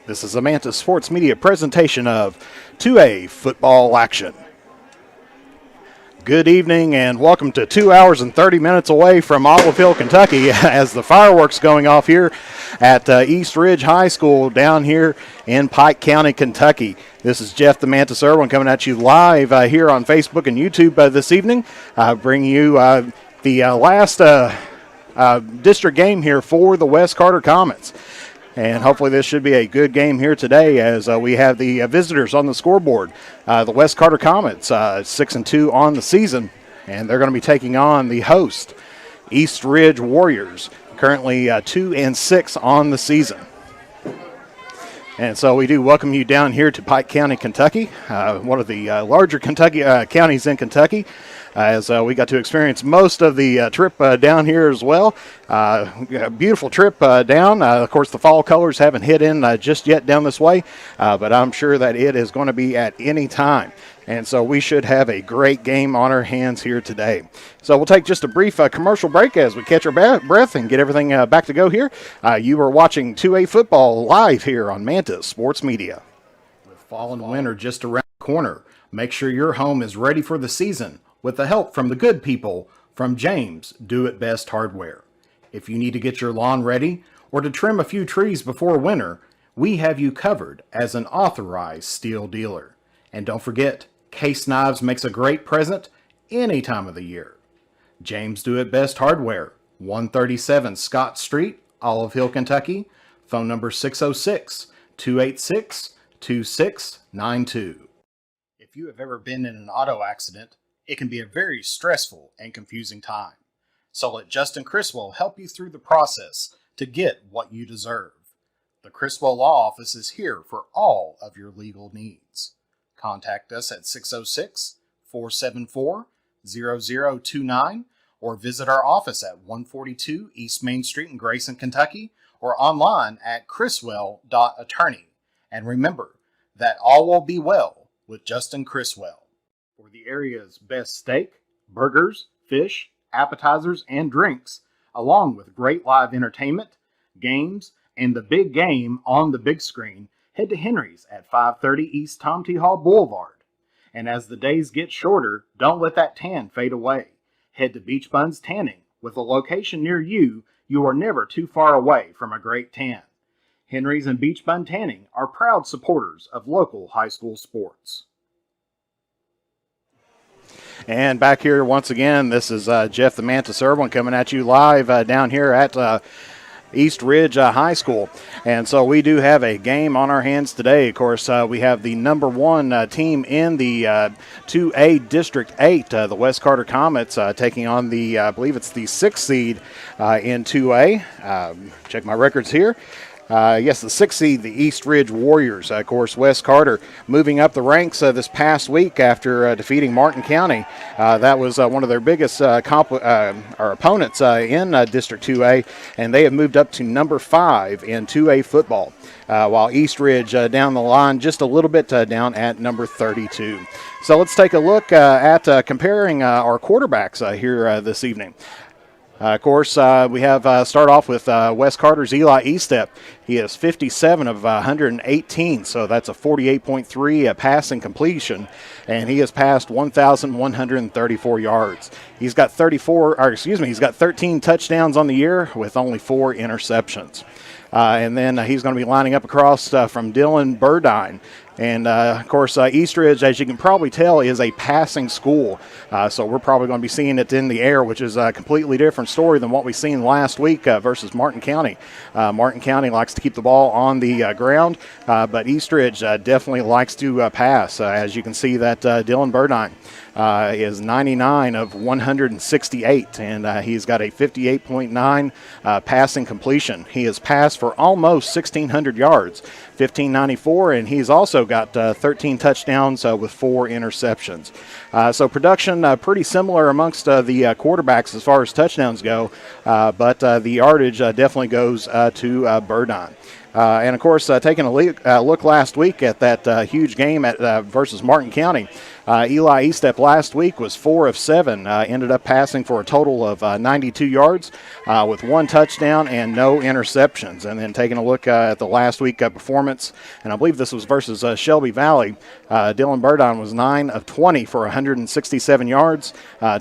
This is a Manta Sports Media presentation of 2A Football Action. Good evening and welcome to 2 hours and 30 minutes away from Olive Hill, Kentucky as the fireworks going off here at East Ridge High School down here in Pike County, Kentucky. This is Jeff the Mantis Irwin coming at you live here on Facebook and YouTube this evening, bringing you the last district game here for the West Carter Comets. And hopefully this should be a good game here today as we have the visitors on the scoreboard. The West Carter Comets, 6-2 on the season, and they're going to be taking on the host, East Ridge Warriors, currently 2-6 on the season. And so we do welcome you down here to Pike County, Kentucky, one of the larger Kentucky counties in Kentucky, as we got to experience most of the trip down here as well. Beautiful trip down. Of course, the fall colors haven't hit in just yet down this way, but I'm sure that it is going to be at any time. And so we should have a great game on our hands here today. So we'll take just a brief commercial break as we catch our breath and get everything back to go here. You are watching 2A Football live here on Manta Sports Media. With fall and winter just around the corner, make sure your home is ready for the season with the help from the good people from James Do It Best Hardware. If you need to get your lawn ready or to trim a few trees before winter, we have you covered as an authorized steel dealer. And don't forget, Case Knives makes a great present any time of the year. James Do It Best Hardware, 137 Scott Street, Olive Hill, Kentucky. Phone number 606-286-2692. If you have ever been in an auto accident, it can be a very stressful and confusing time. So let Justin Criswell help you through the process to get what you deserve. The Criswell Law Office is here for all of your legal needs. Contact us at 606-474-0029 or visit our office at 142 East Main Street in Grayson, Kentucky, or online at criswell.attorney. And remember that all will be well with Justin Criswell. For the area's best steak, burgers, fish, appetizers, and drinks, along with great live entertainment, games, and the big game on the big screen, head to Henry's at 530 East Tom T. Hall Boulevard. And as the days get shorter, don't let that tan fade away. Head to Beach Buns Tanning. With a location near you, you are never too far away from a great tan. Henry's and Beach Bun Tanning are proud supporters of local high school sports. And back here once again, this is Jeff the Mantis Irwin coming at you live down here at East Ridge High School. And so we do have a game on our hands today. Of course, we have the number one team in the 2A District 8, the West Carter Comets, taking on the, I believe it's the 6th seed in 2A. Check my records here. Yes, the 6th seed, the East Ridge Warriors. Of course, West Carter moving up the ranks this past week after defeating Martin County. That was one of their biggest opponents in District 2A, and they have moved up to number 5 in 2A football, while East Ridge down the line just a little bit down at number 32. So let's take a look at comparing our quarterbacks here this evening. Of course, we have start off with West Carter's Eli Estep. He is 57 of 118, so that's a 48.3 passing completion, and he has passed 1,134 yards. He's got 13 touchdowns on the year with only 4 interceptions. And then he's going to be lining up across from Dylan Burdon. And, of course, East Ridge, as you can probably tell, is a passing school. So we're probably going to be seeing it in the air, which is a completely different story than what we've seen last week versus Martin County. Martin County likes to keep the ball on the ground, but East Ridge definitely likes to pass. As you can see that Dylan Burdine is 99 of 168, and he's got a 58.9 passing completion. He has passed for almost 1,600 yards, 1,594, and he's also got 13 touchdowns with 4 interceptions. So production pretty similar amongst the quarterbacks as far as touchdowns go, but the yardage definitely goes to Burdon. And of course, taking a look last week at that huge game at versus Martin County, Eli Estep last week was 4 of 7, ended up passing for a total of 92 yards with 1 touchdown and no interceptions. And then taking a look at the last week performance, and I believe this was versus Shelby Valley, Dylan Burdon was 9 of 20 for 167 yards,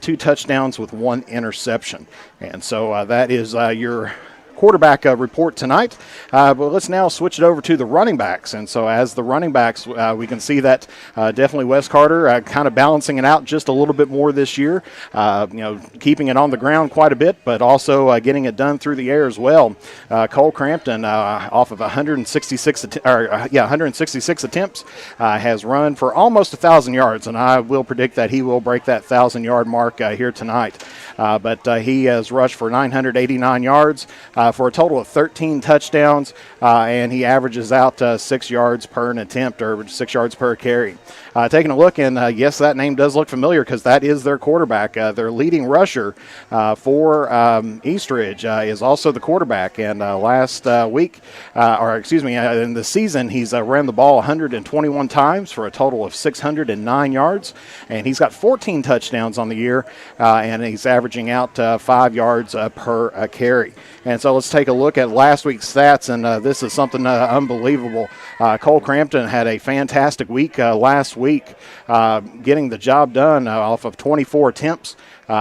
2 touchdowns with 1 interception. And so that is your quarterback report tonight. But let's now switch it over to the running backs. And so as the running backs, we can see that definitely Wes Carter kind of balancing it out just a little bit more this year, keeping it on the ground quite a bit, but also getting it done through the air as well. Cole Crampton, off of 166 attempts, has run for almost 1,000 yards, and I will predict that he will break that 1,000-yard mark here tonight. But he has rushed for 989 yards for a total of 13 touchdowns, and he averages out 6 yards per an attempt, or 6 yards per carry. Taking a look, and yes, that name does look familiar because that is their quarterback. Their leading rusher for East Ridge is also the quarterback. And last week, in the season, he's ran the ball 121 times for a total of 609 yards, and he's got 14 touchdowns on the year, and he's averaging out 5 yards per carry. And so let's take a look at last week's stats, and this is something unbelievable. Cole Crampton had a fantastic week last week, getting the job done off of 24 attempts.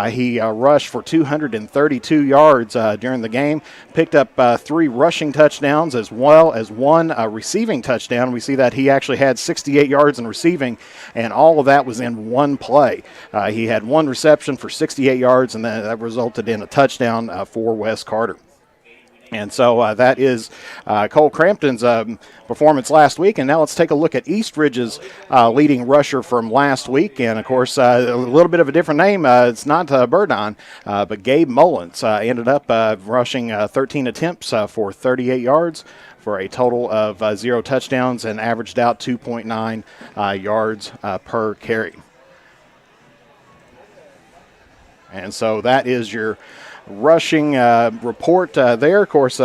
He rushed for 232 yards during the game, picked up 3 rushing touchdowns as well as 1 receiving touchdown. We see that he actually had 68 yards in receiving, and all of that was in 1 play. He had 1 reception for 68 yards, and then that resulted in a touchdown for Wes Carter. And so that is Cole Crampton's performance last week. And now let's take a look at East Ridge's leading rusher from last week. And, of course, a little bit of a different name. It's not Burdon, but Gabe Mullins ended up rushing 13 attempts for 38 yards for a total of 0 touchdowns and averaged out 2.9 yards per carry. And so that is your rushing report there. Of course,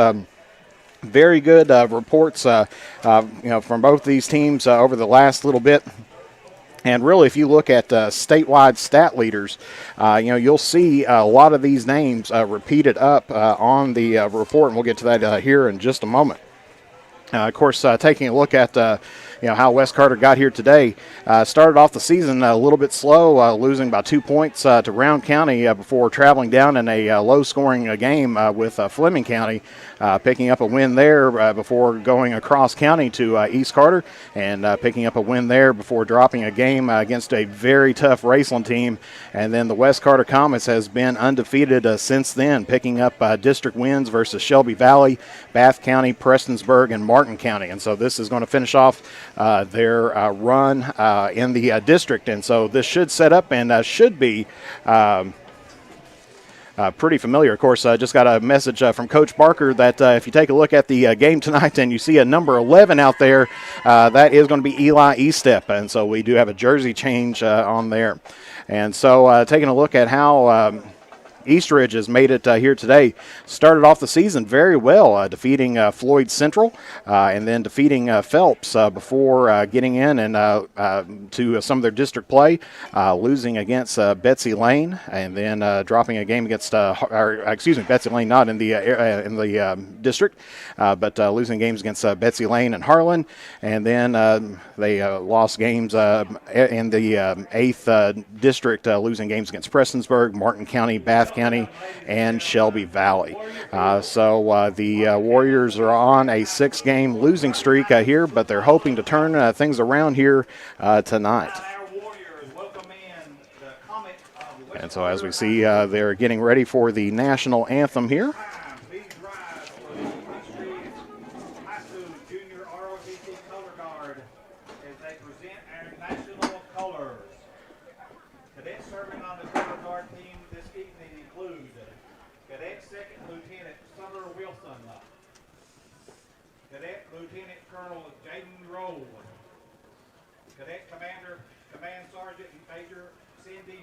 very good reports from both these teams over the last little bit. And really, if you look at statewide stat leaders, you'll see a lot of these names repeated up on the report, and we'll get to that here in just a moment. Of course, taking a look at how Wes Carter got here today. Started off the season a little bit slow, losing by 2 points to Round County before traveling down in a low-scoring game with Fleming County, picking up a win there before going across county to East Carter, and picking up a win there before dropping a game against a very tough Raceland team. And then the West Carter Comets has been undefeated since then, picking up district wins versus Shelby Valley, Bath County, Prestonsburg, and Martin County. And so this is going to finish off their run in the district. And so this should set up and should be pretty familiar. Of course, just got a message from Coach Barker that if you take a look at the game tonight and you see a number 11 out there, that is going to be Eli Estep. And so we do have a jersey change on there. And so taking a look at how East Ridge has made it here today. Started off the season very well, defeating Floyd Central and then defeating Phelps before getting in and to some of their district play, losing against Betsy Lane, and then dropping a game against, Betsy Lane not in the district, but losing games against Betsy Lane and Harlan, and then they lost games in the 8th district, losing games against Prestonsburg, Martin County, Bath County, and Shelby Valley. So the Warriors are on a 6-game losing streak here, but they're hoping to turn things around here tonight. And so as we see, they're getting ready for the national anthem here.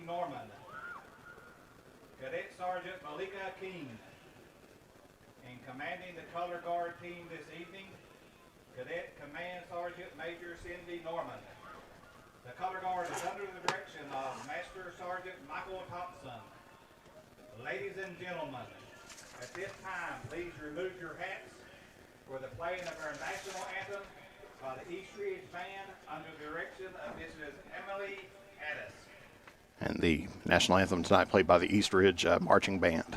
Norman, Cadet Sergeant Malika King, and commanding the color guard team this evening, Cadet Command Sergeant Major Cindy Norman. The color guard is under the direction of Master Sergeant Michael Thompson. Ladies and gentlemen, at this time, please remove your hats for the playing of our national anthem by the East Ridge Band under the direction of Mrs. Emily Addis. And the national anthem tonight played by the East Ridge Marching Band.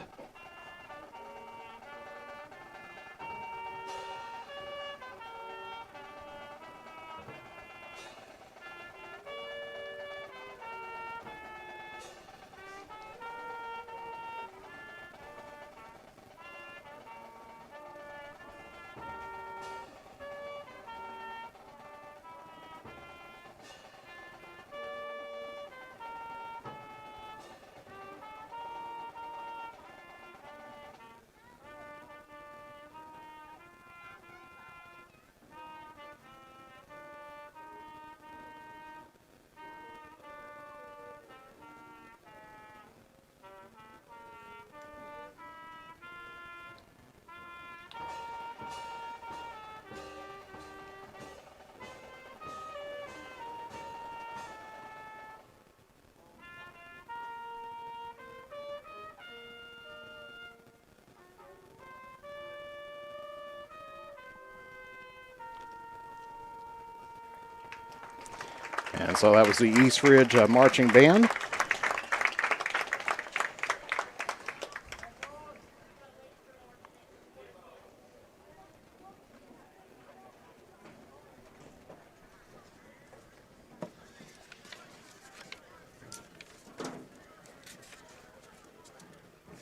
And so that was the East Ridge Marching Band.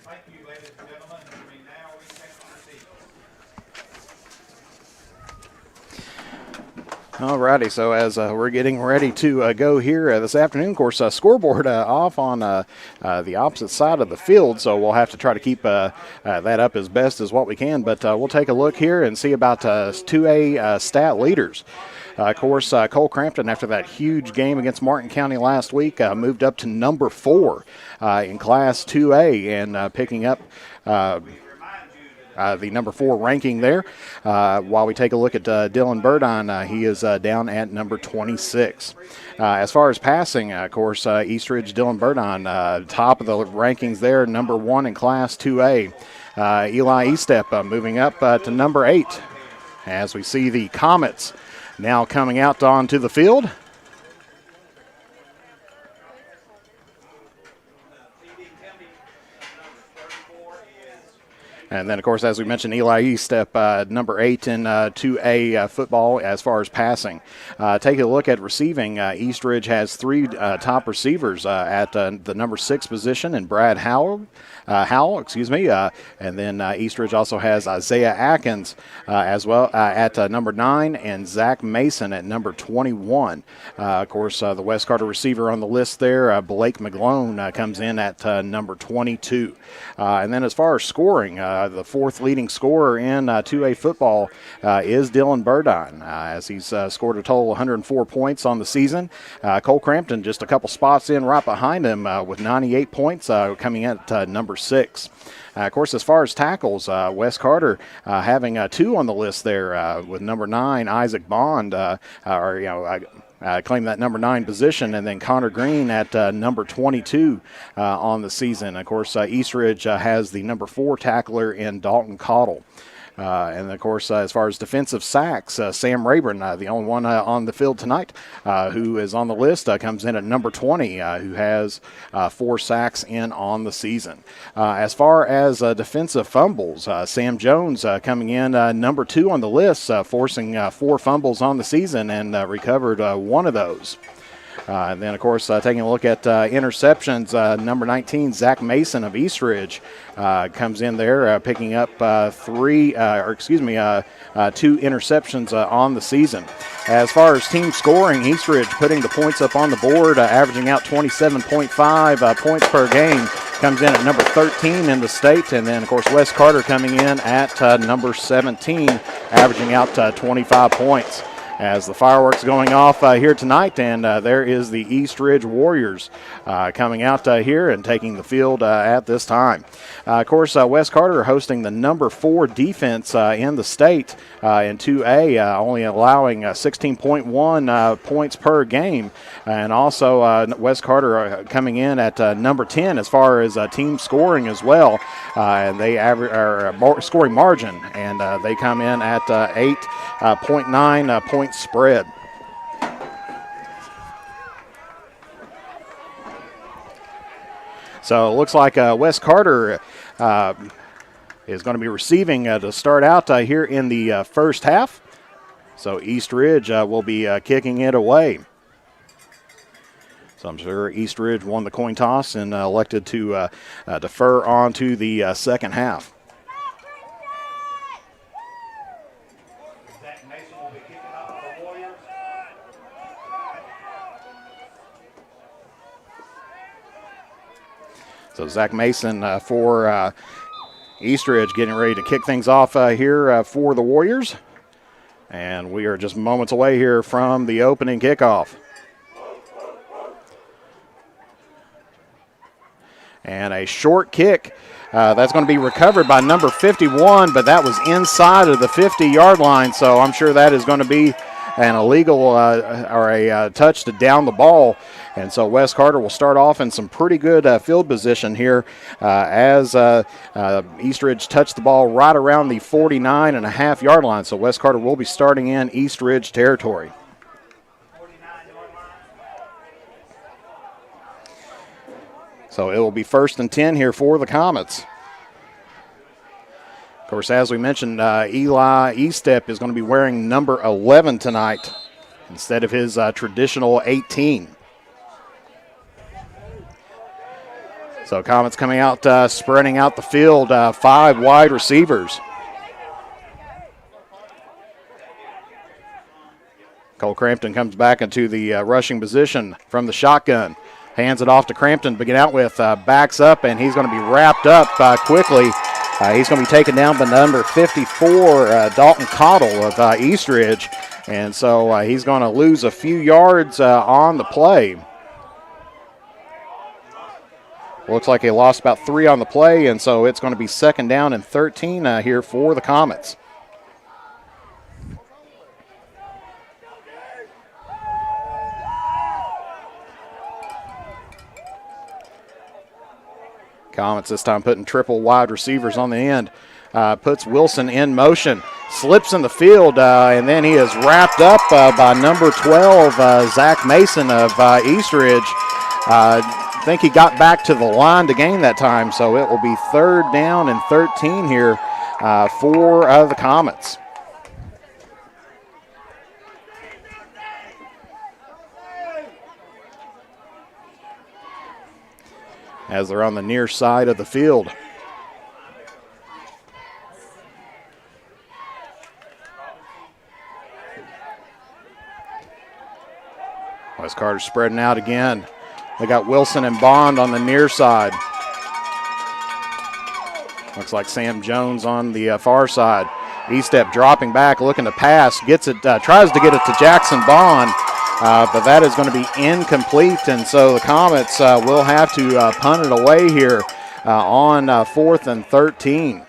Thank you, ladies and gentlemen. We now take our seats. Alrighty, so as we're getting ready to go here this afternoon, of course, scoreboard off on the opposite side of the field, so we'll have to try to keep that up as best as what we can, but we'll take a look here and see about 2A stat leaders. Of course, Cole Crampton, after that huge game against Martin County last week, moved up to number 4 in Class 2A and picking up the number 4 ranking there. While we take a look at Dylan Burdon, he is down at number 26. As far as passing, of course, East Ridge Dylan Burdon, top of the rankings there, number 1 in Class 2A. Eli Estep moving up to number 8 as we see the Comets now coming out onto the field. And then, of course, as we mentioned, Eli Estep, number 8 in 2A football as far as passing. Taking a look at receiving, East Ridge has 3 top receivers at the number 6 position, and Brad Howell, and then East Ridge also has Isaiah Atkins as well at number 9, and Zach Mason at number 21. Of course, the West Carter receiver on the list there, Blake McGlone, comes in at number 22. And then as far as scoring, the 4th leading scorer in 2A football is Dylan Burdon, as he's scored a total of 104 points on the season. Cole Crampton just a couple spots in right behind him with 98 points, coming in at number 6. Of course, as far as tackles, Wes Carter having 2 on the list there with number 9, Isaac Bond, claim that number 9 position, and then Connor Green at number 22 on the season. Of course, East Ridge has the number 4 tackler in Dalton Cottle. And, of course, as far as defensive sacks, Sam Rayburn, the only one on the field tonight who is on the list, comes in at number 20, who has 4 sacks in on the season. As far as defensive fumbles, Sam Jones coming in number 2 on the list, forcing 4 fumbles on the season and recovered 1 of those. And then, of course, taking a look at interceptions, number 19, Zach Mason of East Ridge comes in there, picking up 2 interceptions on the season. As far as team scoring, East Ridge putting the points up on the board, averaging out 27.5 points per game, comes in at number 13 in the state. And then, of course, Wes Carter coming in at number 17, averaging out 25 points. as the fireworks going off here tonight, and there is the East Ridge Warriors coming out here and taking the field at this time. Of course, West Carter hosting the number 4 defense in the state in 2A, only allowing 16.1 points per game, and also West Carter coming in at number 10 as far as team scoring as well, and they average scoring margin, and they come in at 8.9 point spread. So it looks like West Carter is going to be receiving to start out here in the first half. So East Ridge will be kicking it away. So I'm sure East Ridge won the coin toss and elected to defer on to the second half. So Zach Mason for East Ridge getting ready to kick things off here for the Warriors. And we are just moments away here from the opening kickoff. And a short kick. That's going to be recovered by number 51, but that was inside of the 50-yard line. So I'm sure that is going to be an illegal or a touch to down the ball. And so West Carter will start off in some pretty good field position here as East Ridge touched the ball right around the 49.5-yard line. So West Carter will be starting in East Ridge territory. So it will be 1st and 10 here for the Comets. Of course, as we mentioned, Eli Estep is going to be wearing number 11 tonight instead of his traditional 18. So Comets coming out, spreading out the field, 5 wide receivers. Cole Crampton comes back into the rushing position from the shotgun. Hands it off to Crampton to begin out with, backs up, and he's going to be wrapped up quickly. He's going to be taken down by number 54, Dalton Cottle of East Ridge. And so he's going to lose a few yards on the play. Looks like he lost about 3 on the play, and so it's going to be 2nd down and 13 here for the Comets. Comets this time putting triple wide receivers on the end. Puts Wilson in motion, slips in the field, and then he is wrapped up by number 12, Zach Mason of East Ridge. I think he got back to the line to gain that time, so it will be 3rd down and 13 here for the Comets. As they're on the near side of the field. West Carter spreading out again. They got Wilson and Bond on the near side. Looks like Sam Jones on the far side. Estep dropping back, looking to pass, gets it, tries to get it to Jackson Bond. But that is going to be incomplete, and so the Comets will have to punt it away here on 4th and 13.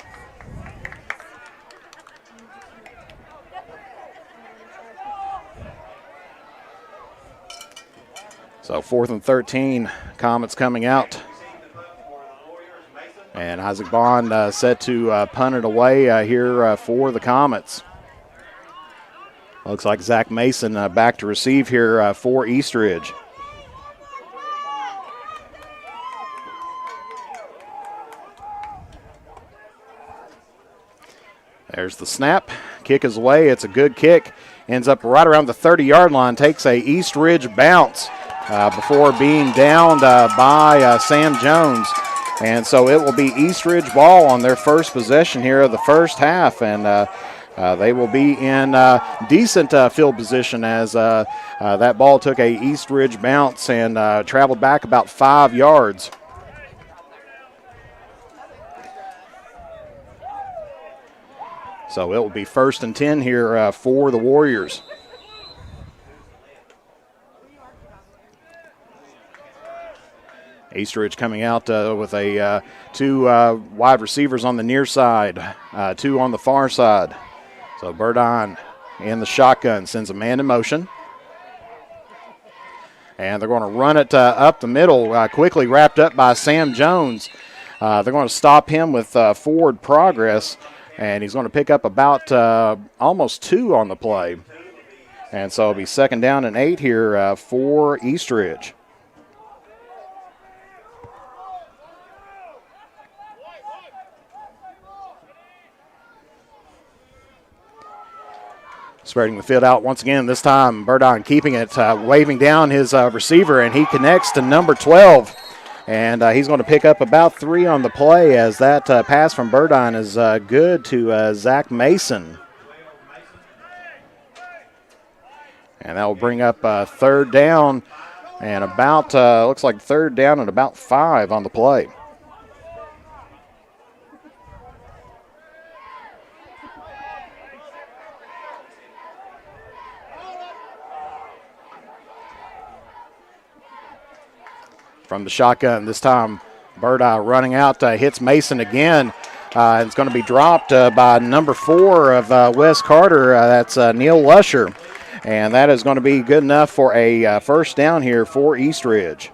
So 4th and 13, Comets coming out. And Isaac Bond set to punt it away here for the Comets. Looks like Zach Mason back to receive here for East Ridge. There's the snap. Kick is away. It's a good kick. Ends up right around the 30-yard line. Takes a East Ridge bounce before being downed by Sam Jones. And so it will be East Ridge ball on their first possession here of the first half. And they will be in decent field position as that ball took a East Ridge bounce and traveled back about 5 yards. So it will be 1st and 10 here for the Warriors. Eastridge coming out with a two wide receivers on the near side, two on the far side. So Burdon in the shotgun sends a man in motion. And they're going to run it up the middle, quickly wrapped up by Sam Jones. They're going to stop him with forward progress, and he's going to pick up about almost 2 on the play. And so it'll be 2nd down and 8 here for Eastridge. Spreading the field out once again. This time, Burdon keeping it, waving down his receiver, and he connects to number 12. And he's going to pick up about 3 on the play as that pass from Burdon is good to Zach Mason. And that will bring up 3rd down and about, looks like 3rd down and about 5 on the play. From the shotgun, this time Burdon running out, hits Mason again. It's going to be dropped by number 4 of Wes Carter. That's Neil Lusher. And that is going to be good enough for a 1st down here for Eastridge.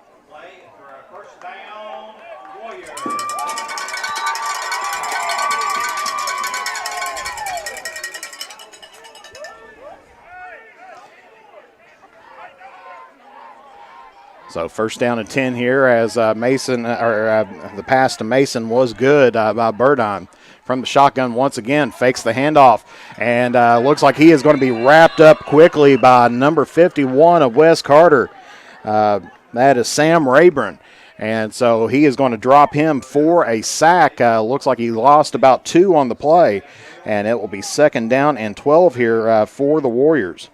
So 1st down and 10 here as Mason, the pass to Mason was good by Burdon. From the shotgun once again, fakes the handoff, and looks like he is going to be wrapped up quickly by number 51 of Wes Carter. That is Sam Rayburn. And so he is going to drop him for a sack. Looks like he lost about 2 on the play, and it will be 2nd down and 12 here for the Warriors.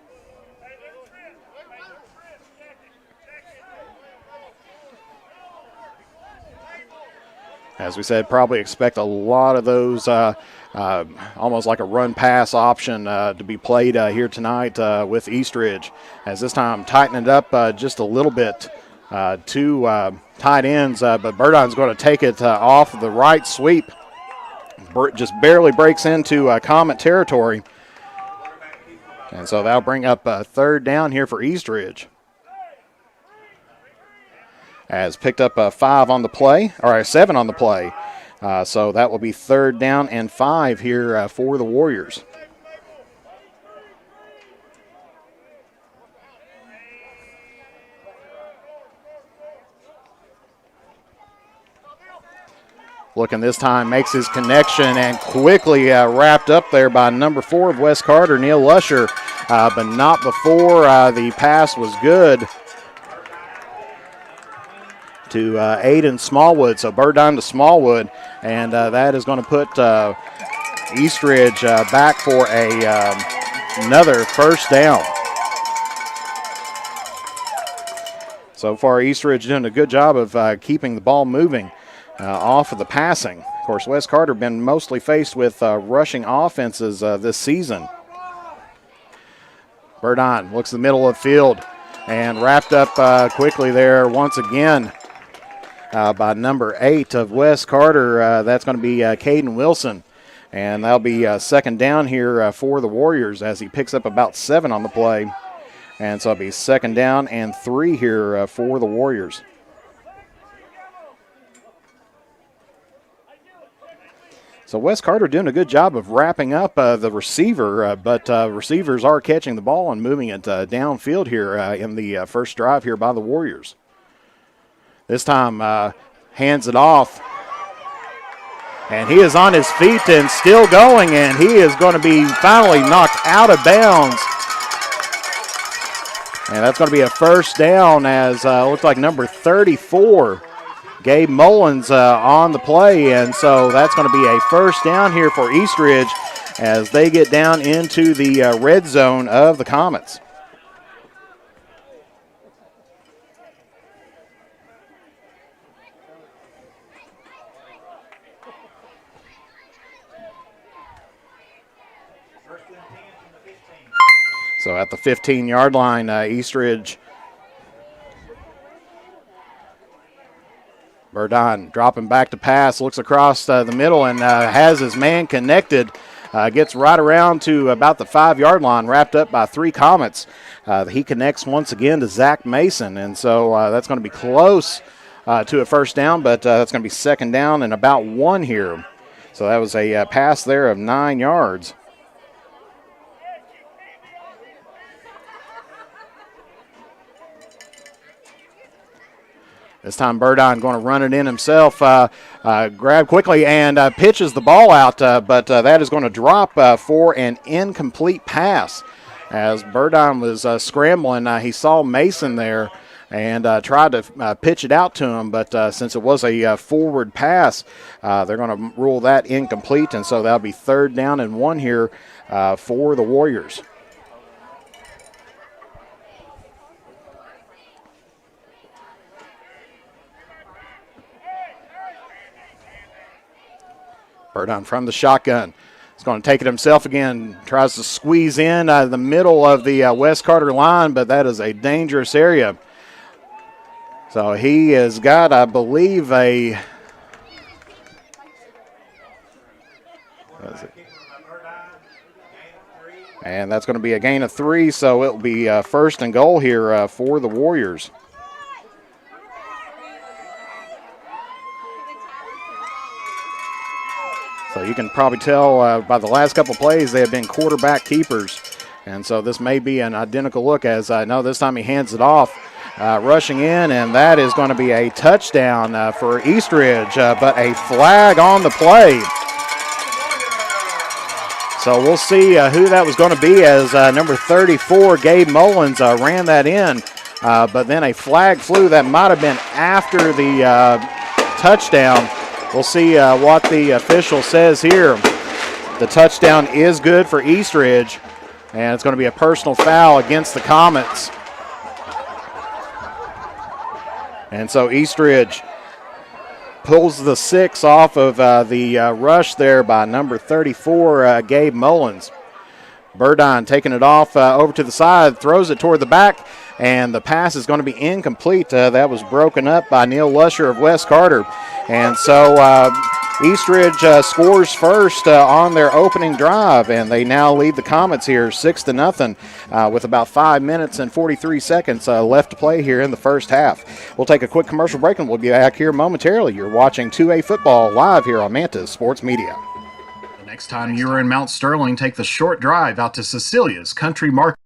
As we said, probably expect a lot of those, almost like a run-pass option to be played here tonight with Eastridge. As this time tightening it up just a little bit. 2 tight ends, but Burdon's going to take it off the right sweep. Just barely breaks into Comet territory. And so that'll bring up 3rd down here for Eastridge. Has picked up 5 on the play, or 7 on the play. So that will be 3rd down and 5 here for the Warriors. Looking this time, makes his connection and quickly wrapped up there by number 4 of Wes Carter, Neil Lusher, but not before the pass was good to Aiden Smallwood. So Burdon to Smallwood, and that is going to put Eastridge back for another 1st down. So far, Eastridge doing a good job of keeping the ball moving off of the passing. Of course, Wes Carter been mostly faced with rushing offenses this season. Burdon looks in the middle of the field and wrapped up quickly there once again by number 8 of Wes Carter. That's going to be Caden Wilson. And that'll be 2nd down here for the Warriors as he picks up about 7 on the play. And so it'll be 2nd down and 3 here for the Warriors. So Wes Carter doing a good job of wrapping up the receiver, but receivers are catching the ball and moving it downfield here in the first drive here by the Warriors. This time hands it off, and he is on his feet and still going, and he is going to be finally knocked out of bounds. And that's going to be a 1st down as looks like number 34, Gabe Mullins, on the play. And so that's going to be a 1st down here for Eastridge as they get down into the red zone of the Comets. So at the 15-yard line, Eastridge Burdon dropping back to pass, looks across the middle and has his man connected. Gets right around to about the 5-yard line, wrapped up by 3 Comets. He connects once again to Zach Mason, and so that's going to be close to a first down, but that's going to be second down and about 1 here. So that was a pass there of 9 yards. This time Burdon going to run it in himself, grab quickly and pitches the ball out, but that is going to drop for an incomplete pass. As Burdon was scrambling, he saw Mason there and tried to pitch it out to him, but since it was a forward pass, they're going to rule that incomplete, and so that'll be third down and 1 here for the Warriors. Burdon from the shotgun. He's going to take it himself again. Tries to squeeze in the middle of the West Carter line, but that is a dangerous area. So he has got, I believe, and that's going to be a gain of 3, so it will be first and goal here for the Warriors. So you can probably tell by the last couple plays they have been quarterback keepers. And so this may be an identical look, as I know this time he hands it off, rushing in, and that is going to be a touchdown for Eastridge, but a flag on the play. So we'll see who that was going to be, as number 34, Gabe Mullins, ran that in. But then a flag flew. That might have been after the touchdown. We'll see what the official says here. The touchdown is good for Eastridge, and it's going to be a personal foul against the Comets. And so Eastridge pulls the 6 off of the rush there by number 34, Gabe Mullins. Burdon taking it off over to the side, throws it toward the back, and the pass is going to be incomplete. That was broken up by Neil Lusher of West Carter. And so Eastridge scores first on their opening drive, and they now lead the Comets here 6-0 with about 5 minutes and 43 seconds left to play here in the first half. We'll take a quick commercial break, and we'll be back here momentarily. You're watching 2A football live here on Mantis Sports Media. Next time you're in Mount Sterling, take the short drive out to Cecilia's Country Market,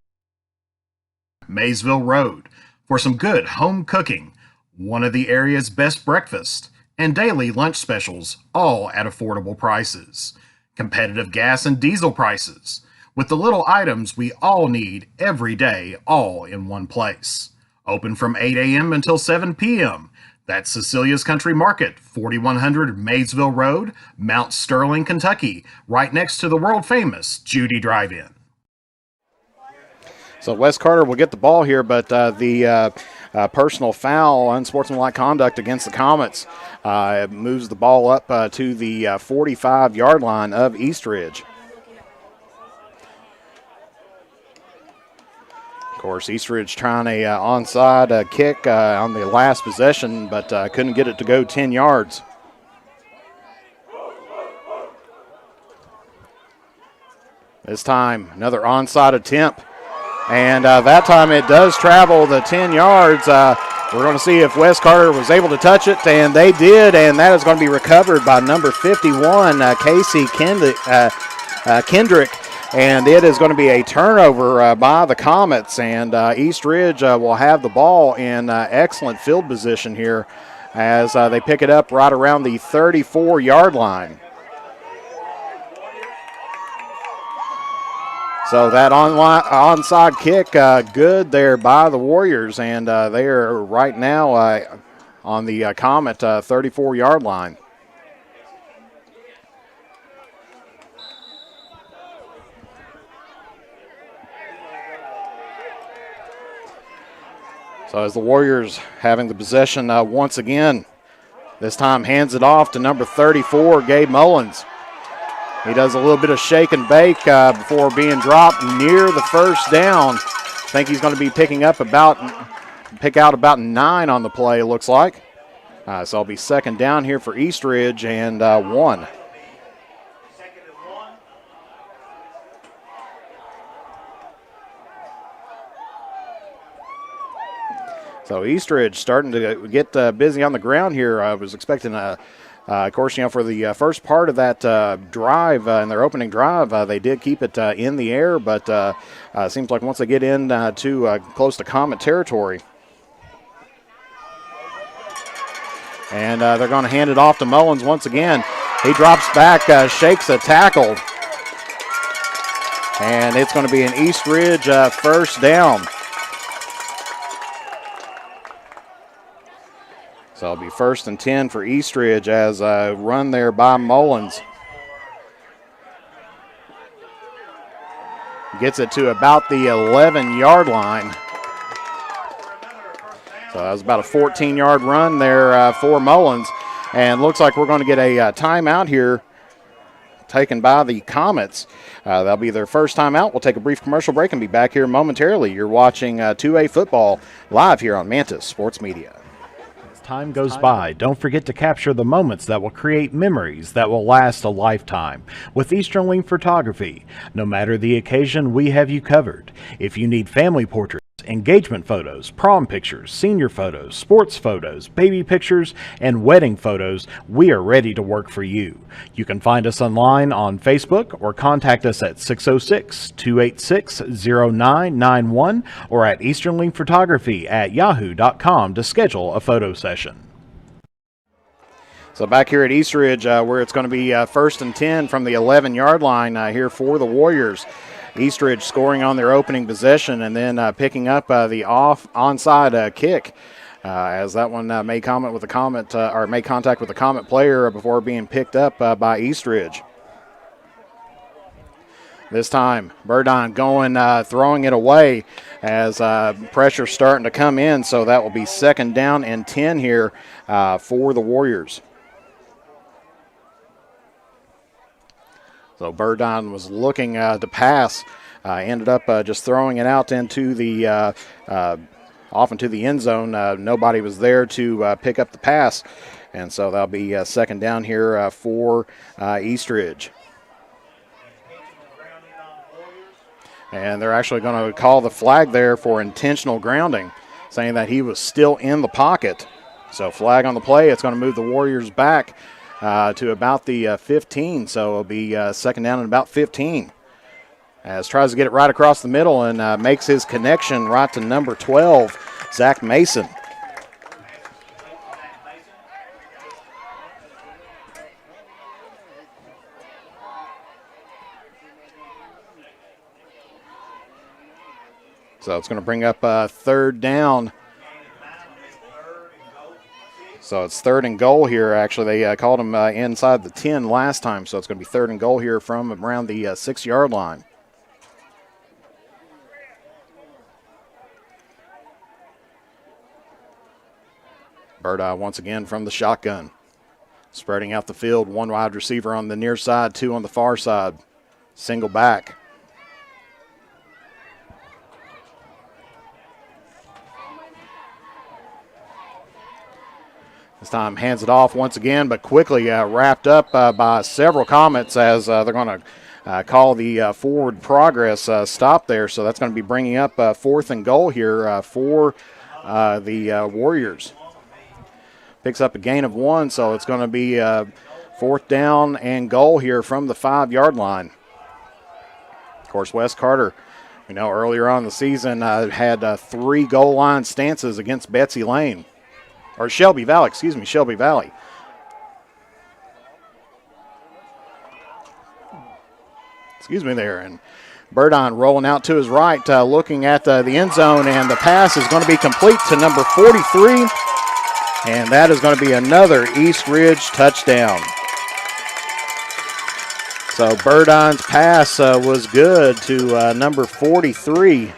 Maysville Road, for some good home cooking, one of the area's best breakfasts, and daily lunch specials, all at affordable prices. Competitive gas and diesel prices, with the little items we all need every day, all in one place. Open from 8 a.m. until 7 p.m. That's Cecilia's Country Market, 4100 Maysville Road, Mount Sterling, Kentucky, right next to the world-famous Judy Drive-In. So West Carter will get the ball here, but the personal foul, unsportsmanlike conduct against the Comets, moves the ball up to the 45-yard line of Eastridge. Of course, Eastridge trying a onside kick on the last possession, but couldn't get it to go 10 yards. This time, another onside attempt. And that time it does travel the 10 yards. We're going to see if West Carter was able to touch it, and they did, and that is going to be recovered by number 51, Casey Kendrick. And it is going to be a turnover by the Comets, and Eastridge will have the ball in excellent field position here as they pick it up right around the 34-yard line. So that onside kick, good there by the Warriors, and they are right now on the Comet 34-yard line. So as the Warriors having the possession once again, this time hands it off to number 34, Gabe Mullins. He does a little bit of shake and bake before being dropped near the first down. I think he's going to be pick out about 9 on the play, it looks like. So it'll be second down here for East Ridge and 1. So East Ridge starting to get busy on the ground here. I was expecting of course, for the first part of that drive, in their opening drive, they did keep it in the air, but seems like once they get in to close to Comet territory, and they're going to hand it off to Mullins once again. He drops back, shakes a tackle, and it's going to be an East Ridge first down. So it'll be 1st and 10 for East Ridge as a run there by Mullins. Gets it to about the 11-yard line. So that was about a 14-yard run there for Mullins. And looks like we're going to get a timeout here taken by the Comets. That'll be their first timeout. We'll take a brief commercial break and be back here momentarily. You're watching 2A football live here on Mantis Sports Media. Time goes by, don't forget to capture the moments that will create memories that will last a lifetime with Eastern Wing Photography. No matter the occasion, we have you covered. If you need family portraits, engagement photos, prom pictures, senior photos, sports photos, baby pictures, and wedding photos, we are ready to work for you. You can find us online on Facebook or contact us at 606-286-0991 or at easternwingphotography@yahoo.com to schedule a photo session. So back here at East Ridge, where it's going to be 1st and 10 from the 11-yard line here for the Warriors. East Ridge scoring on their opening possession and then picking up the onside kick as that one made contact with the Comet player before being picked up by East Ridge. This time, Burdon going, throwing it away as pressure starting to come in, so that will be 2nd down and 10 here for the Warriors. So Burdon was looking to pass, ended up just throwing it out into the off into the end zone. Nobody was there to pick up the pass, and so that'll be 2nd down here for East Ridge. And they're actually going to call the flag there for intentional grounding, saying that he was still in the pocket. So flag on the play. It's going to move the Warriors back to about the 15, so it'll be 2nd down and about 15. As tries to get it right across the middle and makes his connection right to number 12, Zach Mason. So it's going to bring up 3rd down. So it's 3rd and goal here. Actually, they called him inside the 10 last time, so it's going to be 3rd and goal here from around the 6-yard line. Burdon once again from the shotgun. Spreading out the field, 1 wide receiver on the near side, 2 on the far side. Single back. This time hands it off once again, but quickly wrapped up by several Comets as they're going to call the forward progress stop there. So that's going to be bringing up 4th and goal here for the Warriors. Picks up a gain of 1, so it's going to be 4th down and goal here from the 5-yard line. Of course, Wes Carter, we know earlier on in the season, had 3 goal line stances against Betsy Lane. Or Shelby Valley, Shelby Valley. Excuse me there. And Burdon rolling out to his right, looking at the end zone, and the pass is going to be complete to number 43. And that is going to be another East Ridge touchdown. So Burdon's pass was good to number 43.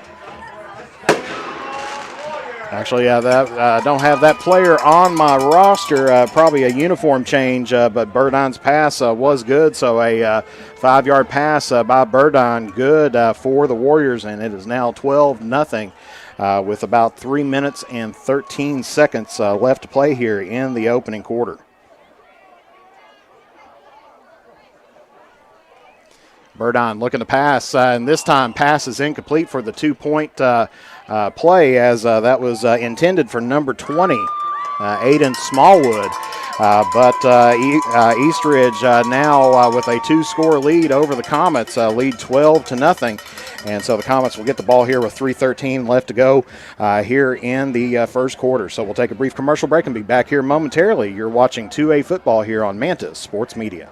Actually, I don't have that player on my roster. Probably a uniform change, but Burdon's pass was good. So a 5-yard pass by Burdon, good for the Warriors, and it is now 12-0 with about 3 minutes and 13 seconds left to play here in the opening quarter. Burdon looking to pass, and this time pass is incomplete for the 2-point play, as that was intended for number 20, Aiden Smallwood. But Eastridge now with a 2-score lead over the Comets, lead 12-0. And so the Comets will get the ball here with 3:13 left to go here in the first quarter. So we'll take a brief commercial break and be back here momentarily. You're watching 2A football here on Mantis Sports Media.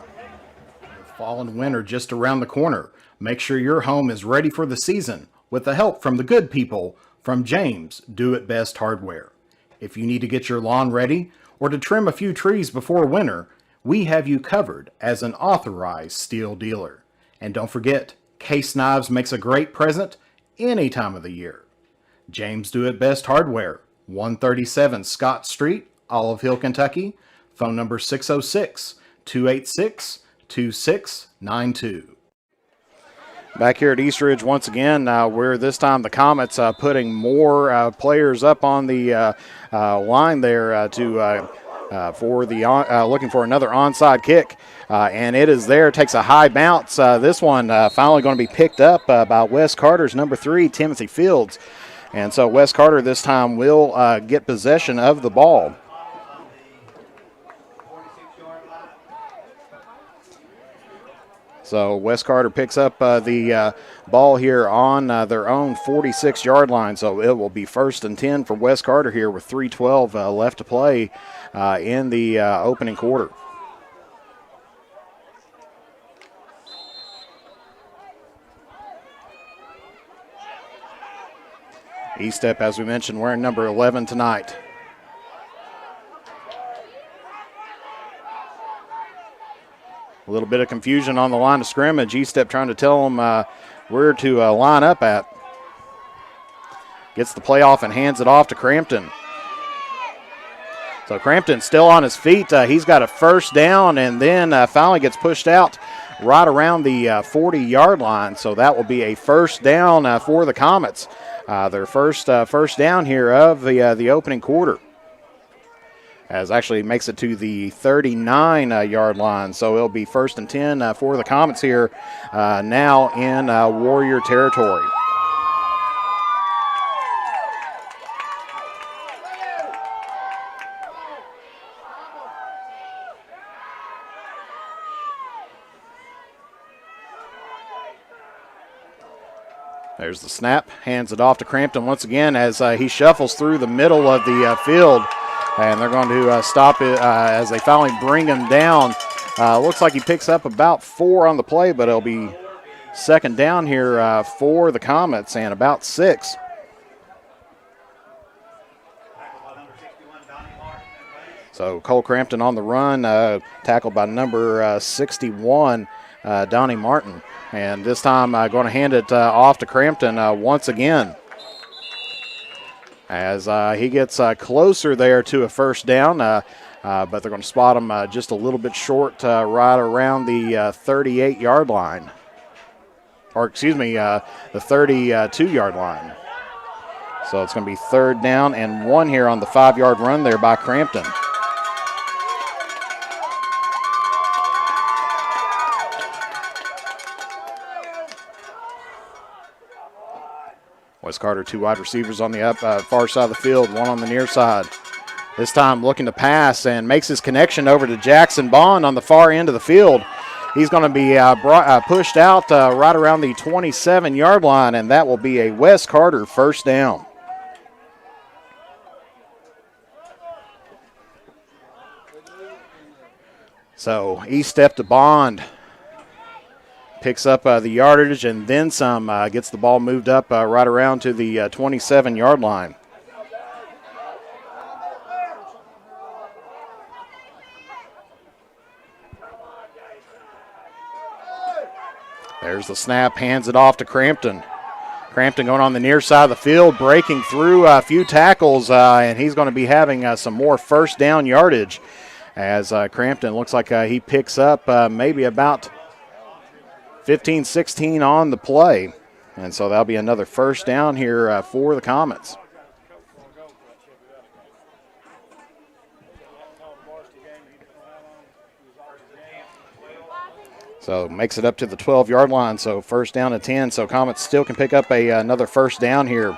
Fall and winter just around the corner. Make sure your home is ready for the season with the help from the good people from James Do It Best Hardware. If you need to get your lawn ready or to trim a few trees before winter, we have you covered as an authorized steel dealer. And don't forget, Case Knives makes a great present any time of the year. James Do It Best Hardware, 137 Scott Street, Olive Hill, Kentucky. Phone number 606-286-2692. Back here at Eastridge once again, where this time the Comets putting more players up on the line there for the looking for another onside kick, and it is there. Takes a high bounce. This one finally going to be picked up by Wes Carter's number 3, Timothy Fields, and so Wes Carter this time will get possession of the ball. So Wes Carter picks up the ball here on their own 46-yard line. So it will be 1st and 10 for Wes Carter here with 3:12 left to play in the opening quarter. E-Step, as we mentioned, wearing number 11 tonight. A little bit of confusion on the line of scrimmage. E-Step trying to tell them where to line up at. Gets the play off and hands it off to Crampton. So Crampton still on his feet. He's got a first down and then finally gets pushed out right around the 40-yard line. So that will be a first down for the Comets. Their first down here of the opening quarter. As actually makes it to the 39-yard line. So it'll be 1st and 10 for the Comets here now in Warrior territory. There's the snap, hands it off to Crampton once again as he shuffles through the middle of the field. And they're going to stop it as they finally bring him down. Looks like he picks up about 4 on the play, but it'll be 2nd down here for the Comets and about 6. So Cole Crampton on the run, tackled by number 61, Donnie Martin. And this time going to hand it off to Crampton once again. As he gets closer there to a first down, but they're going to spot him just a little bit short right around the 38-yard line. Or, excuse me, the 32-yard line. So it's going to be 3rd down and 1 here on the 5-yard run there by Crampton. Wes Carter, 2 wide receivers on the far side of the field, 1 on the near side. This time looking to pass and makes his connection over to Jackson Bond on the far end of the field. He's going to be pushed out right around the 27-yard line, and that will be a Wes Carter first down. So E-Step to Bond. Picks up the yardage and then some, gets the ball moved up right around to the 27-yard line. There's the snap, hands it off to Crampton. Crampton going on the near side of the field, breaking through a few tackles, and he's going to be having some more first down yardage as Crampton looks like he picks up maybe about 15-16 on the play. And so that'll be another first down here for the Comets. So makes it up to the 12-yard line, so first down and 10. So Comets still can pick up another first down here.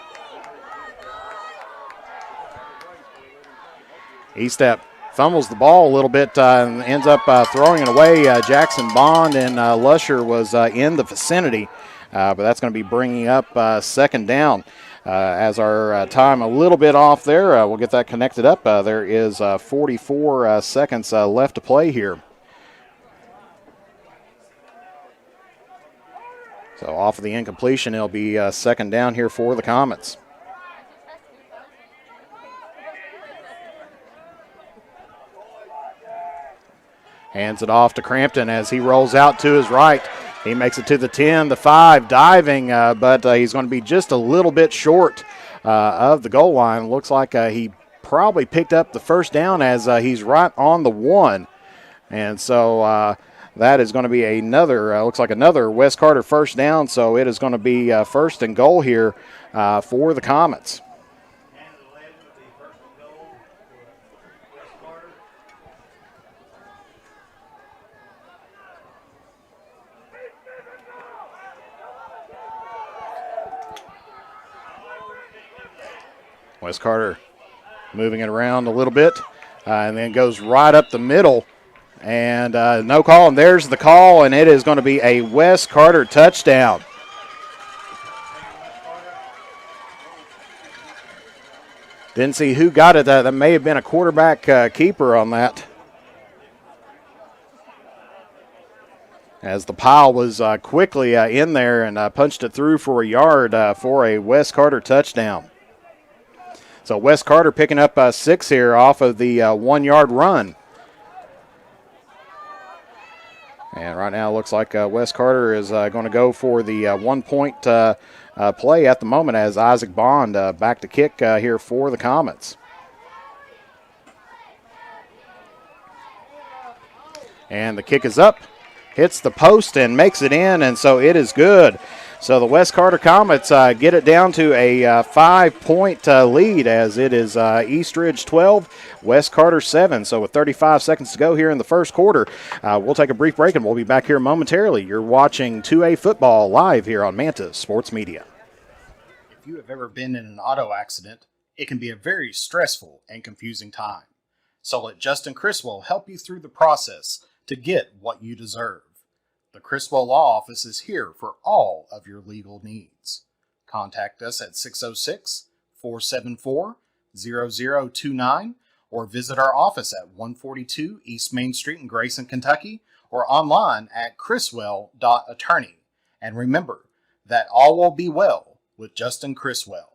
Estep fumbles the ball a little bit and ends up throwing it away. Jackson Bond and Lusher was in the vicinity, but that's going to be bringing up second down. As our time a little bit off there, we'll get that connected up. There is 44 seconds left to play here. So off of the incompletion, it'll be second down here for the Comets. Hands it off to Crampton as he rolls out to his right. He makes it to the 10, the 5, diving, but he's going to be just a little bit short of the goal line. Looks like he probably picked up the first down as he's right on the 1. And so that is going to be another, looks like another Wes Carter first down, so it is going to be first and goal here for the Comets. Wes Carter moving it around a little bit and then goes right up the middle. And no call, and there's the call, and it is going to be a Wes Carter touchdown. Didn't see who got it. That may have been a quarterback keeper on that. As the pile was quickly in there and punched it through for a yard for a Wes Carter touchdown. So Wes Carter picking up 6 here off of the 1-yard run. And right now it looks like Wes Carter is going to go for the 1-point play at the moment as Isaac Bond back to kick here for the Comets. And the kick is up, hits the post and makes it in, and so it is good. So the Wes Carter Comets get it down to a 5-point lead as it is East Ridge 12, Wes Carter 7. So with 35 seconds to go here in the first quarter, we'll take a brief break and we'll be back here momentarily. You're watching 2A football live here on Manta Sports Media. If you have ever been in an auto accident, it can be a very stressful and confusing time. So let Justin Criswell help you through the process to get what you deserve. The Criswell Law Office is here for all of your legal needs. Contact us at 606-474-0029 or visit our office at 142 East Main Street in Grayson, Kentucky, or online at criswell.attorney. And remember that all will be well with Justin Criswell.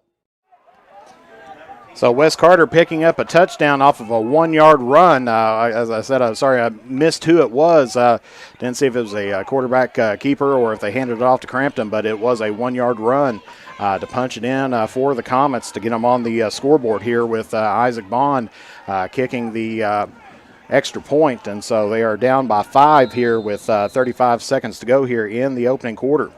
So Wes Carter picking up a touchdown off of a 1-yard run. As I said, I'm sorry I missed who it was. Didn't see if it was a quarterback keeper or if they handed it off to Crampton, but it was a 1-yard run to punch it in for the Comets to get them on the scoreboard here with Isaac Bond kicking the extra point. And so they are down by 5 here with 35 seconds to go here in the opening quarter.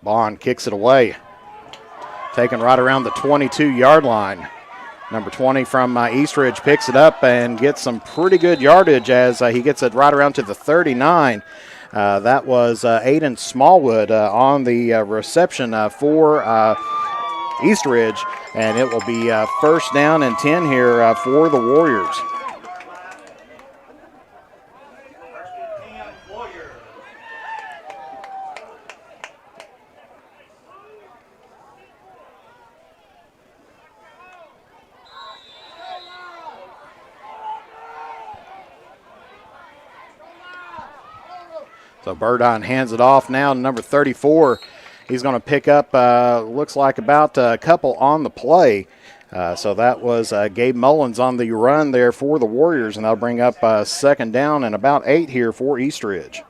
Bond kicks it away, taken right around the 22-yard line. Number 20 from Eastridge picks it up and gets some pretty good yardage as he gets it right around to the 39. That was Aiden Smallwood on the reception for Eastridge, and it will be first down and 10 here for the Warriors. So Burdon hands it off now to number 34. He's going to pick up, looks like about a couple on the play. So that was Gabe Mullins on the run there for the Warriors, and that'll bring up second down and about 8 here for Eastridge.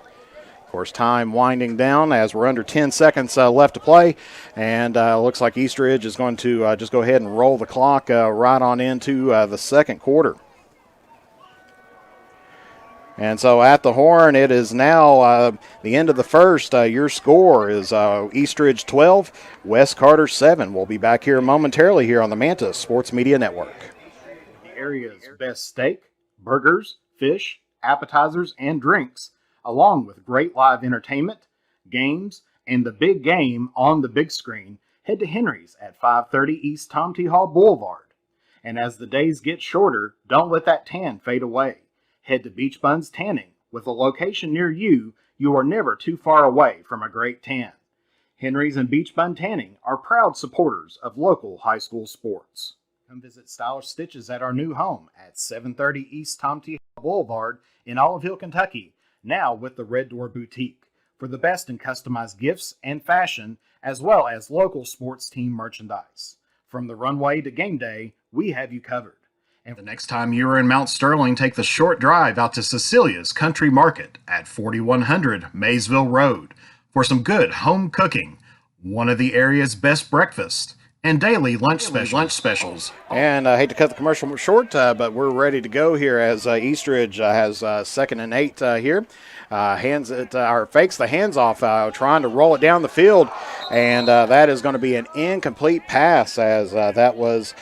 Of course, time winding down as we're under 10 seconds left to play, and looks like Eastridge is going to just go ahead and roll the clock right on into the second quarter. And so at the horn, it is now the end of the first. Your score is East Ridge 12, West Carter 7. We'll be back here momentarily here on the Manta Sports Media Network. The area's best steak, burgers, fish, appetizers, and drinks, along with great live entertainment, games, and the big game on the big screen. Head to Henry's at 530 East Tom T. Hall Boulevard. And as the days get shorter, don't let that tan fade away. Head to Beach Buns Tanning. With a location near you, you are never too far away from a great tan. Henry's and Beach Bun Tanning are proud supporters of local high school sports. Come visit Stylish Stitches at our new home at 730 East Tom T. Boulevard in Olive Hill, Kentucky, now with the Red Door Boutique, for the best in customized gifts and fashion, as well as local sports team merchandise. From the runway to game day, we have you covered. And the next time you are in Mount Sterling, take the short drive out to Cecilia's Country Market at 4100 Maysville Road for some good home cooking, one of the area's best breakfasts, and daily lunch specials. And I hate to cut the commercial short, but we're ready to go here as East Ridge has 2nd and 8 here. Hands it or fakes the hands off, trying to roll it down the field, and that is going to be an incomplete pass as that was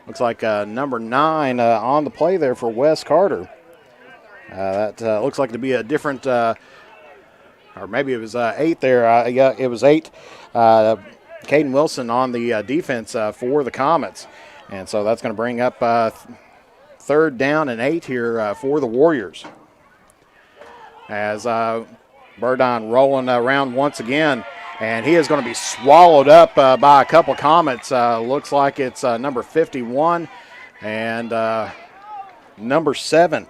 looks like number 9 on the play there for Wes Carter. That looks like to be a different, or maybe it was 8 there. Yeah, it was 8. Caden Wilson on the defense for the Comets. And so that's going to bring up 3rd down and 8 here for the Warriors. As Burdon rolling around once again. And he is going to be swallowed up by a couple Comets. Looks like it's number 51 and number 7.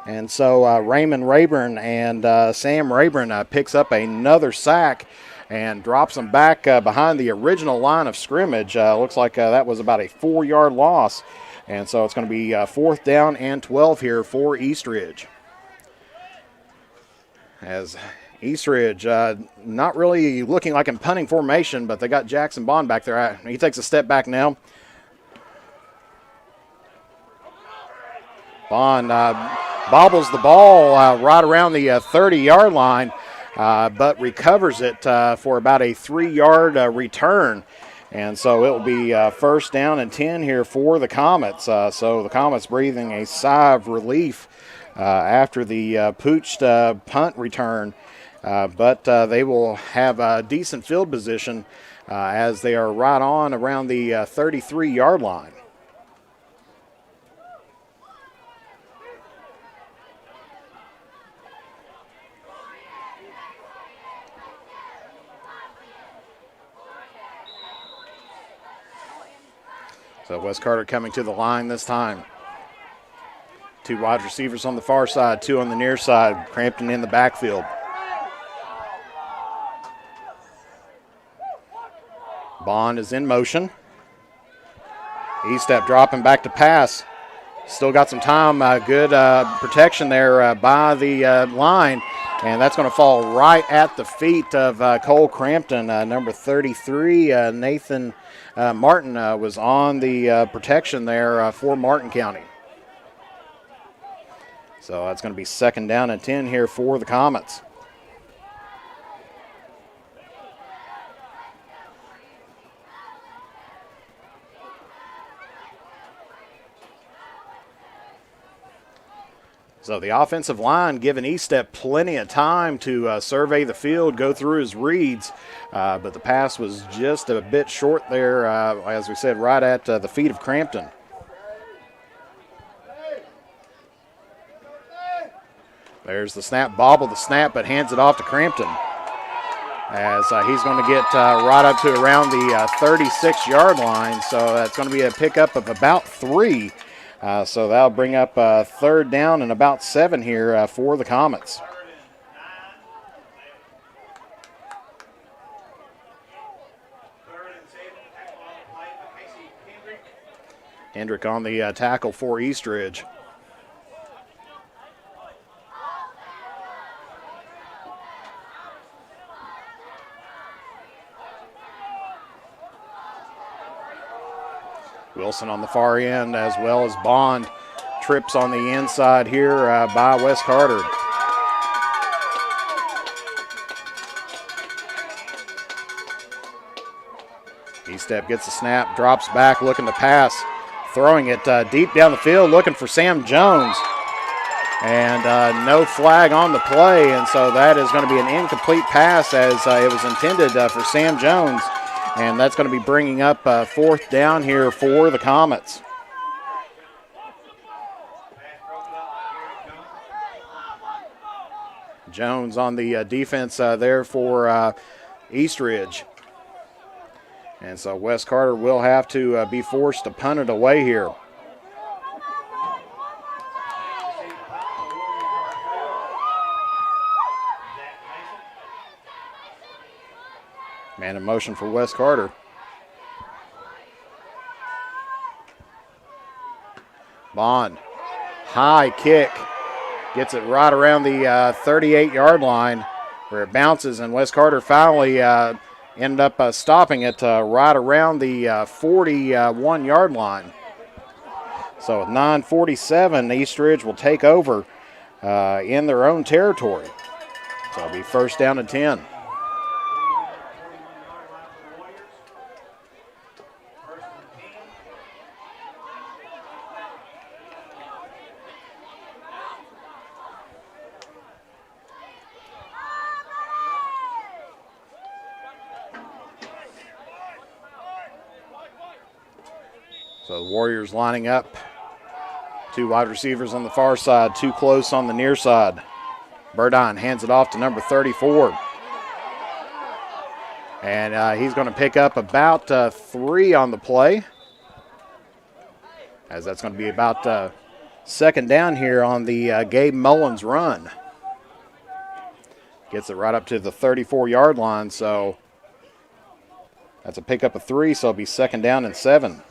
And so Raymond Rayburn and Sam Rayburn picks up another sack and drops them back behind the original line of scrimmage. Looks like that was about a 4-yard loss. And so it's going to be 4th down and 12 here for East Ridge. As East Ridge not really looking like in punting formation, but they got Jackson Bond back there. He takes a step back now. Bond bobbles the ball right around the 30-yard line, but recovers it for about a 3-yard return. And so it will be 1st down and 10 here for the Comets. So the Comets breathing a sigh of relief after the pooched punt return. But they will have a decent field position as they are right on around the 33-yard line. So Wes Carter coming to the line this time. 2 wide receivers on the far side, 2 on the near side. Crampton in the backfield. Bond is in motion. E-step dropping back to pass. Still got some time. Good protection there by the line. And that's going to fall right at the feet of Cole Crampton. Number 33, Nathan Martin, was on the protection there for Martin County. So that's going to be 2nd down and 10 here for the Comets. So the offensive line giving E-Step plenty of time to survey the field, go through his reads, but the pass was just a bit short there, as we said, right at the feet of Crampton. There's the snap, bobble the snap, but hands it off to Crampton. As he's going to get right up to around the 36-yard line, so that's going to be a pickup of about 3. So that'll bring up 3rd down and about 7 here for the Comets. Hendrick on the tackle for East Ridge. Wilson on the far end, as well as Bond trips on the inside here by Wes Carter. E-Step gets the snap, drops back, looking to pass, throwing it deep down the field, looking for Sam Jones. And no flag on the play, and so that is going to be an incomplete pass as it was intended for Sam Jones. And that's going to be bringing up 4th down here for the Comets. Jones on the defense there for East Ridge. And so Wes Carter will have to be forced to punt it away here. Man in motion for Wes Carter. Bond, high kick, gets it right around the 38-yard line where it bounces, and Wes Carter finally ended up stopping it right around the 41-yard line. So with 9:47, East Ridge will take over in their own territory. So it'll be 1st down and 10. So the Warriors lining up. 2 wide receivers on the far side, 2 close on the near side. Burdon hands it off to number 34. And he's going to pick up about 3 on the play, as that's going to be about 2nd down here on the Gabe Mullins run. Gets it right up to the 34-yard line, so that's a pickup of 3, so it'll be 2nd down and 7.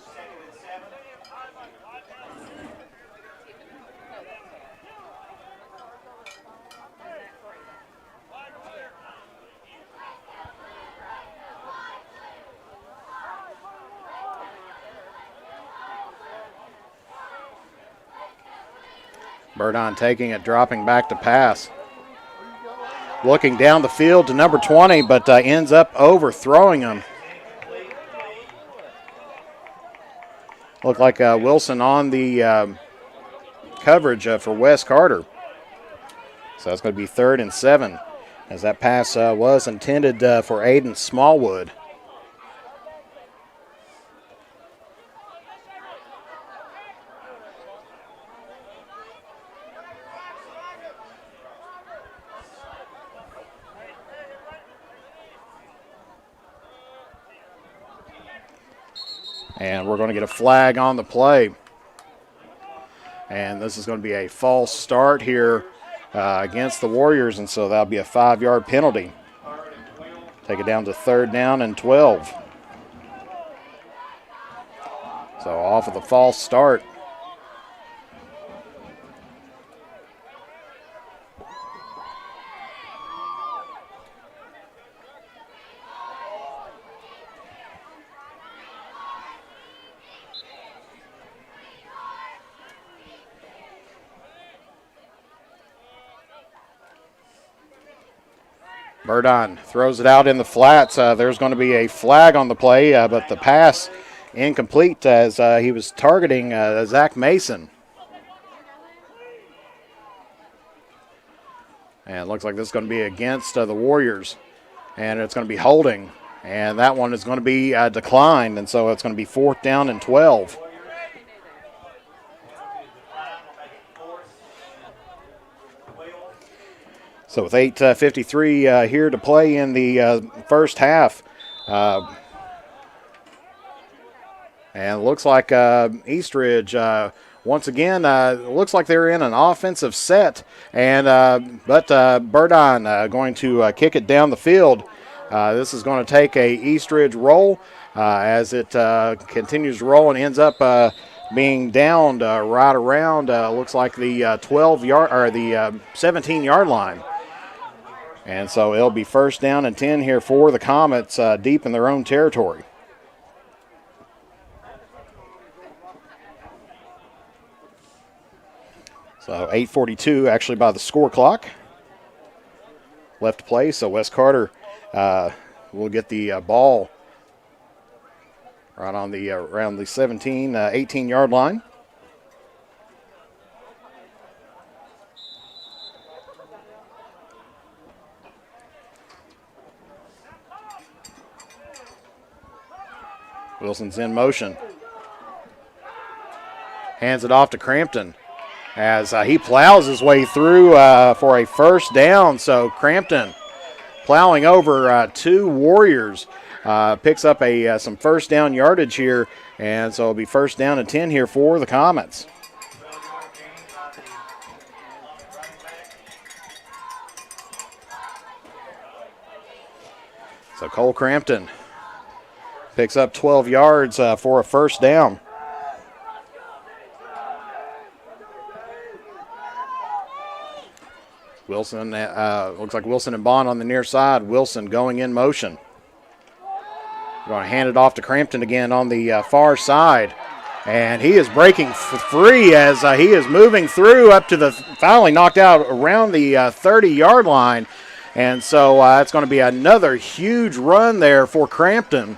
Burdon taking it, dropping back to pass. Looking down the field to number 20, but ends up overthrowing him. Looked like Wilson on the coverage for Wes Carter. So that's going to be 3rd and 7, as that pass was intended for Aiden Smallwood. And we're going to get a flag on the play. And this is going to be a false start here against the Warriors, and so that'll be a 5-yard penalty. Take it down to 3rd down and 12. So off of the false start. Burdon throws it out in the flats. There's going to be a flag on the play, but the pass incomplete as he was targeting Zach Mason. And it looks like this is going to be against the Warriors. And it's going to be holding. And that one is going to be declined. And so it's going to be 4th down and 12. So with 8:53 here to play in the first half. And it looks like East Ridge, once again, looks like they're in an offensive set. And but Burdon going to kick it down the field. This is going to take a East Ridge roll as it continues to roll and ends up being downed right around, looks like the 12-yard or the 17-yard line. And so it'll be 1st down and 10 here for the Comets deep in their own territory. So 8:42 actually by the score clock. Left to play, so Wes Carter will get the ball right on the around the 17, 18-yard line. Wilson's in motion. Hands it off to Crampton as he plows his way through for a first down. So Crampton plowing over two Warriors. Picks up some first down yardage here, and so it'll be first down and 10 here for the Comets. So Cole Crampton picks up 12 yards for a first down. Wilson, looks like Wilson and Bond on the near side. Wilson going in motion. Going to hand it off to Crampton again on the far side. And he is breaking free as he is moving through up to the, finally knocked out around the 30-yard line. And so it's going to be another huge run there for Crampton.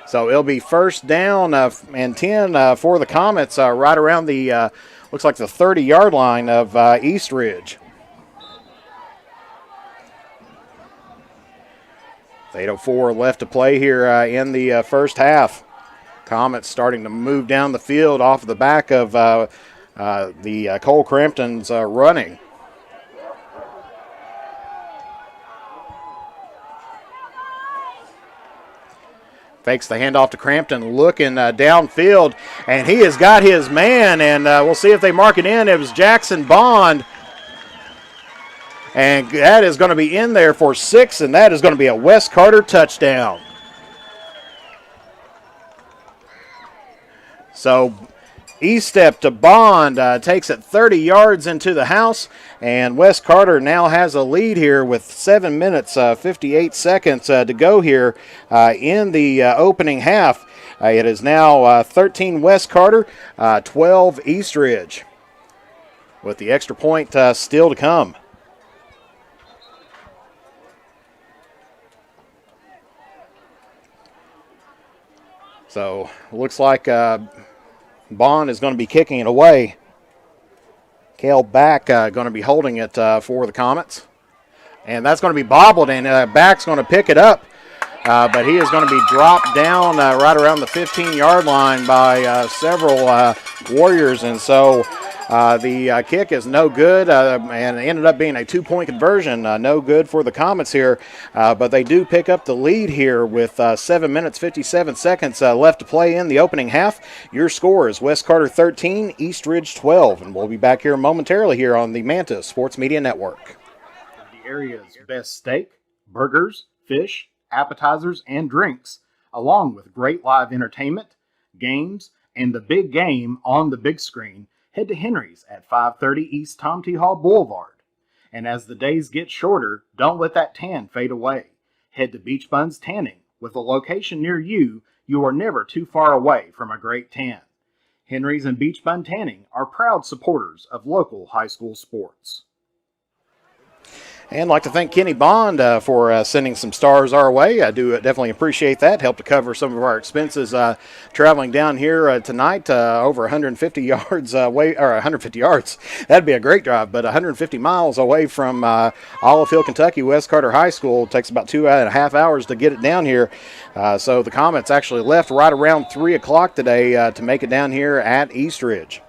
So it'll be first down and 10 for the Comets right around the, looks like the 30-yard line of East Ridge. 8:04 left to play here in the first half. Comets starting to move down the field off the back of the Cole Crampton's running. Fakes the handoff to Crampton, looking downfield, and he has got his man, and we'll see if they mark it in. It was Jackson Bond, and that is going to be in there for 6, and that is going to be a Wes Carter touchdown. So E-step to Bond, takes it 30 yards into the house, and Wes Carter now has a lead here with 7 minutes, 58 seconds to go here in the opening half. It is now 13 Wes Carter, 12 East Ridge, with the extra point still to come. So looks like Bond is going to be kicking it away. Cale Back going to be holding it for the Comets. And that's going to be bobbled, and Back's going to pick it up. But he is going to be dropped down right around the 15-yard line by several Warriors. And so the kick is no good, and it ended up being a 2-point conversion. No good for the Comets here. But they do pick up the lead here with 7 minutes, 57 seconds left to play in the opening half. Your score is Wes Carter 13, East Ridge 12. And we'll be back here momentarily here on the Manta Sports Media Network. The area's best steak, burgers, fish, appetizers, and drinks, along with great live entertainment, games, and the big game on the big screen. Head to Henry's at 530 East Tom T. Hall Boulevard. And as the days get shorter, don't let that tan fade away. Head to Beach Buns Tanning. With a location near you, you are never too far away from a great tan. Henry's and Beach Bun Tanning are proud supporters of local high school sports. And I'd like to thank Kenny Bond for sending some stars our way. I do definitely appreciate that. Helped to cover some of our expenses traveling down here tonight. Over 150 yards away, or 150 yards. That'd be a great drive, but 150 miles away from Olive Hill, Kentucky, Wes Carter High School. It takes about 2.5 hours to get it down here. So the Comets actually left right around 3 o'clock today to make it down here at East Ridge.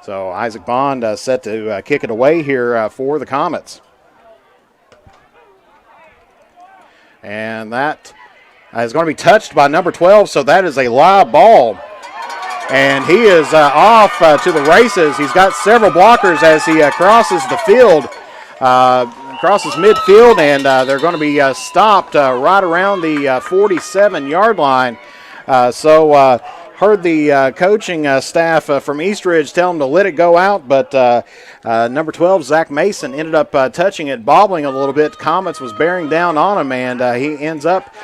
So Isaac Bond set to kick it away here for the Comets. And that is going to be touched by number 12, so that is a live ball. And he is off to the races. He's got several blockers as he crosses the field, crosses midfield, and they're going to be stopped right around the 47-yard line. Heard the coaching staff from East Ridge tell him to let it go out, but number 12, Zach Mason, ended up touching it, bobbling a little bit. Comets was bearing down on him, and he ends up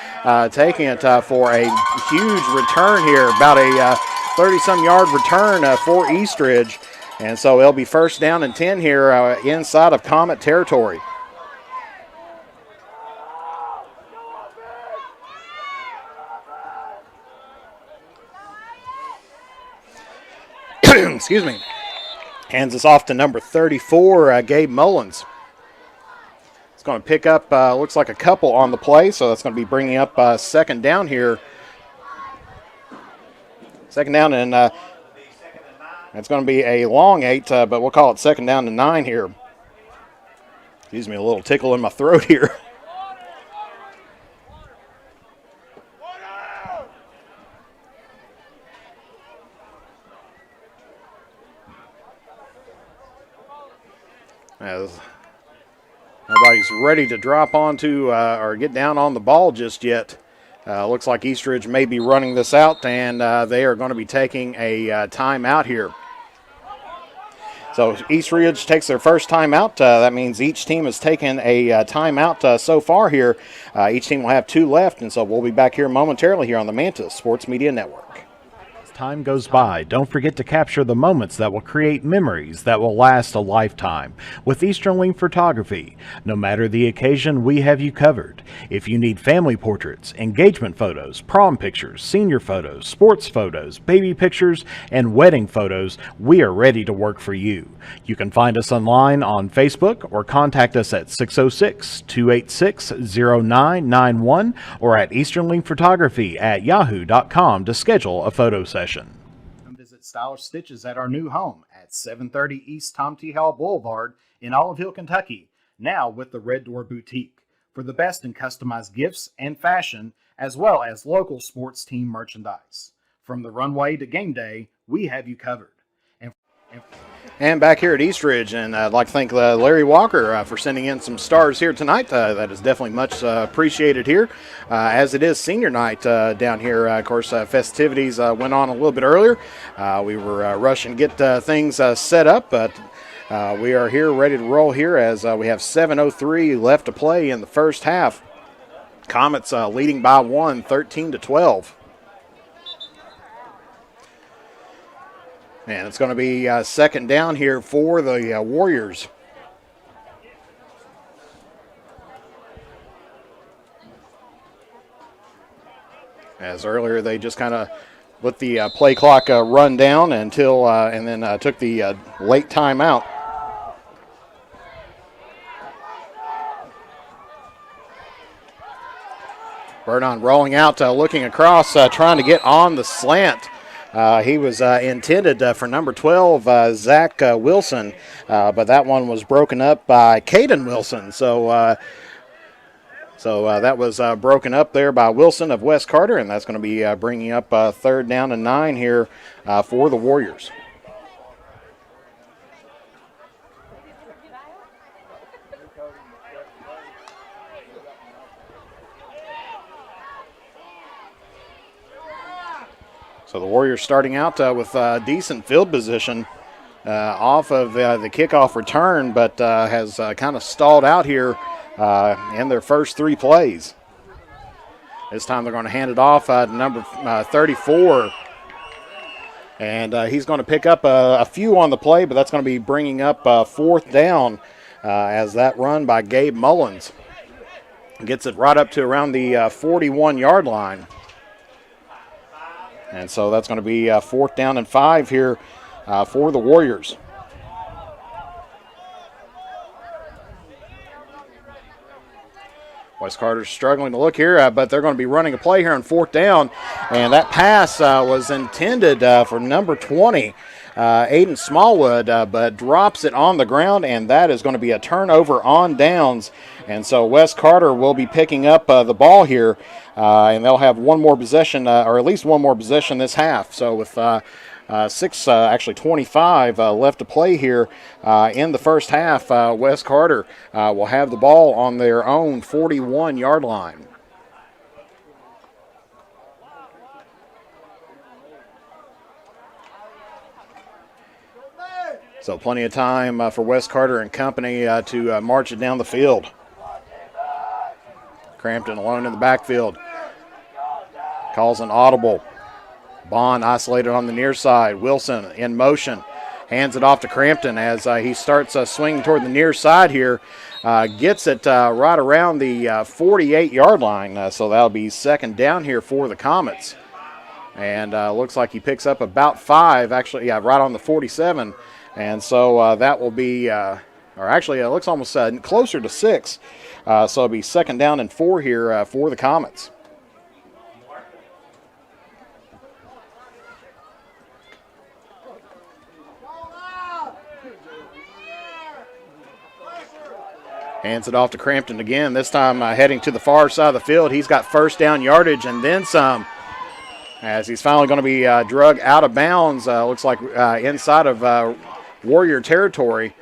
taking it for a huge return here, about a 30-some yard return for Eastridge. And so it'll be first down and 10 here inside of Comet territory. Excuse me. Hands us off to number 34, Gabe Mullins. It's going to pick up, looks like a couple on the play, so that's going to be bringing up second down here. Second down, and it's going to be a long 8, but we'll call it second down to 9 here. Excuse me, a little tickle in my throat here. As nobody's ready to drop onto or get down on the ball just yet. Looks like Eastridge may be running this out, and they are going to be taking a timeout here. So Eastridge takes their first timeout. That means each team has taken a timeout so far here. Each team will have 2 left, and so we'll be back here momentarily here on the Mantis Sports Media Network. Time goes by, don't forget to capture the moments that will create memories that will last a lifetime with Easternling Photography. No matter the occasion, we have you covered. If you need family portraits, engagement photos, prom pictures, senior photos, sports photos, baby pictures, and wedding photos, we are ready to work for you. You can find us online on Facebook or contact us at 606-286-0991 or at easternlingphotography@yahoo.com to schedule a photo session. Come visit Stylish Stitches at our new home at 730 East Tom T. Howell Boulevard in Olive Hill, Kentucky, now with the Red Door Boutique, for the best in customized gifts and fashion, as well as local sports team merchandise. From the runway to game day, we have you covered. And back here at Eastridge, and I'd like to thank Larry Walker for sending in some stars here tonight. That is definitely much appreciated here, as it is senior night down here. Of course, festivities went on a little bit earlier. We were rushing to get things set up, but we are here ready to roll here as we have 7:03 left to play in the first half. Comets leading by 1, 13-12. And it's going to be second down here for the Warriors. As earlier they just kind of let the play clock run down until and then took the late timeout. Burdon rolling out, looking across, trying to get on the slant. He was intended for number 12, Zach Wilson, but that one was broken up by Caden Wilson. So that was broken up there by Wilson of West Carter, and that's going to be bringing up third down and 9 here for the Warriors. So the Warriors starting out with decent field position off of the kickoff return, but has kind of stalled out here in their first 3 plays. This time they're going to hand it off to number 34. And he's going to pick up a few on the play, but that's going to be bringing up fourth down as that run by Gabe Mullins gets it right up to around the 41-yard line. And so that's going to be fourth down and 5 here for the Warriors. West Carter's struggling to look here, but they're going to be running a play here on fourth down. And that pass was intended for number 20, Aiden Smallwood, but drops it on the ground, and that is going to be a turnover on downs. And so West Carter will be picking up the ball here, and they'll have one more possession, or at least one more possession this half. So with 25 left to play here in the first half, West Carter will have the ball on their own 41-yard line. So plenty of time for West Carter and company to march it down the field. Crampton alone in the backfield. Calls an audible. Bond isolated on the near side. Wilson in motion. Hands it off to Crampton as he starts swinging toward the near side here. Gets it right around the 48-yard line. So that'll be second down here for the Comets. And looks like he picks up about 5. Actually, yeah, right on the 47. And so that will be, or actually it looks almost closer to 6. So it'll be second down and 4 here for the Comets. Hands it off to Crampton again, this time heading to the far side of the field. He's got first down yardage and then some, as he's finally going to be drug out of bounds. Looks like inside of Warrior territory.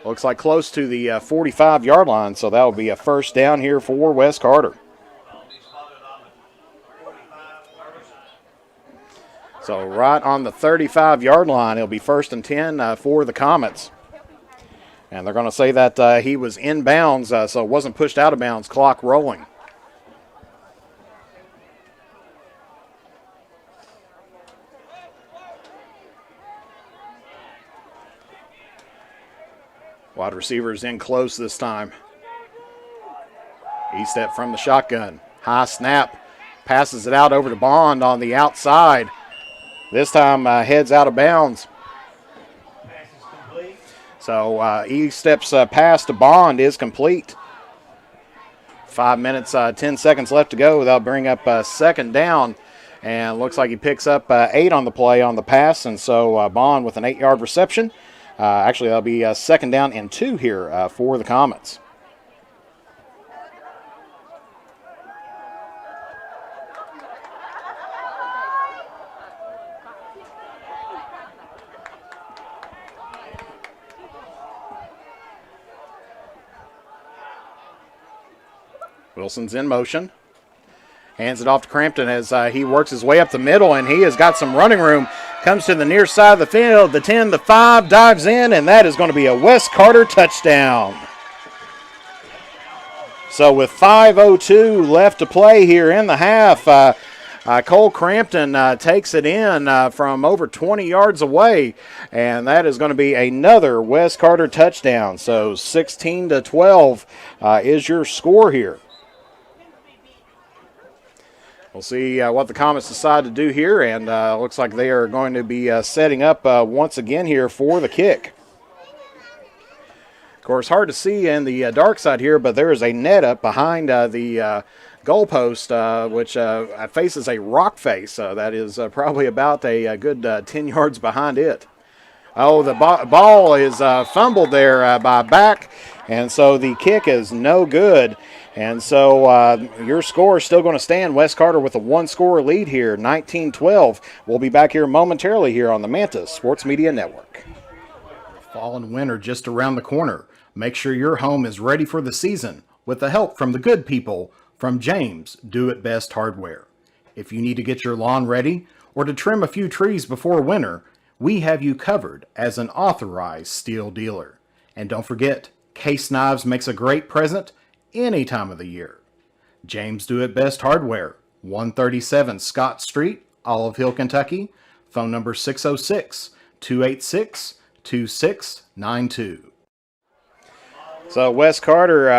Looks like close to the 45-yard line, so that will be a first down here for Wes Carter. So right on the 35-yard line, it'll be first and 10 for the Comets. And they're going to say that he was in bounds, so it wasn't pushed out of bounds, clock rolling. Wide receivers in close this time. E-step from the shotgun. High snap. Passes it out over to Bond on the outside. This time heads out of bounds. So E-steps pass to Bond is complete. 5 minutes, 10 seconds left to go. They'll bring up second down. And looks like he picks up 8 on the play on the pass. And so Bond with an 8-yard reception. Actually, that'll be second down and 2 here for the Comets. Wilson's in motion. Hands it off to Crampton as he works his way up the middle, and he has got some running room. Comes to the near side of the field, the 10, the 5, dives in, and that is going to be a Wes Carter touchdown. So with 5:02 left to play here in the half, Cole Crampton takes it in from over 20 yards away, and that is going to be another Wes Carter touchdown. So 16-12 is your score here. We'll see what the Comets decide to do here, and looks like they are going to be setting up once again here for the kick. Of course, hard to see in the dark side here, but there is a net up behind the goalpost, which faces a rock face. That is probably about a good 10 yards behind it. Oh, the ball is fumbled there by back, and so the kick is no good. And so your score is still going to stand. Wes Carter with a 1-score lead here, 19-12. We'll be back here momentarily here on the Manta Sports Media Network. Fall and winter just around the corner. Make sure your home is ready for the season with the help from the good people from James Do It Best Hardware. If you need to get your lawn ready or to trim a few trees before winter, we have you covered as an authorized steel dealer. And don't forget, Case Knives makes a great present any time of the year. James Do It Best Hardware, 137 Scott Street, Olive Hill, Kentucky. Phone number 606-286-2692. So Wes Carter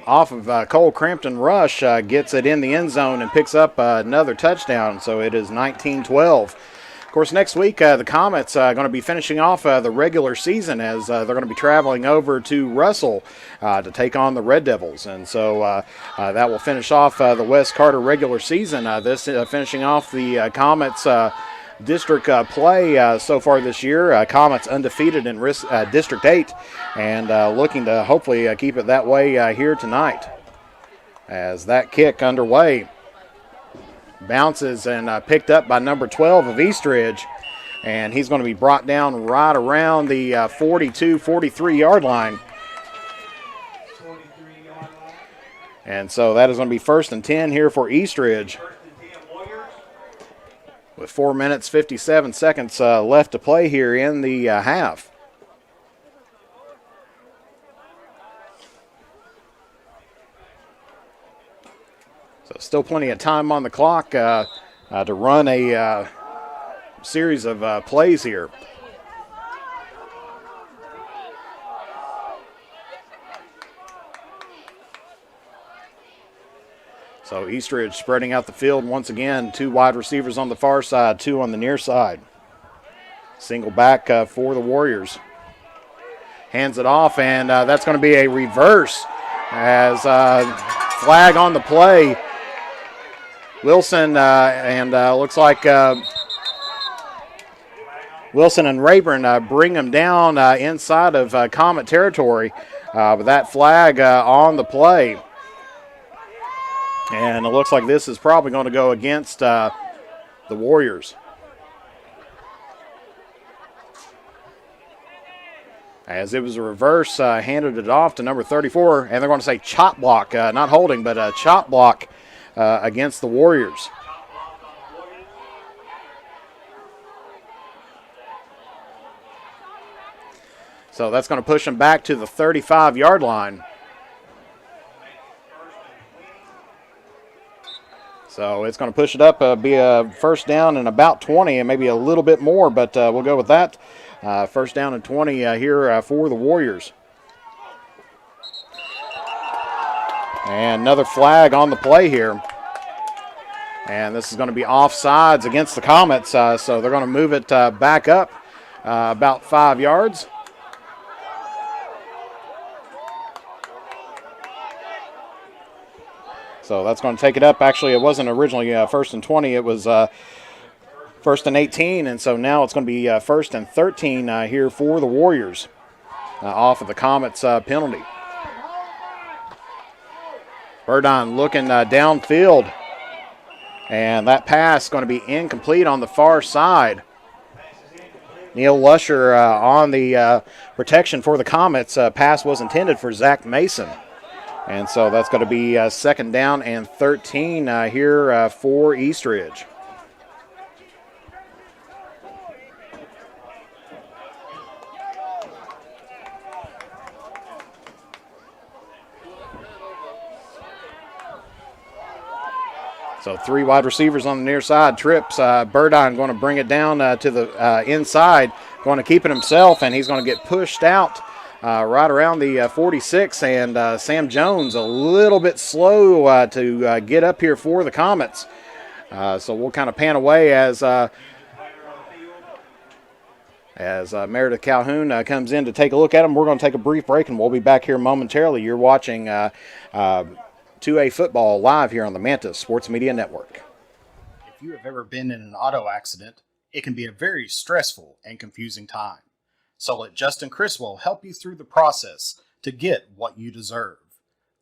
off of Cole Crampton rush gets it in the end zone and picks up another touchdown. So it is 19-12. Of course, next week the Comets are going to be finishing off the regular season as they're going to be traveling over to Russell to take on the Red Devils. And so that will finish off the Wes Carter regular season. This finishing off the Comets district play so far this year. Comets undefeated in District 8 and looking to hopefully keep it that way here tonight. As that kick underway bounces and picked up by number 12 of Eastridge, and he's going to be brought down right around the 42-43 yard line. And so that is going to be first and 10 here for Eastridge. With 4 minutes, 57 seconds left to play here in the half. So still plenty of time on the clock to run a series of plays here. So Eastridge spreading out the field once again. 2 wide receivers on the far side, 2 on the near side. Single back for the Warriors. Hands it off, and that's going to be a reverse as flag on the play. Wilson and looks like Wilson and Rayburn bring him down inside of Comet territory with that flag on the play. And it looks like this is probably going to go against the Warriors. As it was a reverse, handed it off to number 34, and they're going to say chop block, not holding, but a chop block against the Warriors. So that's going to push them back to the 35-yard line. So it's going to push it up, be a first down and about 20, and maybe a little bit more, but we'll go with that. First down and 20 here for the Warriors. And another flag on the play here. And this is going to be offsides against the Comets, so they're going to move it back up about 5 yards. So that's going to take it up. Actually, it wasn't originally first and 20. It was first and 18, and so now it's going to be first and 13 here for the Warriors off of the Comets penalty. Burdon looking downfield, and that pass is going to be incomplete on the far side. Neil Lusher on the protection for the Comets. Pass was intended for Zach Mason. And so that's going to be second down and 13 here for Eastridge. So 3 wide receivers on the near side. Trips. Burdon going to bring it down to the inside. Going to keep it himself, and he's going to get pushed out right around the 46, and Sam Jones a little bit slow to get up here for the Comets. So we'll kind of pan away as Meredith Calhoun comes in to take a look at him. We're going to take a brief break, and we'll be back here momentarily. You're watching 2A football live here on the Mantis Sports Media Network. If you have ever been in an auto accident, it can be a very stressful and confusing time. So let Justin Criswell help you through the process to get what you deserve.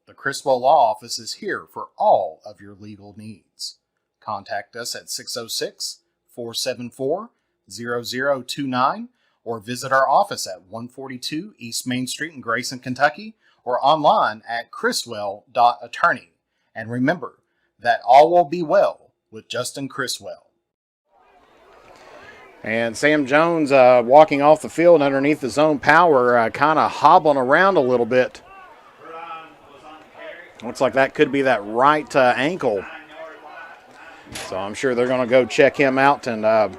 The Criswell Law Office is here for all of your legal needs. Contact us at 606-474-0029 or visit our office at 142 East Main Street in Grayson, Kentucky, or online at criswell.attorney. And remember that all will be well with Justin Criswell. And Sam Jones walking off the field underneath his own power, kind of hobbling around a little bit. Looks like that could be that right ankle. So I'm sure they're going to go check him out and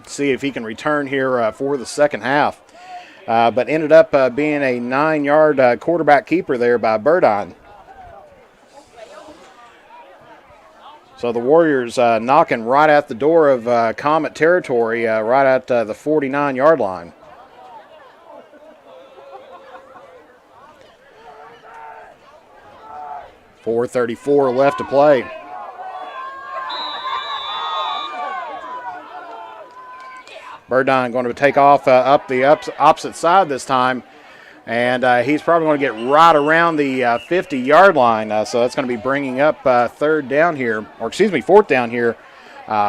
see if he can return here for the second half. But ended up being a 9-yard quarterback keeper there by Burdon. So the Warriors knocking right at the door of Comet territory, right at the 49-yard line. .434 left to play. Burdon going to take off up the opposite side this time. And he's probably going to get right around the 50-yard line. So that's going to be bringing up fourth down here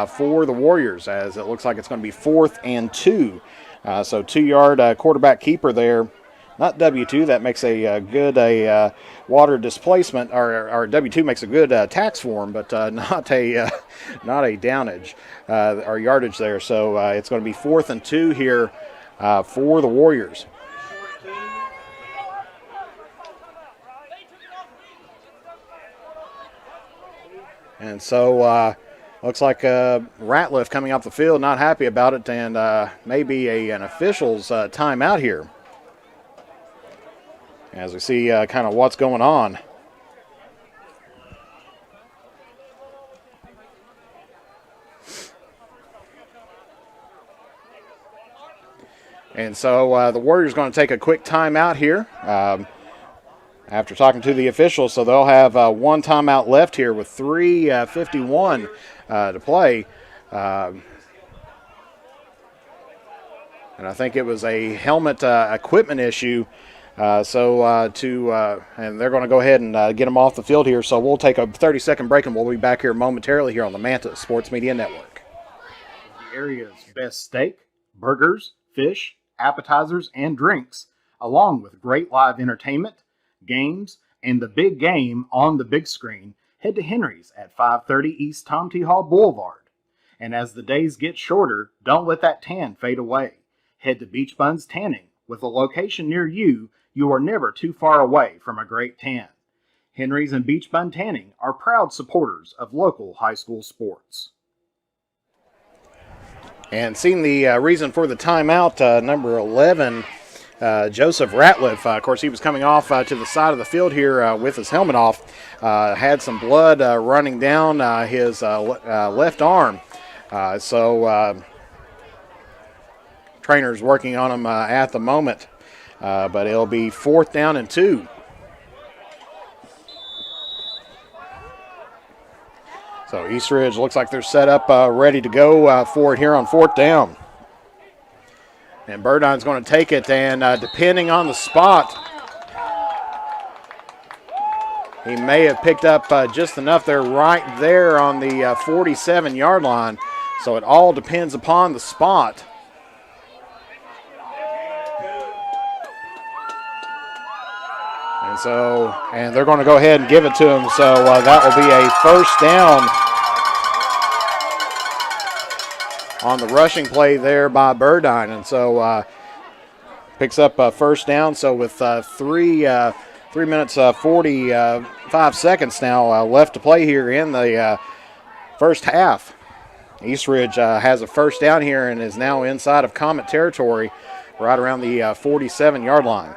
for the Warriors, as it looks like it's going to be 4th and 2. So 2-yard quarterback keeper there. Not W2, that makes a good water displacement, or W2 makes a good tax form, but not a downage or yardage there. So it's going to be 4th and 2 here for the Warriors. And so Looks like Ratliff coming off the field, not happy about it, and maybe an official's timeout here. As we see kind of what's going on. And so the Warriors going to take a quick timeout here after talking to the officials. So they'll have one timeout left here with 3:51 to play. And I think it was a helmet equipment issue. And they're going to go ahead and get them off the field here. So we'll take a 30-second break, and we'll be back here momentarily here on the Manta Sports Media Network. The area's best steak, burgers, fish, appetizers, and drinks, along with great live entertainment, games, and the big game on the big screen. Head to Henry's at 530 East Tom T. Hall Boulevard. And as the days get shorter, don't let that tan fade away. Head to Beach Buns Tanning. With a location near you, you are never too far away from a great tan. Henry's and Beach Bun Tanning are proud supporters of local high school sports. And seeing the reason for the timeout, number 11, Joseph Ratliff, of course, he was coming off to the side of the field here with his helmet off, had some blood running down his left arm. Trainer's working on him at the moment, but it'll be 4th down and 2. So East Ridge looks like they're set up ready to go for it here on 4th down. And Burdon's going to take it, and depending on the spot, he may have picked up just enough there right there on the 47-yard line. So it all depends upon the spot. And they're going to go ahead and give it to him. So that will be a 1st down on the rushing play there by Burdon. And so picks up a 1st down. So with 3 minutes 45 seconds now left to play here in the first half, East Ridge has a 1st down here and is now inside of Comet territory right around the 47-yard line.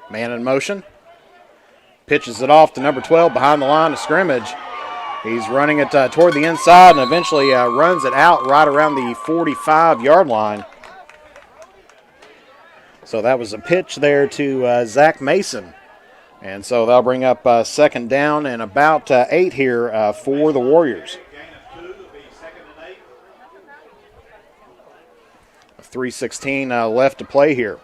Man in motion. Pitches it off to number 12 behind the line of scrimmage. He's running it toward the inside and eventually runs it out right around the 45-yard line. So that was a pitch there to Zach Mason. And so that'll bring up 2nd down and about 8 here for the Warriors. 3:16 left to play here.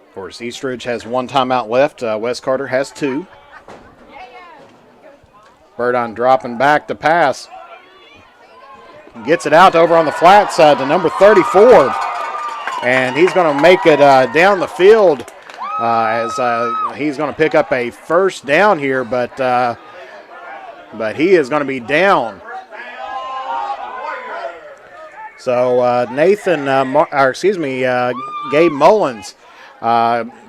Of course, East Ridge has 1 timeout left. West Carter has 2. Burdon dropping back to pass. Gets it out over on the flat side to number 34. And he's going to make it down the field as he's going to pick up a 1st down here, but he is going to be down. So Gabe Mullins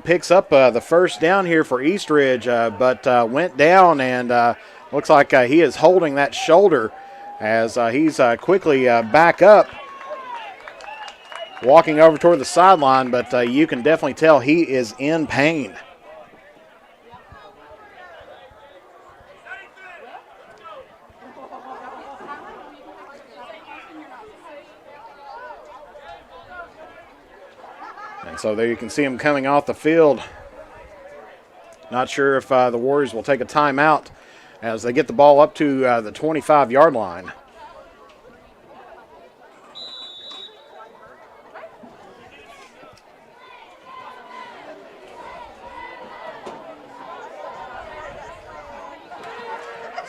picks up the 1st down here for East Ridge, but went down and looks like he is holding that shoulder as he's quickly back up, walking over toward the sideline, but you can definitely tell he is in pain. And so there you can see him coming off the field. Not sure if the Warriors will take a timeout as they get the ball up to the 25-yard line.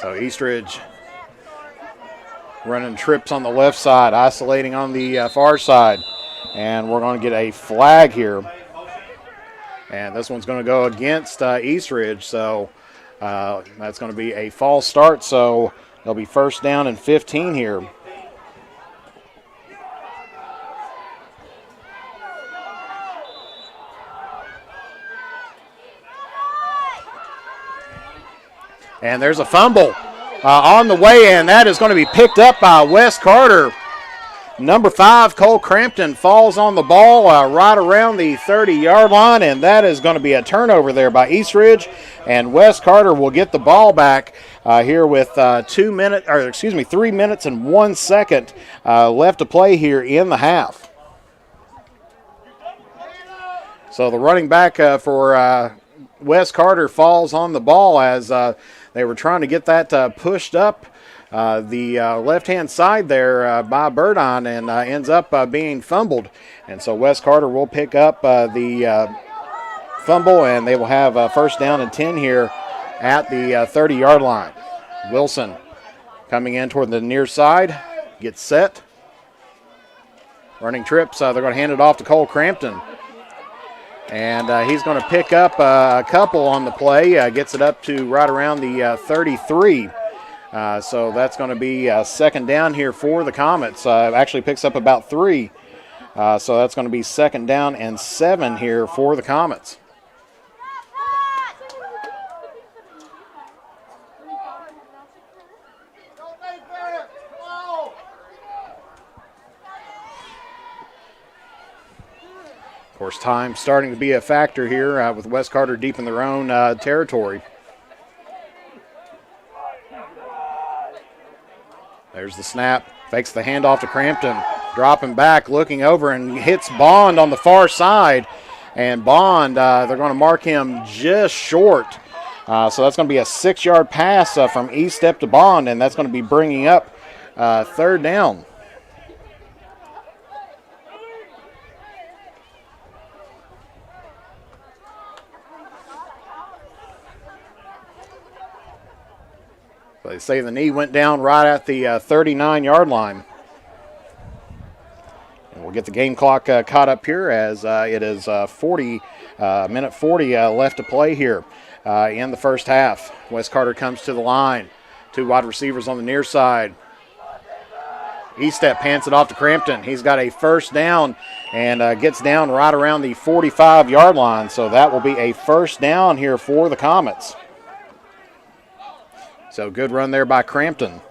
So East Ridge running trips on the left side, isolating on the far side. And we're going to get a flag here. And this one's going to go against East Ridge, so that's going to be a false start, so it'll be first down and 15 here. And there's a fumble on the way in. That is going to be picked up by Wes Carter. Number 5, Cole Crampton, falls on the ball right around the 30-yard line, and that is going to be a turnover there by East Ridge. And Wes Carter will get the ball back here with 3 minutes and 1 second left to play here in the half. So the running back for Wes Carter falls on the ball as they were trying to get that pushed up the left-hand side there by Burdon, and ends up being fumbled. And so Wes Carter will pick up the fumble, and they will have first down and 10 here at the 30-yard line. Wilson coming in toward the near side, gets set. Running trips, they're going to hand it off to Cole Crampton. And he's going to pick up a couple on the play, gets it up to right around the 33. So that's going to be second down here for the Comets. Actually picks up about 3. So that's going to be second down and 7 here for the Comets. Of course, time starting to be a factor here with Wes Carter deep in their own territory. There's the snap, fakes the handoff to Crampton, dropping back, looking over, and hits Bond on the far side. And Bond, they're going to mark him just short. So that's going to be a 6-yard pass from E-step to Bond, and that's going to be bringing up third down. They say the knee went down right at the 39-yard line. And we'll get the game clock caught up here as it is minute 40 left to play here in the first half. Wes Carter comes to the line. 2 wide receivers on the near side. E-step pants it off to Crampton. He's got a first down and gets down right around the 45-yard line. So that will be a first down here for the Comets. So good run there by Crampton.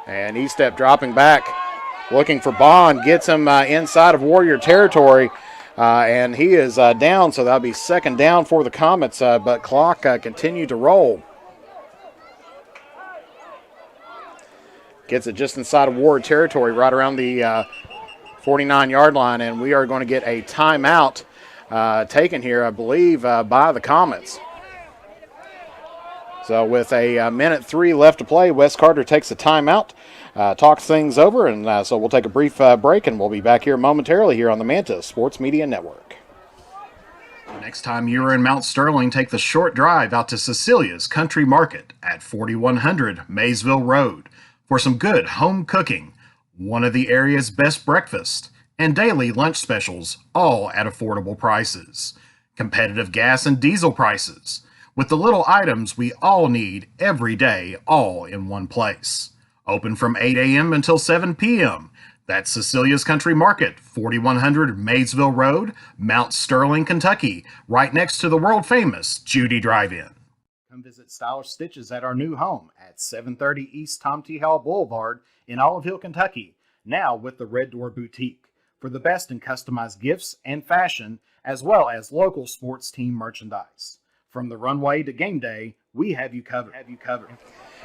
And E-step dropping back, looking for Bond, gets him inside of Warrior territory, and he is down, so that'll be second down for the Comets, but clock continued to roll. Gets it just inside of Warrior territory, right around the 49-yard line, and we are going to get a timeout taken here, I believe, by the Comets. So with a minute 3 left to play, Wes Carter takes a timeout, talks things over, and so we'll take a brief break, and we'll be back here momentarily here on the Manta Sports Media Network. Next time you're in Mount Sterling, take the short drive out to Cecilia's Country Market at 4100 Maysville Road for some good home cooking, one of the area's best breakfast, and daily lunch specials, all at affordable prices. Competitive gas and diesel prices, with the little items we all need every day, all in one place. Open from 8 a.m. until 7 p.m. That's Cecilia's Country Market, 4100 Maysville Road, Mount Sterling, Kentucky, right next to the world-famous Judy Drive-In. Come visit Stylish Stitches at our new home at 730 East Tom T. Howell Boulevard in Olive Hill, Kentucky, now with the Red Door Boutique, for the best in customized gifts and fashion, as well as local sports team merchandise. From the runway to game day, we have you covered.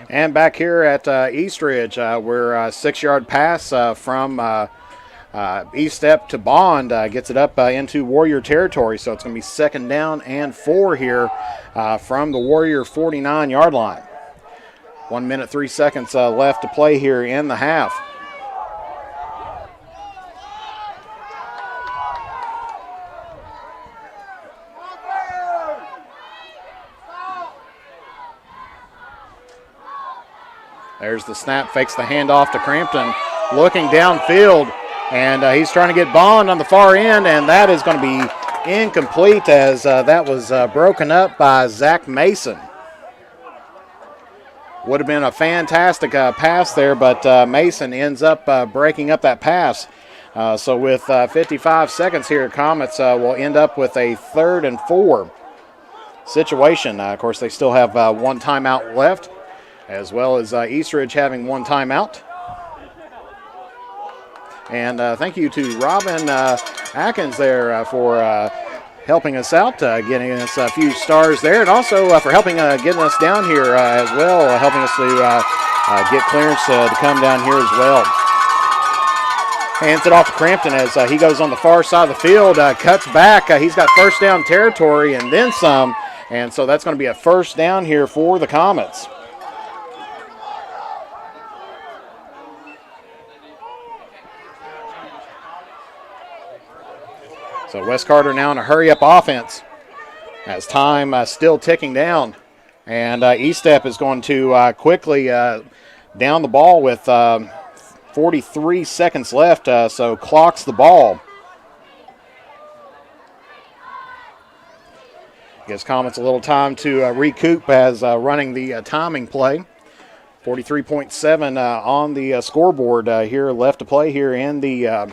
And back here at East Ridge, we're a 6-yard pass from E-step to Bond, gets it up into Warrior territory, so it's going to be second down and 4 here from the Warrior 49-yard line. 1 minute, 3 seconds left to play here in the half. There's there's the snap, fakes the handoff to Crampton, looking downfield, and he's trying to get Bond on the far end, and that is going to be incomplete as that was broken up by Zach Mason. Would have been a fantastic pass there, but Mason ends up breaking up that pass. So with 55 seconds here, Comets will end up with a 3rd and 4 situation. Of course, they still have one timeout left, as well as Eastridge having one timeout. And thank you to Robin Atkins there for helping us out, getting us a few stars there, and also for helping getting us down here as well, helping us to get clearance to come down here as well. Hands it off to Crampton as he goes on the far side of the field, cuts back. He's got first down territory and then some, and so that's going to be a first down here for the Comets. So West Carter now in a hurry-up offense as time still ticking down. And E-Step is going to quickly down the ball with 43 seconds left, so clocks the ball. Gives Comets a little time to recoup as running the timing play. 43.7 on the scoreboard here left to play here in the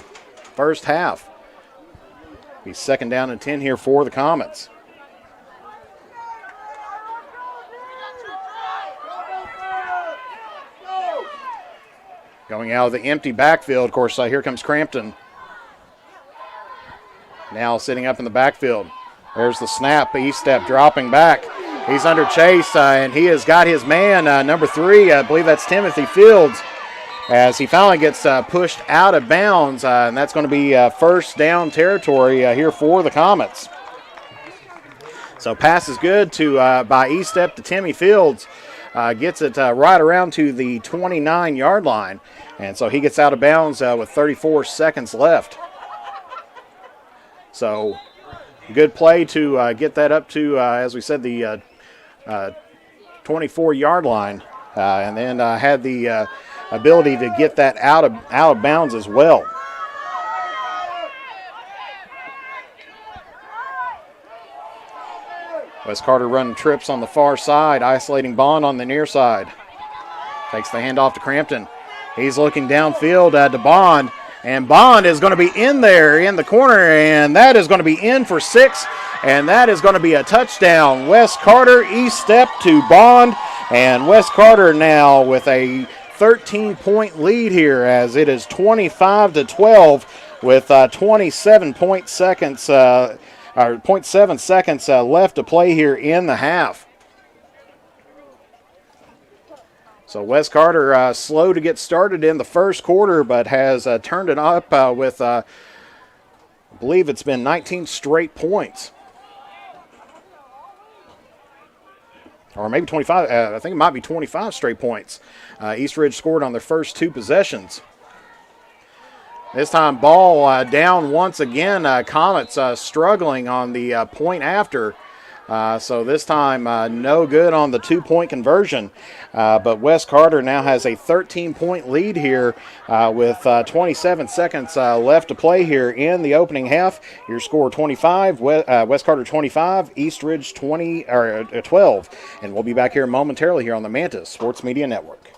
first half. Be 2nd down and 10 here for the Comets. Going out of the empty backfield, of course, here comes Crampton. Now sitting up in the backfield. There's the snap, E-Step dropping back. He's under chase, and he has got his man, number 3, I believe that's Timothy Fields, as he finally gets pushed out of bounds, and that's going to be first down territory here for the Comets. So pass is good to by E-Step to Timmy Fields. Gets it right around to the 29-yard line, and so he gets out of bounds with 34 seconds left. So good play to get that up to, as we said, the 24-yard line, and then had the ability to get that out of bounds as well. West Carter running trips on the far side, isolating Bond on the near side. Takes the handoff to Crampton. He's looking downfield to Bond, and Bond is going to be in there in the corner, and that is going to be in for 6, and that is going to be a touchdown. West Carter, E-Step to Bond, and West Carter now with a 13-point lead here as it is 25-12 with 0.7 seconds left to play here in the half. So West Carter slow to get started in the first quarter, but has turned it up with, I believe it's been 19 straight points. Or maybe 25, I think it might be 25 straight points. East Ridge scored on their first 2 possessions. This time ball down once again. Comets struggling on the point after. So this time no good on the 2-point conversion. But West Carter now has a 13-point lead here with 27 seconds left to play here in the opening half. Your score 25, West Carter 25, East Ridge 12. And we'll be back here momentarily here on the Mantis Sports Media Network.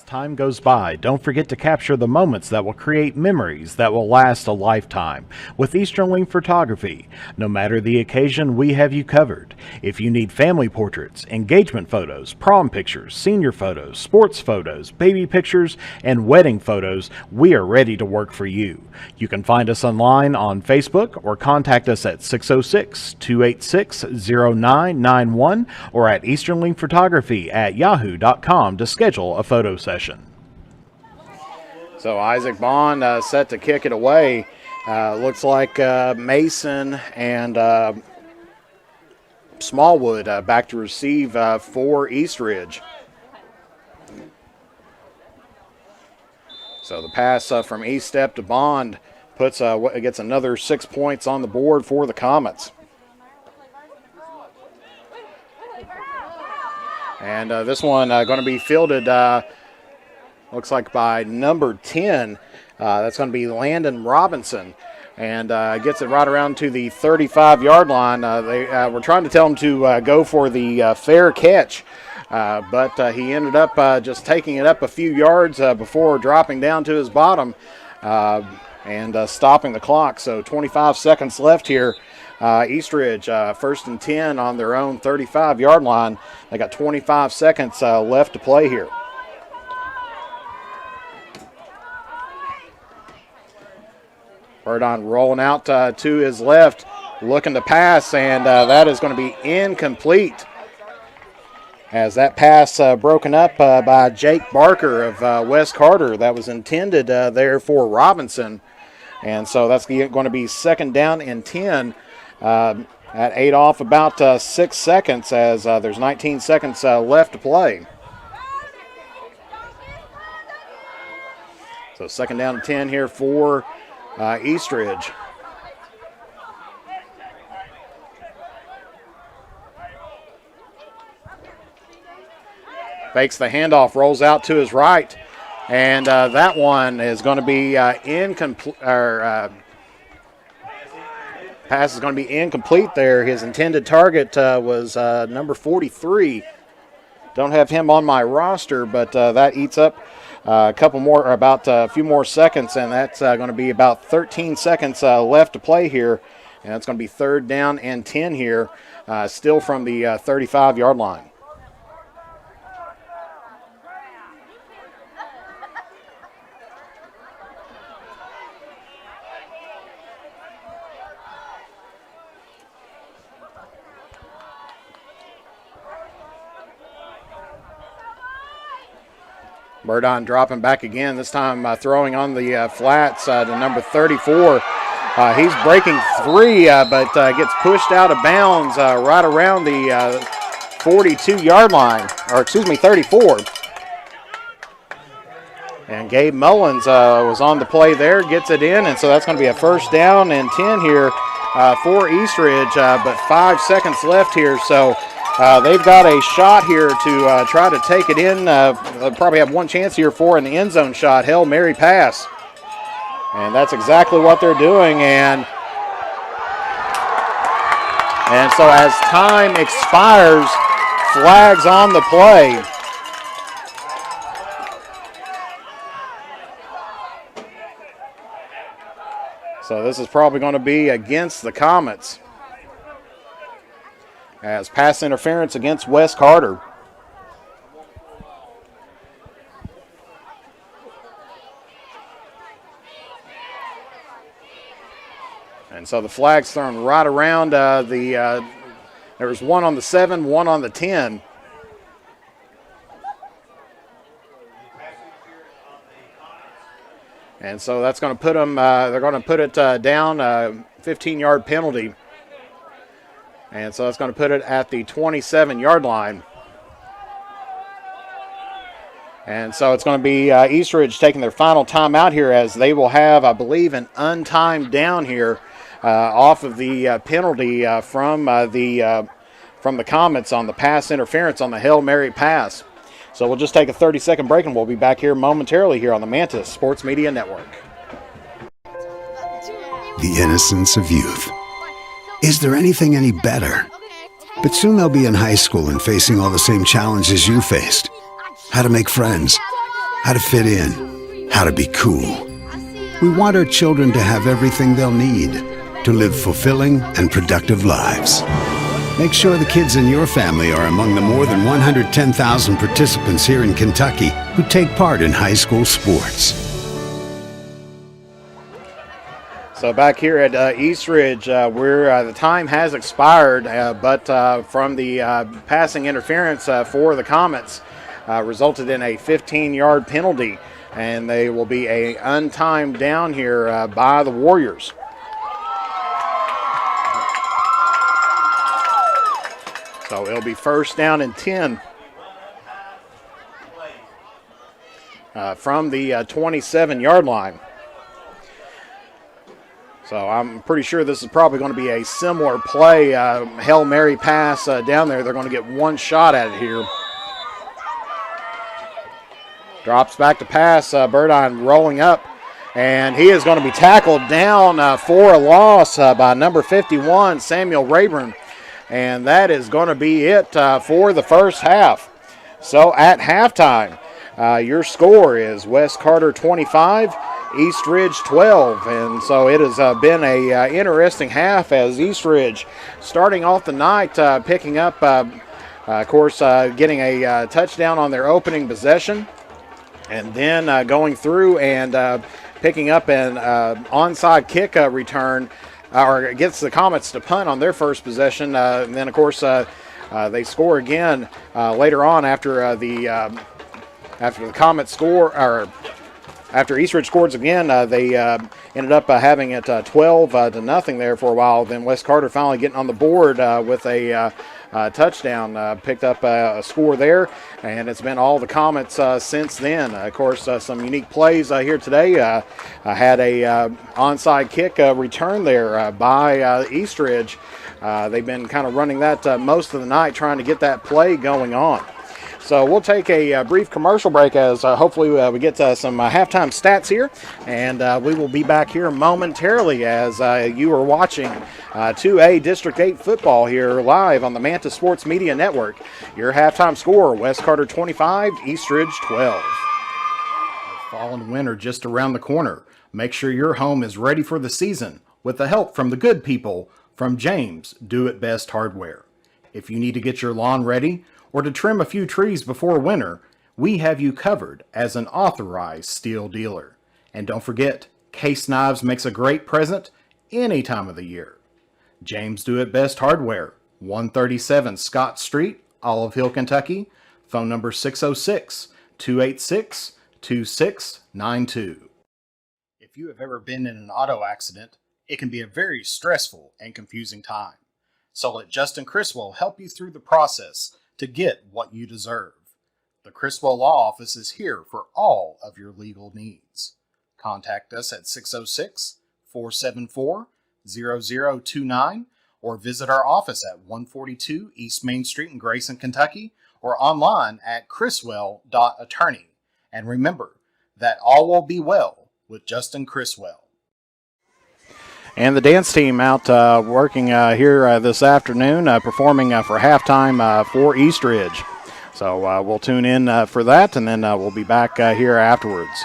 Time goes by, don't forget to capture the moments that will create memories that will last a lifetime with Easterling Photography. No matter the occasion, we have you covered. If you need family portraits, engagement photos, prom pictures, senior photos, sports photos, baby pictures, and wedding photos, we are ready to work for you. You can find us online on Facebook or contact us at 606-286-0991 or at easternlingphotography@yahoo.com to schedule a photo session. So Isaac Bond set to kick it away. Looks like Mason and Smallwood back to receive for East Ridge. So the pass from E-Step to Bond gets another 6 points on the board for the Comets. And this one going to be fielded looks like by number 10. That's going to be Landon Robinson. And gets it right around to the 35-yard line. They were trying to tell him to go for the fair catch, but he ended up just taking it up a few yards before dropping down to his bottom and stopping the clock. So 25 seconds left here. East Ridge, first and 10 on their own 35-yard line. They got 25 seconds left to play here. Burdon rolling out to his left, looking to pass, and that is going to be incomplete. As that pass broken up by Jake Barker of West Carter. That was intended there for Robinson. And so that's going to be second down and 10. At 8 off about 6 seconds as there's 19 seconds left to play. So second down and 10 here for East Ridge. Fakes the handoff, rolls out to his right, and that one is going to be incomplete. Pass is going to be incomplete there. His intended target was number 43. Don't have him on my roster, but that eats up a few more seconds, and that's going to be about 13 seconds left to play here. And it's going to be third down and 10 here, still from the 35-yard line. Burdon dropping back again, this time throwing on the flats to number 34. He's breaking free, but gets pushed out of bounds right around the 42-yard line, or excuse me, 34. And Gabe Mullins was on the play there, gets it in, and so that's going to be a first down and 10 here for East Ridge, but 5 seconds left here, so they've got a shot here to try to take it in. They'll probably have one chance here for an end zone shot, Hail Mary pass. And that's exactly what they're doing. And so as time expires, flags on the play. So this is probably going to be against the Comets, as pass interference against West Carter. And so the flag's thrown right around there was one on the 7, one on the 10. And so that's going to put them, they're going to put it down, 15-yard penalty. And so that's going to put it at the 27-yard line. And so it's going to be East Ridge taking their final timeout here, as they will have, I believe, an untimed down here off of the penalty from the Comets on the pass interference on the Hail Mary pass. So we'll just take a 30-second break, and we'll be back here momentarily here on the Mantis Sports Media Network. The innocence of youth. Is there anything any better? But soon they'll be in high school and facing all the same challenges you faced. How to make friends, how to fit in, how to be cool. We want our children to have everything they'll need to live fulfilling and productive lives. Make sure the kids in your family are among the more than 110,000 participants here in Kentucky who take part in high school sports. So back here at East Ridge, where the time has expired, but from the passing interference for the Comets resulted in a 15-yard penalty, and they will be a untimed down here by the Warriors. So it'll be first down and 10 from the 27-yard line. So I'm pretty sure this is probably going to be a similar play, Hail Mary pass down there. They're going to get one shot at it here. Drops back to pass. Burdon rolling up. And he is going to be tackled down for a loss by number 51, Samuel Rayburn. And that is going to be it for the first half. So at halftime, your score is West Carter 25, East Ridge 12. And so it has been a interesting half as East Ridge starting off the night picking up, of course, getting a touchdown on their opening possession. And then going through and picking up an onside kick return, or gets the Comets to punt on their first possession. And then, of course, they score again later on after the Comets score, or after East Ridge scores again. They ended up having it 12-0 there for a while. Then West Carter finally getting on the board with a touchdown, picked up a score there, and it's been all the Comets since then. Of course, some unique plays here today. I had a onside kick return there by East Ridge. They've been kind of running that most of the night, trying to get that play going on. So we'll take a brief commercial break as hopefully we get some halftime stats here, and we will be back here momentarily as you are watching 2A District 8 football here live on the Manta Sports Media Network. Your halftime score, West Carter 25, East Ridge 12. Fall and winter just around the corner. Make sure your home is ready for the season with the help from the good people from James Do It Best Hardware. If you need to get your lawn ready or to trim a few trees before winter, we have you covered as an authorized steel dealer. And don't forget, Case Knives makes a great present any time of the year. James Do It Best Hardware, 137 Scott Street, Olive Hill, Kentucky. Phone number 606-286-2692. If you have ever been in an auto accident, it can be a very stressful and confusing time. So let Justin Criswell help you through the process to get what you deserve. The Criswell Law Office is here for all of your legal needs. Contact us at 606-474-0029 or visit our office at 142 East Main Street in Grayson, Kentucky, or online at criswell.attorney. And remember that all will be well with Justin Criswell. And the dance team out working here this afternoon, performing for halftime for East Ridge. So we'll tune in for that, and then we'll be back here afterwards.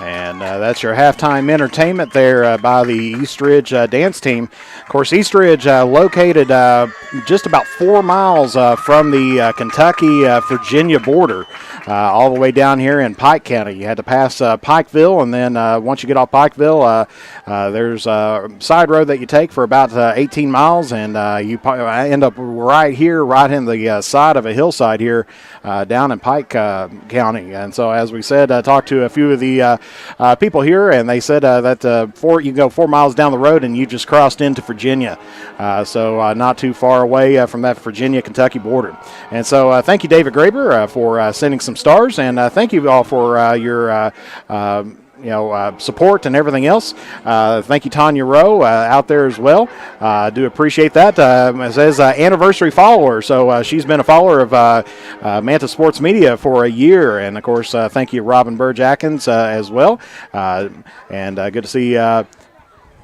And that's your halftime entertainment there by the East Ridge dance team. Of course, East Ridge located just about 4 miles from the Kentucky-Virginia border, all the way down here in Pike County. You had to pass Pikeville, and then once you get off Pikeville, there's a side road that you take for about 18 miles, and you end up right here, right in the side of a hillside here down in Pike County. And so, as we said, talked to a few of the people here, and they said that you can go 4 miles down the road and you just crossed into Virginia. So not too far away from that Virginia-Kentucky border. And so thank you, David Graber, for sending some stars, and thank you all for your support and everything else. Thank you, Tanya Rowe, out there as well. I do appreciate that. It says anniversary follower, so she's been a follower of Manta Sports Media for a year. And, of course, thank you, Robin Burge-Atkins, as well. And good to see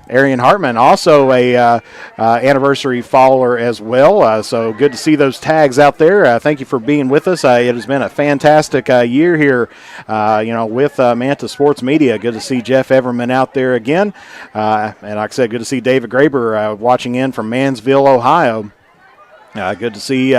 Arian Hartman, also a anniversary follower as well. So good to see those tags out there. Thank you for being with us. It has been a fantastic year here, with Manta Sports Media. Good to see Jeff Everman out there again. And like I said, good to see David Graber watching in from Mansville, Ohio. Good to see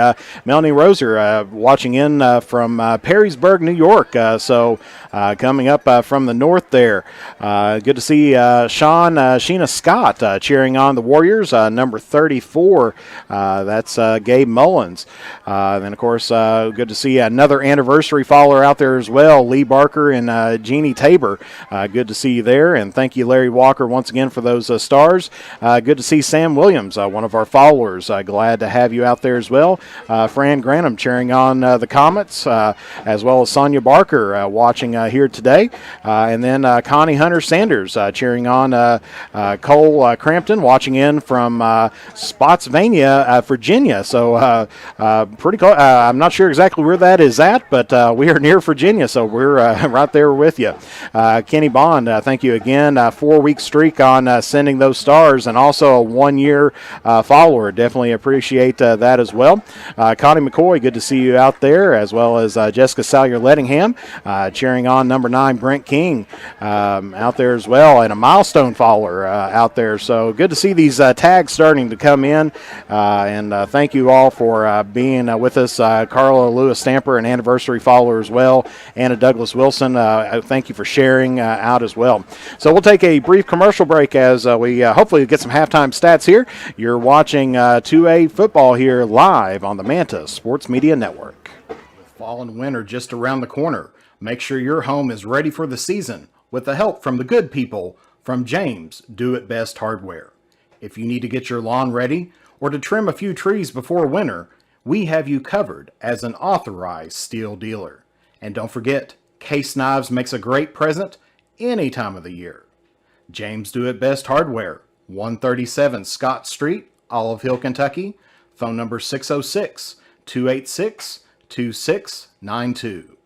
Melanie Roser watching in from Perrysburg, New York. So Coming up from the north there, good to see Sheena Scott cheering on the Warriors. Number 34, that's Gabe Mullins. Then, of course, good to see another anniversary follower out there as well, Lee Barker and Jeannie Tabor. Good to see you there, and thank you, Larry Walker, once again for those stars. Good to see Sam Williams, one of our followers. Glad to have you out there as well. Fran Granum cheering on the Comets, as well as Sonia Barker watching here today. And then Connie Hunter Sanders cheering on Cole Crampton, watching in from Spotsylvania, Virginia. So pretty cool. I'm not sure exactly where that is at, but we are near Virginia, so we're right there with you. Kenny Bond, thank you again. 4-week streak on sending those stars, and also a 1-year follower. Definitely appreciate that as well. Connie McCoy, good to see you out there, as well as Jessica Salyer-Lettingham cheering on number 9, Brent King, out there as well, and a milestone follower out there. So good to see these tags starting to come in, and thank you all for being with us. Carla Lewis Stamper, an anniversary follower as well. Anna Douglas Wilson, thank you for sharing out as well. So we'll take a brief commercial break as we hopefully get some halftime stats here. You're watching 2A football here live on the Manta Sports Media Network. With fall and winter just around the corner, make sure your home is ready for the season with the help from the good people from James Do It Best Hardware. If you need to get your lawn ready or to trim a few trees before winter, we have you covered as an authorized steel dealer. And don't forget, Case Knives makes a great present any time of the year. James Do It Best Hardware, 137 Scott Street, Olive Hill, Kentucky. Phone number 606-286-2692.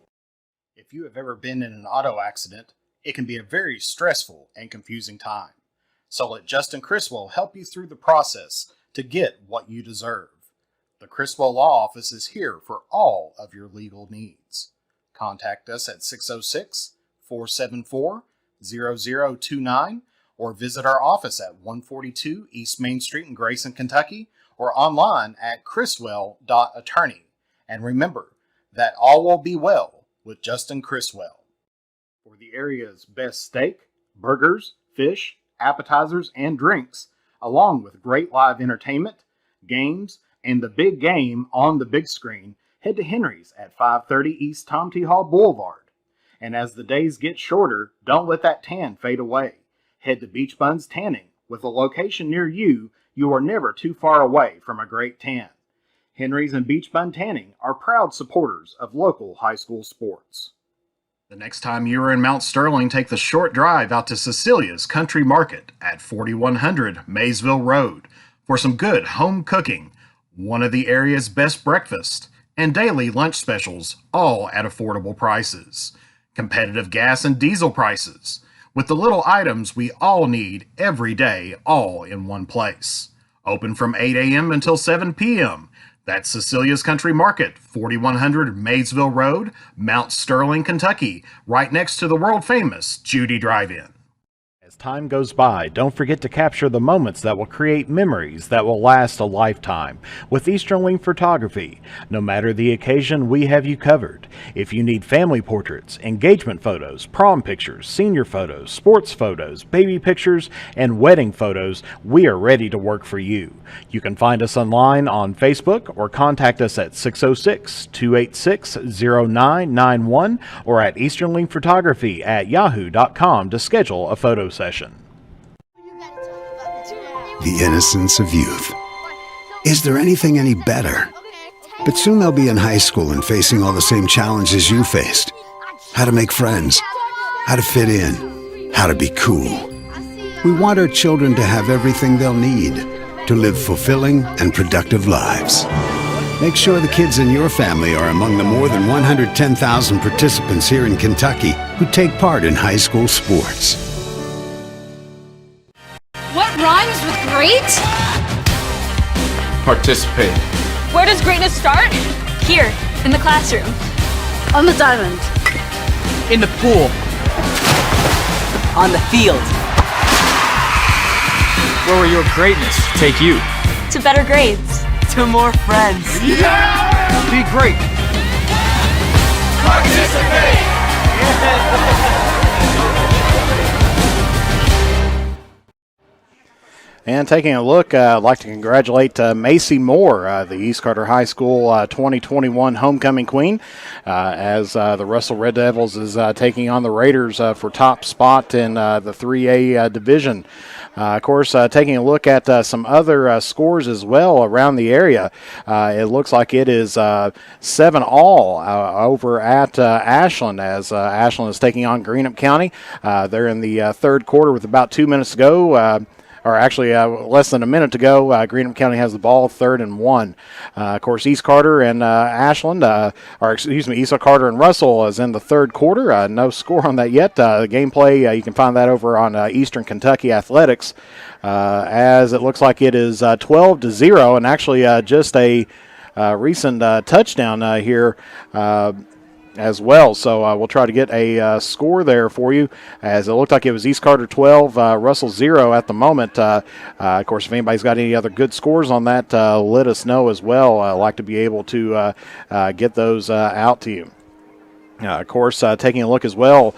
If you have ever been in an auto accident, it can be a very stressful and confusing time. So let Justin Criswell help you through the process to get what you deserve. The Criswell Law Office is here for all of your legal needs. Contact us at 606-474-0029 or visit our office at 142 East Main Street in Grayson, Kentucky, or online at criswell.attorney. And remember that all will be well with Justin Criswell. For the area's best steak, burgers, fish, appetizers, and drinks, along with great live entertainment, games, and the big game on the big screen, head to Henry's at 530 East Tom T. Hall Boulevard. And as the days get shorter, don't let that tan fade away. Head to Beach Buns Tanning. With a location near you, you are never too far away from a great tan. Henry's and Beach Bun Tanning are proud supporters of local high school sports. The next time you are in Mount Sterling, take the short drive out to Cecilia's Country Market at 4100 Maysville Road for some good home cooking, one of the area's best breakfast, and daily lunch specials, all at affordable prices. Competitive gas and diesel prices, with the little items we all need every day, all in one place. Open from 8 a.m. until 7 p.m. That's Cecilia's Country Market, 4100 Maysville Road, Mount Sterling, Kentucky, right next to the world-famous Judy Drive-In. As time goes by, don't forget to capture the moments that will create memories that will last a lifetime with Easternling Photography. No matter the occasion, we have you covered. If you need family portraits, engagement photos, prom pictures, senior photos, sports photos, baby pictures, and wedding photos, we are ready to work for you. You can find us online on Facebook or contact us at 606-286-0991 or at easternlingphotography@yahoo.com to schedule a photo session. The innocence of youth. Is there anything any better? But soon they'll be in high school and facing all the same challenges you faced. How to make friends, how to fit in, how to be cool. We want our children to have everything they'll need to live fulfilling and productive lives. Make sure the kids in your family are among the more than 110,000 participants here in Kentucky who take part in high school sports. What rhymes with great? Participate. Where does greatness start? Here, in the classroom. On the diamond. In the pool. On the field. Where will your greatness take you? To better grades. To more friends. Yeah! Be great. Participate And taking a look, I'd like to congratulate Macy Moore, the East Carter High School 2021 homecoming queen, as the Russell Red Devils is taking on the Raiders for top spot in the 3A division. Of course, taking a look at some other scores as well around the area, it looks like it is 7-all over at Ashland, as Ashland is taking on Greenup County. They're in the third quarter with about 2 minutes to go. Or actually less than a minute to go. Greenup County has the ball, 3rd and 1. Of course, East Carter and Ashland, East Carter and Russell is in the third quarter. No score on that yet. The gameplay, you can find that over on Eastern Kentucky Athletics, as it looks like it is 12-0, and actually just a recent touchdown here as well. So we'll try to get a score there for you, as it looked like it was East Carter 12, Russell 0 at the moment. Of course, if anybody's got any other good scores on that, let us know as well. I'd like to be able to get those out to you. Of course, taking a look as well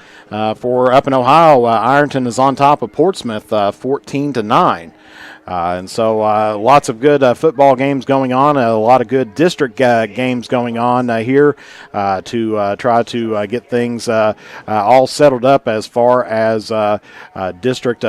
for up in Ohio, Ironton is on top of Portsmouth 14-9. And so lots of good football games going on, a lot of good district games going on here to try to get things all settled up as far as district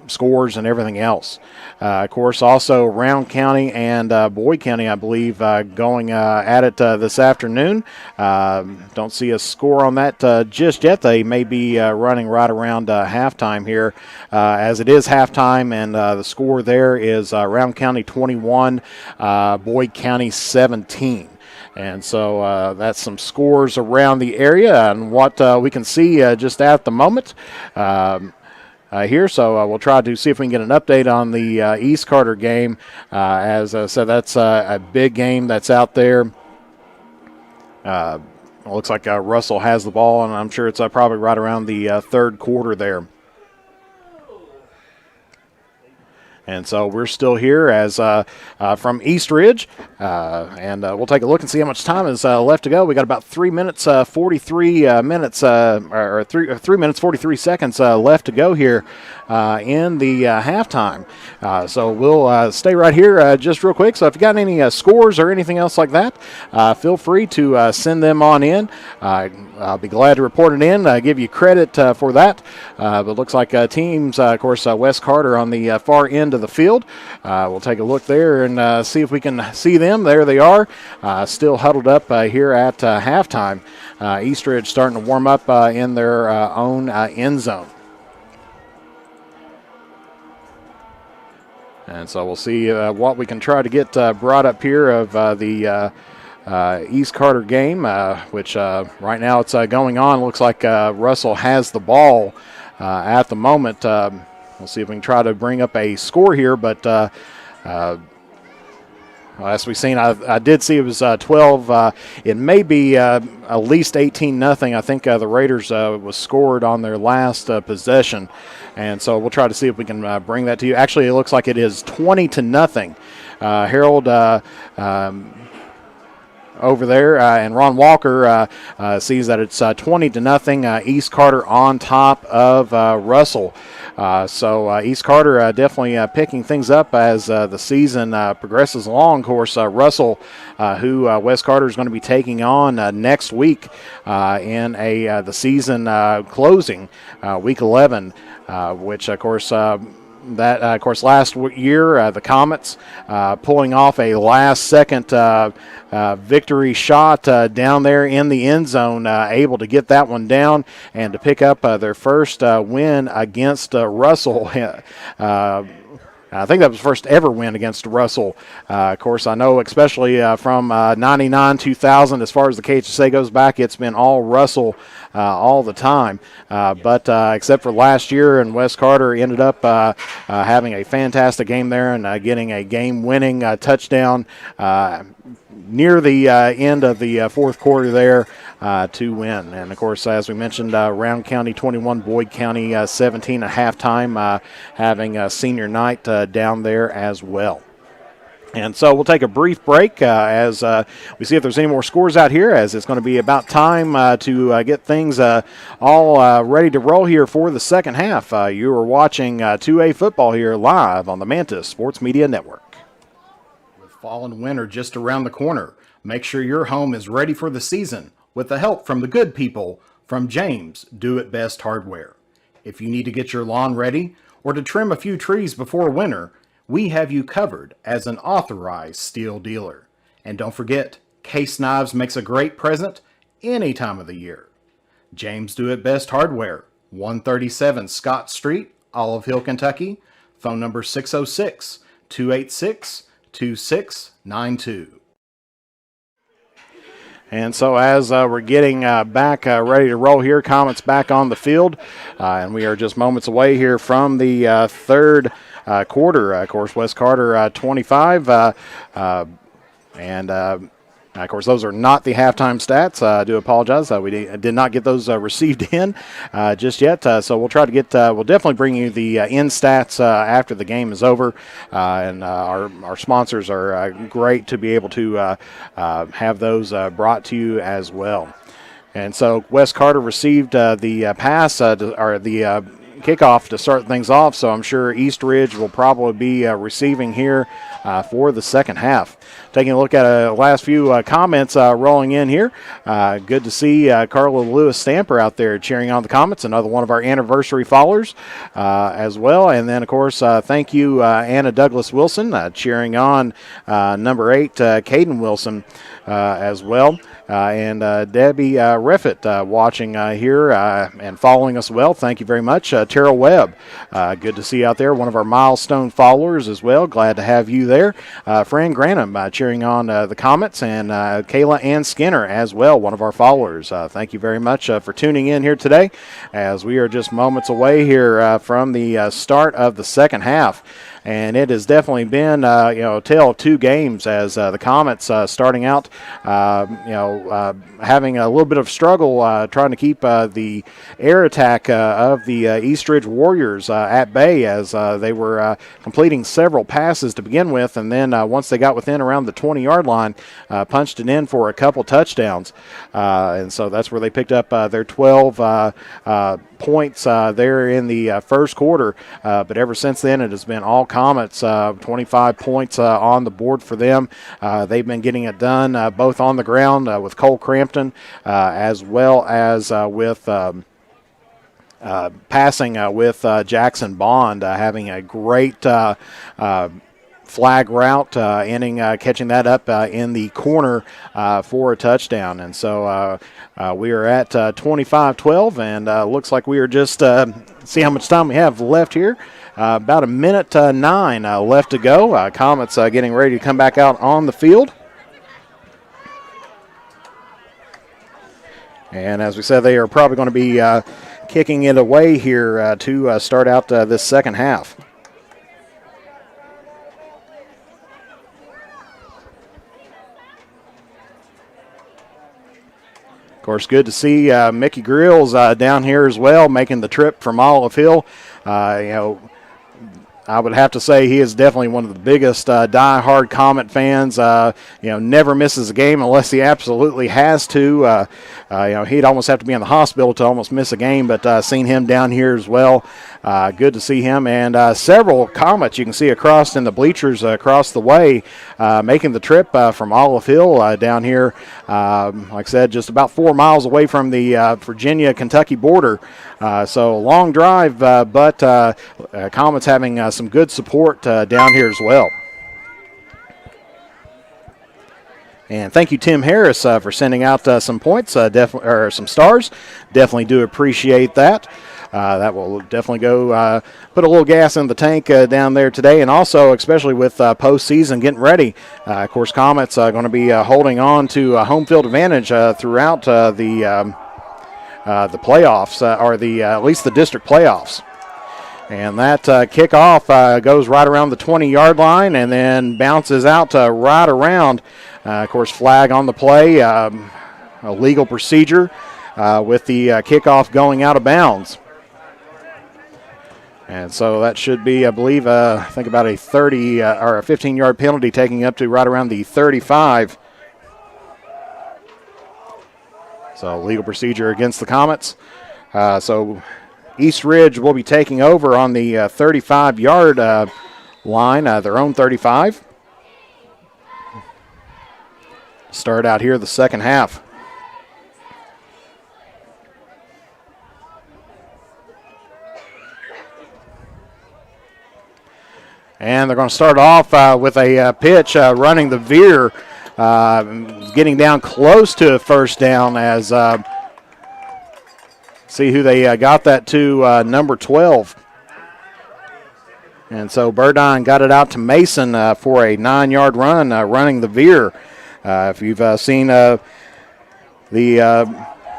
scores and everything else. Of course, also Round County and Boyd County, I believe, going at it this afternoon. Don't see a score on that just yet. They may be running right around halftime here, as it is halftime, and the score there is Round County 21, Boyd County 17. And so that's some scores around the area and what we can see just at the moment. Here, so we'll try to see if we can get an update on the East Carter game. As I said, that's a big game that's out there. It looks like Russell has the ball, and I'm sure it's probably right around the third quarter there. And so we're still here as from East Ridge, and we'll take a look and see how much time is left to go. We got about 3 minutes, 43 minutes, or 3 minutes, 43 seconds left to go here in the halftime. So we'll stay right here just real quick. So if you got any scores or anything else like that, feel free to send them on in. I'll be glad to report it in, give you credit for that. But it looks like teams, of course, West Carter on the far end of the field. We'll take a look there and see if we can see them. There they are, still huddled up here at halftime. East Ridge starting to warm up in their own end zone. And so we'll see what we can try to get brought up here of the East Carter game, which right now it's going on. Looks like Russell has the ball at the moment. We'll see if we can try to bring up a score here, but as we've seen, I did see it was 12. It may be at least 18-0. I think the Raiders was scored on their last possession, and so we'll try to see if we can bring that to you. Actually, it looks like it is 20-0. Harold over there, and Ron Walker sees that it's 20-0. East Carter on top of Russell. So East Carter definitely picking things up as the season progresses along. Of course, Russell, who West Carter is going to be taking on next week in the season closing, week 11, which of course. Of course, last year, the Comets pulling off a last-second victory shot down there in the end zone, able to get that one down and to pick up their first win against Russell. I think that was the first ever win against Russell. Of course, I know especially from 99, 2000, as far as the KHSAA goes back, it's been all Russell all the time. But except for last year, and West Carter ended up having a fantastic game there and getting a game-winning touchdown near the end of the fourth quarter there to win. And, of course, as we mentioned, Round County 21, Boyd County 17 at halftime, having a senior night down there as well. And so we'll take a brief break as we see if there's any more scores out here, as it's going to be about time to get things all ready to roll here for the second half. You are watching 2A football here live on the Mantis Sports Media Network. With fall and winter just around the corner, make sure your home is ready for the season with the help from the good people from James Do It Best Hardware. If you need to get your lawn ready or to trim a few trees before winter, we have you covered as an authorized steel dealer. And don't forget, Case Knives makes a great present any time of the year. James Do It Best Hardware, 137 Scott Street, Olive Hill, Kentucky. Phone number 606-286-2692. And so as we're getting back ready to roll here, Comets back on the field, and we are just moments away here from the third quarter. Of course, Wes Carter 25, and of course, those are not the halftime stats. I do apologize. We did not get those received in just yet. So we'll try to get. We'll definitely bring you the in stats after the game is over. And our sponsors are great to be able to have those brought to you as well. And so Wes Carter received the pass or the kickoff to start things off. So I'm sure East Ridge will probably be receiving here for the second half. Taking a look at the last few comments rolling in here. Good to see Carla Lewis Stamper out there cheering on the Comets, another one of our anniversary followers as well. And then, of course, thank you, Anna Douglas Wilson, cheering on number 8, Caden Wilson as well. And Debbie Reffett watching here and following us well. Thank you very much. Terrell Webb, good to see you out there, one of our milestone followers as well. Glad to have you there. Fran Granum cheering on the Comets, and Kayla Ann Skinner as well, one of our followers. Thank you very much for tuning in here today, as we are just moments away here from the start of the second half. And it has definitely been, a tale of two games, as the Comets starting out, having a little bit of struggle trying to keep the air attack of the East Ridge Warriors at bay, as they were completing several passes to begin with, and then once they got within around the 20-yard line, punched it in for a couple touchdowns. And so that's where they picked up their 12 points there in the first quarter. But ever since then, it has been all Comets, 25 points on the board for them. They've been getting it done both on the ground with Cole Crampton as well as with passing with Jackson Bond, having a great flag route, ending catching that up in the corner for a touchdown. And so we are at 25-12, and looks like we are just see how much time we have left here. About a minute 9 left to go. Comets getting ready to come back out on the field. And as we said, they are probably going to be kicking it away here to start out this second half. Of course, good to see Mickey Grills down here as well, making the trip from Olive Hill. I would have to say he is definitely one of the biggest die-hard Comet fans. Never misses a game unless he absolutely has to. He'd almost have to be in the hospital to almost miss a game, but seen him down here as well. Good to see him, and several Comets you can see across in the bleachers across the way, making the trip from Olive Hill down here. Like I said, just about 4 miles away from the Virginia-Kentucky border. So long drive, but Comets having some good support down here as well. And thank you, Tim Harris, for sending out some points, or some stars. Definitely do appreciate that. That will definitely go put a little gas in the tank down there today, and also especially with postseason getting ready. Of course, Comets are going to be holding on to home field advantage throughout the playoffs, or at least the district playoffs. And that kickoff goes right around the 20-yard line and then bounces out right around. Of course, flag on the play, a legal procedure with the kickoff going out of bounds. And so that should be, I believe, I think about a 30 or a 15-yard penalty, taking up to right around the 35. So legal procedure against the Comets. So East Ridge will be taking over on the 35-yard line, their own 35. Start out here the second half. And they're going to start off with a pitch running the veer, getting down close to a first down as see who they got that to, number 12. And so Burdon got it out to Mason for a 9-yard run, running the veer. If you've seen the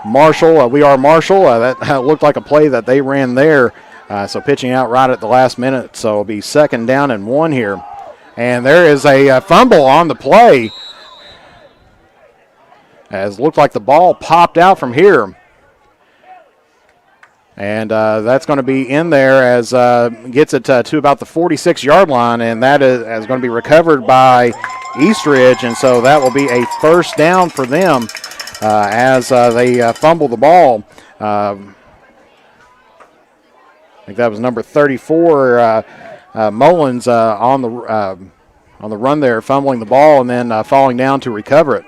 Marshall, We Are Marshall, that looked like a play that they ran there. So pitching out right at the last minute. So it'll be 2nd down and 1 here. And there is a fumble on the play. As it looked like the ball popped out from here. And that's going to be in there as gets it to about the 46-yard line. And that is going to be recovered by Eastridge. And so that will be a first down for them as they fumble the ball. I think that was number 34, Mullins, on the run there, fumbling the ball and then falling down to recover it.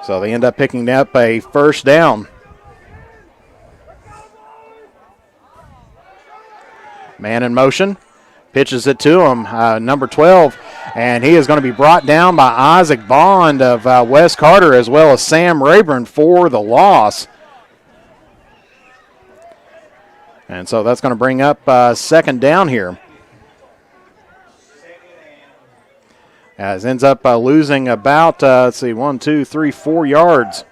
So they end up picking up a first down. Man in motion, pitches it to him, number 12, and he is going to be brought down by Isaac Bond of Wes Carter as well as Sam Rayburn for the loss. And so that's going to bring up 2nd down here. As ends up losing about, 1, 2, 3, 4 yards.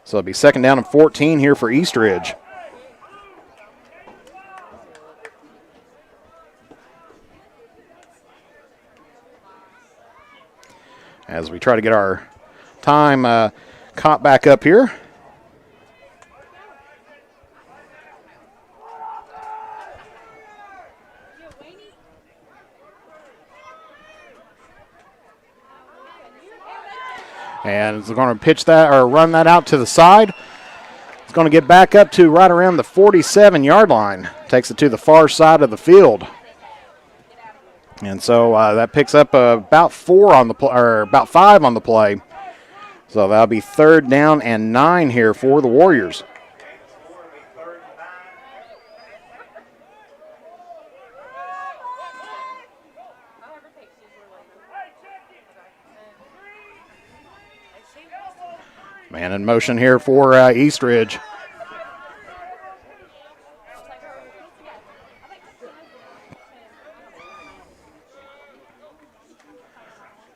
So it'll be 2nd down and 14 here for Eastridge. As we try to get our time caught back up here. And it's going to pitch that or run that out to the side. It's going to get back up to right around the 47-yard line. Takes it to the far side of the field. And so that picks up about 4 on the or about 5 on the play. So that'll be 3rd down and 9 here for the Warriors. Man in motion here for Eastridge.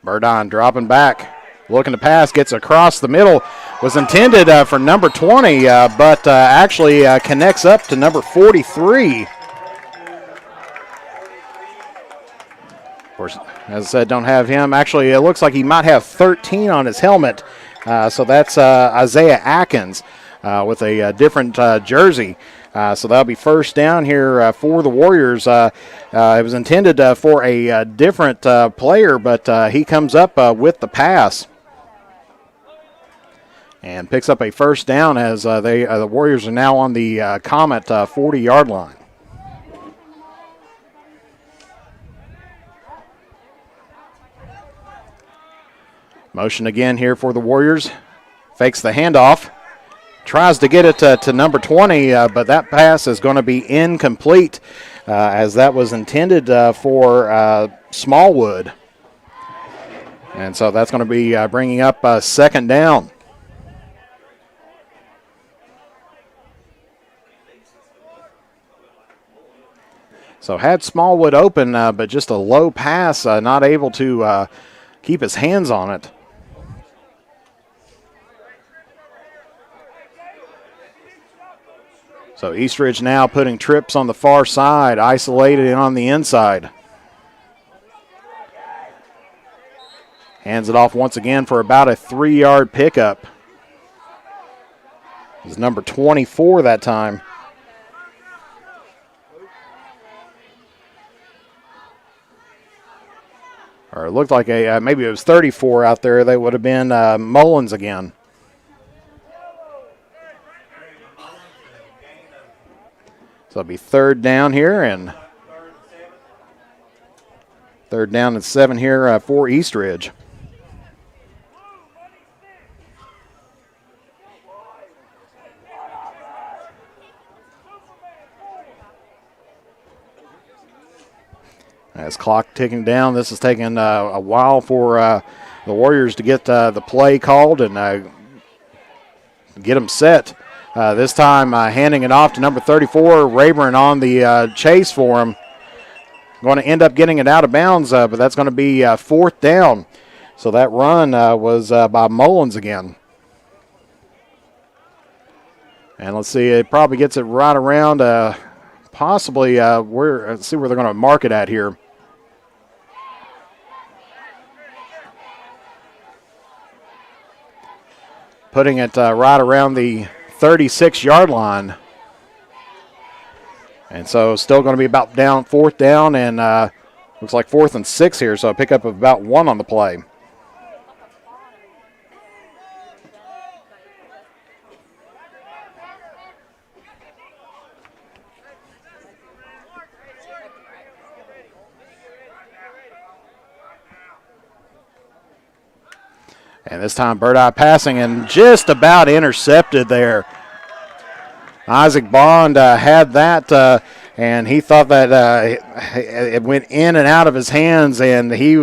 Burdon dropping back, looking to pass, gets across the middle. Was intended for number 20, but actually connects up to number 43. Of course, as I said, don't have him. Actually, it looks like he might have 13 on his helmet. So that's Isaiah Atkins with a different jersey. So that'll be first down here for the Warriors. It was intended for a different player, but he comes up with the pass and picks up a first down as the Warriors are now on the Comet 40-yard line. Motion again here for the Warriors. Fakes the handoff. Tries to get it to number 20, but that pass is going to be incomplete as that was intended for Smallwood. And so that's going to be bringing up 2nd down. So had Smallwood open, but just a low pass, not able to keep his hands on it. So Eastridge now putting trips on the far side, isolated on the inside. Hands it off once again for about a 3-yard pickup. It's number 24 that time. or it looked like maybe it was 34 out there. They would have been Mullins again. So it'll be third down here, and third down and 7 here for East Ridge. As clock ticking down, this is taking a while for the Warriors to get the play called and get them set. This time handing it off to number 34, Rayburn on the chase for him. Going to end up getting it out of bounds, but that's going to be fourth down. So that run was by Mullins again. And let's see, it probably gets it right around possibly let's see where they're going to mark it at here. Putting it right around the 36-yard line. And so still going to be about fourth down, and looks like 4th and 6 here, so a pickup of about 1 on the play. And this time Burdon passing and just about intercepted there. Isaac Bond had that, and he thought that it went in and out of his hands, and he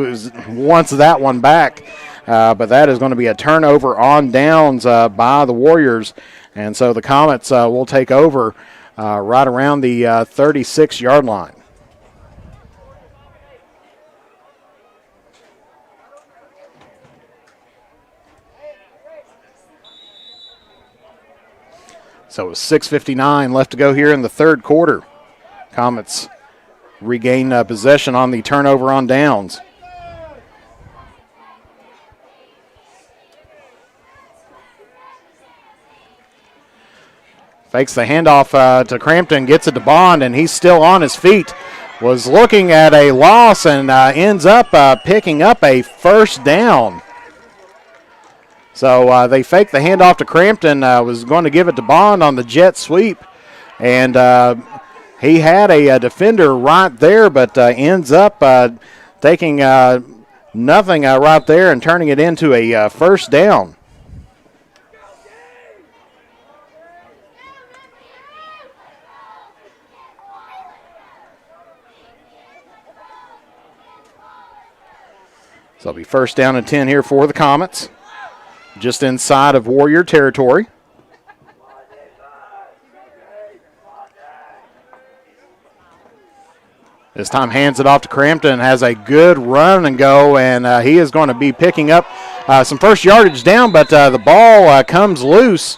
wants that one back. But that is going to be a turnover on downs by the Warriors. And so the Comets will take over right around the 36-yard line. So with 6:59 left to go here in the third quarter. Comets regain possession on the turnover on downs. Fakes the handoff to Crampton, gets it to Bond, and he's still on his feet. Was looking at a loss and ends up picking up a first down. So they faked the handoff to Crampton, was going to give it to Bond on the jet sweep. And he had a defender right there, but ends up taking nothing right there and turning it into a first down. So it'll be first down and 10 here for the Comets. Just inside of Warrior territory. This time hands it off to Crampton, has a good run and go, and he is going to be picking up some first yardage down, but the ball comes loose.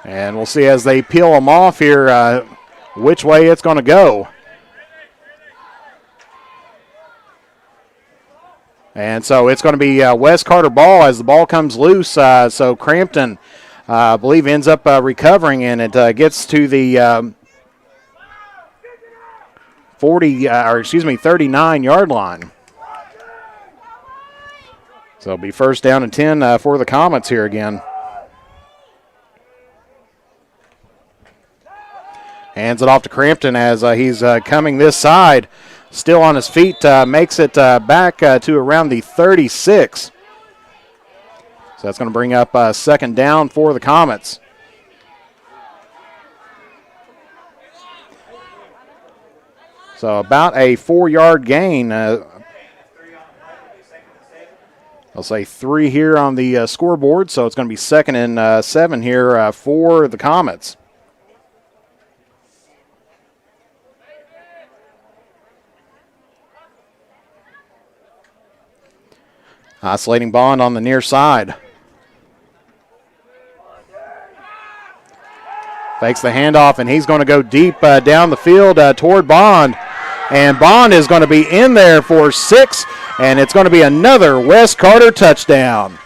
And we'll see as they peel them off here which way it's going to go. And so it's going to be Wes Carter ball as the ball comes loose. So Crampton, I believe, ends up recovering, and it gets to the 39-yard line. So it'll be first down and 10 for the Comets here again. Hands it off to Crampton as he's coming this side. Still on his feet, makes it back to around the 36. So that's going to bring up second down for the Comets. So about a 4-yard gain. I'll say 3 here on the scoreboard, so it's going to be second and 7 here for the Comets. Isolating Bond on the near side. Fakes the handoff, and he's going to go deep down the field toward Bond. And Bond is going to be in there for 6, and it's going to be another Wes Carter touchdown.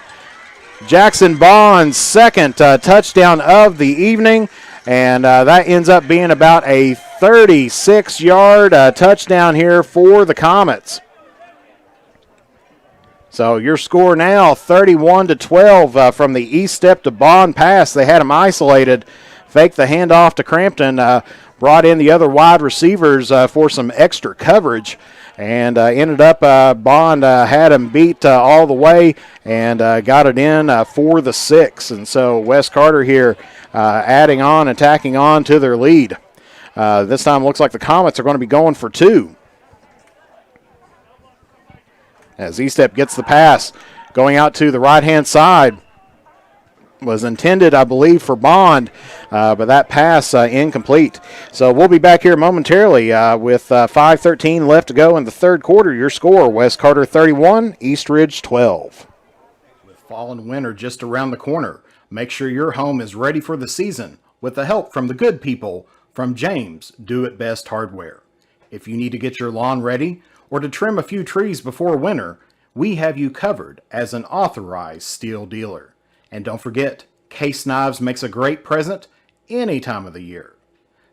Jackson Bond's second touchdown of the evening, and that ends up being about a 36-yard touchdown here for the Comets. So your score now 31-12 from the East Step to Bond pass. They had him isolated, faked the handoff to Crampton, brought in the other wide receivers for some extra coverage, and ended up Bond had him beat all the way and got it in for the 6. And so Wes Carter here adding on, attacking on to their lead. This time it looks like the Comets are going to be going for 2. As E-Step gets the pass, going out to the right-hand side. Was intended, I believe, for Bond, but that pass incomplete. So we'll be back here momentarily with 5:13 left to go in the third quarter. Your score, West Carter 31, East Ridge 12. With fall and winter just around the corner, make sure your home is ready for the season with the help from the good people from James Do It Best Hardware. If you need to get your lawn ready or to trim a few trees before winter, we have you covered as an authorized steel dealer. And don't forget, Case Knives makes a great present any time of the year.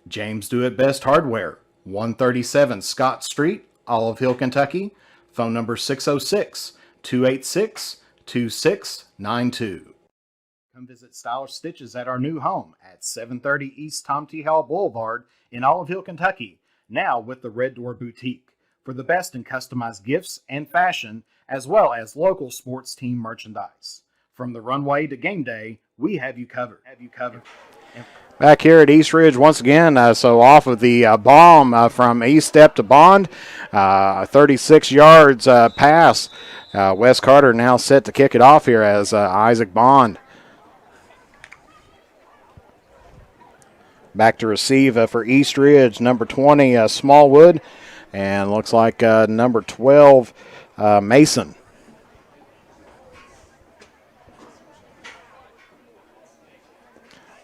James Do It Best Hardware, 137 Scott Street, Olive Hill, Kentucky. Phone number 606-286-2692. Come visit Stylish Stitches at our new home at 730 East Tom T. Hall Boulevard in Olive Hill, Kentucky. Now with the Red Door Boutique for the best in customized gifts and fashion, as well as local sports team merchandise. From the runway to game day, we have you covered. Back here at East Ridge once again, so off of the bomb from East Step to Bond, 36 yards pass. Wes Carter now set to kick it off here as Isaac Bond. Back to receive for East Ridge, number 20, Smallwood. And looks like number 12, Mason.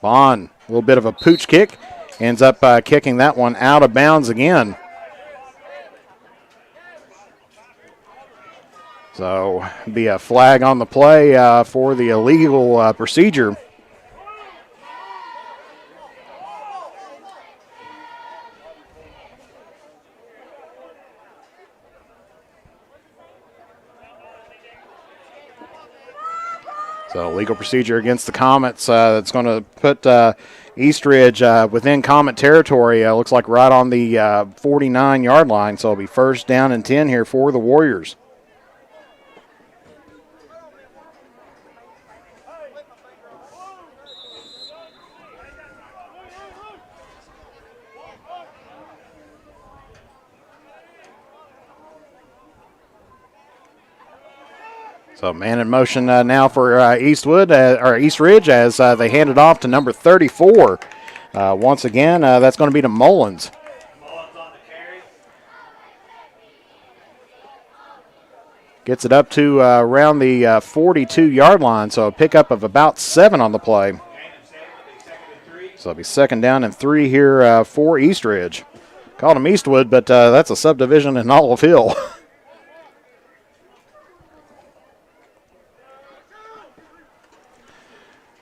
Bond, a little bit of a pooch kick. Ends up kicking that one out of bounds again. So, be a flag on the play for the illegal procedure. So legal procedure against the Comets. That's going to put East Ridge within Comet territory. Looks like right on the 49-yard line. So it'll be first down and 10 here for the Warriors. So man in motion now for East Ridge as they hand it off to number 34. Once again, that's going to be to Mullins. Gets it up to around the 42-yard line, so a pickup of about 7 on the play. So it'll be second down and 3 here for East Ridge. Called him Eastwood, but that's a subdivision in Olive Hill.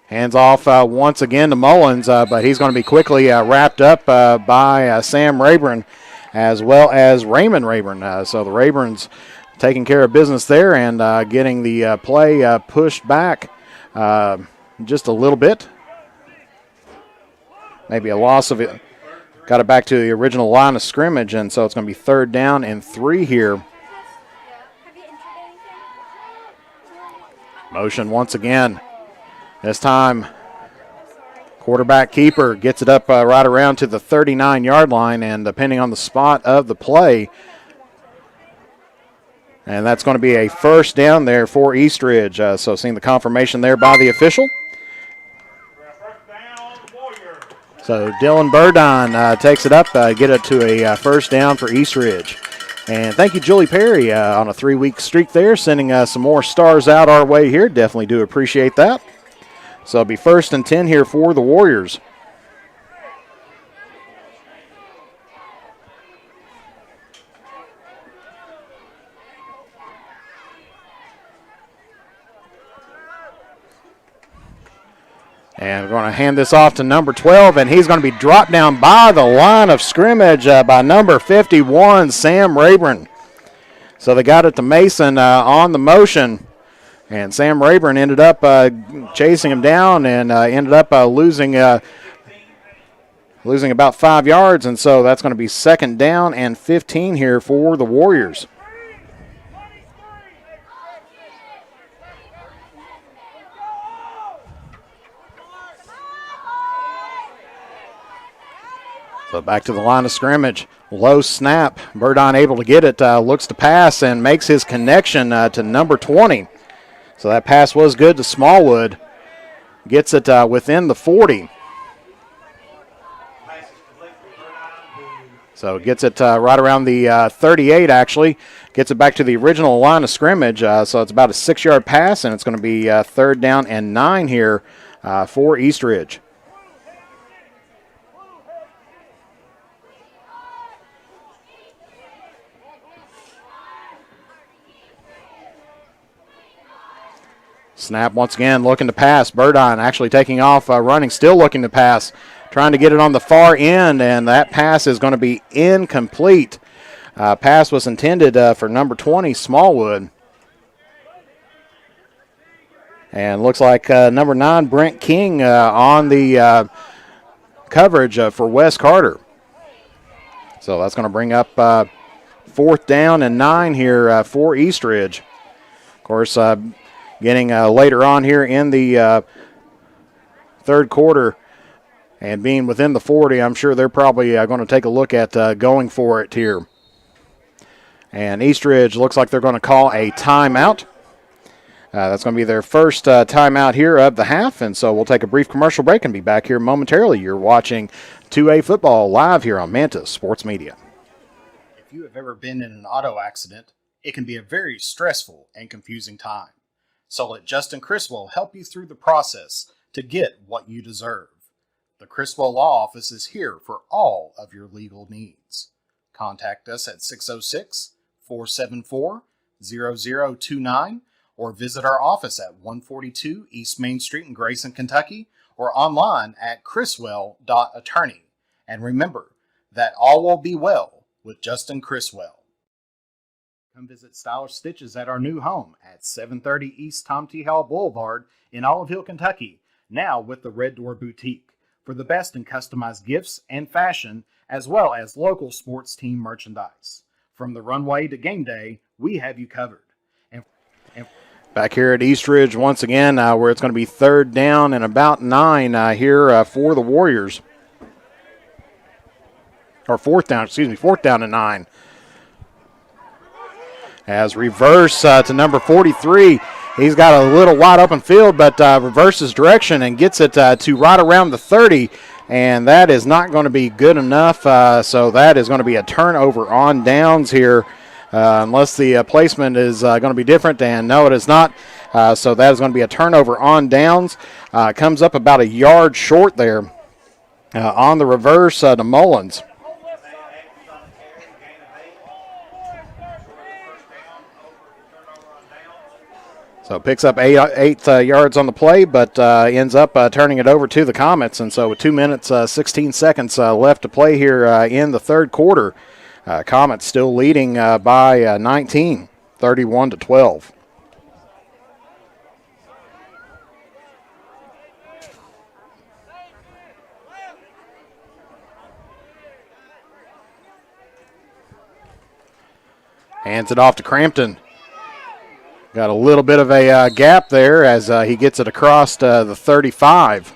Hands off once again to Mullins, but he's going to be quickly wrapped up by Sam Rayburn as well as Raymond Rayburn. So the Rayburns taking care of business there and getting the play pushed back just a little bit. Maybe a loss of it. Got it back to the original line of scrimmage, and so it's going to be third down and 3 here. Motion once again. This time, quarterback keeper gets it up right around to the 39-yard line, and depending on the spot of the play, and that's going to be a first down there for East Ridge. So seeing the confirmation there by the official. So Dylan Burdon takes it up, get it to a first down for East Ridge. And thank you, Julie Perry, on a 3-week streak there, sending some more stars out our way here. Definitely do appreciate that. So it'll be first and 10 here for the Warriors. And we're going to hand this off to number 12, and he's going to be dropped down by the line of scrimmage by number 51, Sam Rayburn. So they got it to Mason on the motion, and Sam Rayburn ended up chasing him down and ended up losing about 5 yards, and so that's going to be 2nd down and 15 here for the Warriors. So back to the line of scrimmage. Low snap. Burdon able to get it. Looks to pass and makes his connection to number 20. So that pass was good to Smallwood. Gets it within the 40. So gets it right around the 38, actually. Gets it back to the original line of scrimmage. So it's about a 6-yard pass, and it's going to be 3rd down and 9 here for East Ridge. Snap once again, looking to pass. Burdon actually taking off, running, still looking to pass. Trying to get it on the far end, and that pass is going to be incomplete. Pass was intended for number 20, Smallwood. And looks like number 9, Brent King, on the coverage for Wes Carter. So that's going to bring up 4th down and 9 here for East Ridge. Of course, getting later on here in the 3rd quarter and being within the 40, I'm sure they're probably going to take a look at going for it here. And East Ridge looks like they're going to call a timeout. That's going to be their first timeout here of the half, and so we'll take a brief commercial break and be back here momentarily. You're watching 2A football live here on Mantis Sports Media. If you have ever been in an auto accident, it can be a very stressful and confusing time. So let Justin Criswell help you through the process to get what you deserve. The Criswell Law Office is here for all of your legal needs. Contact us at 606-474-0029 or visit our office at 142 East Main Street in Grayson, Kentucky, or online at criswell.attorney. And remember that all will be well with Justin Criswell. Come visit Stylish Stitches at our new home at 730 East Tom T. Howell Boulevard in Olive Hill, Kentucky, now with the Red Door Boutique, for the best in customized gifts and fashion, as well as local sports team merchandise. From the runway to game day, we have you covered. And back here at East Ridge once again, where it's going to be 3rd down and about 9 here for the Warriors. Or 4th down and 9. As reverse to number 43. He's got a little wide open field, but reverses direction and gets it to right around the 30, and that is not going to be good enough. So that is going to be a turnover on downs here, unless the placement is going to be different, and no, it is not. So that is going to be a turnover on downs. Comes up about a yard short there on the reverse to Mullins. So picks up eight yards on the play, but ends up turning it over to the Comets. And so with 2 minutes, 16 seconds left to play here in the 3rd quarter, Comets still leading by 19, 31-12. Hands it off to Crampton. Got a little bit of a gap there as he gets it across the 35.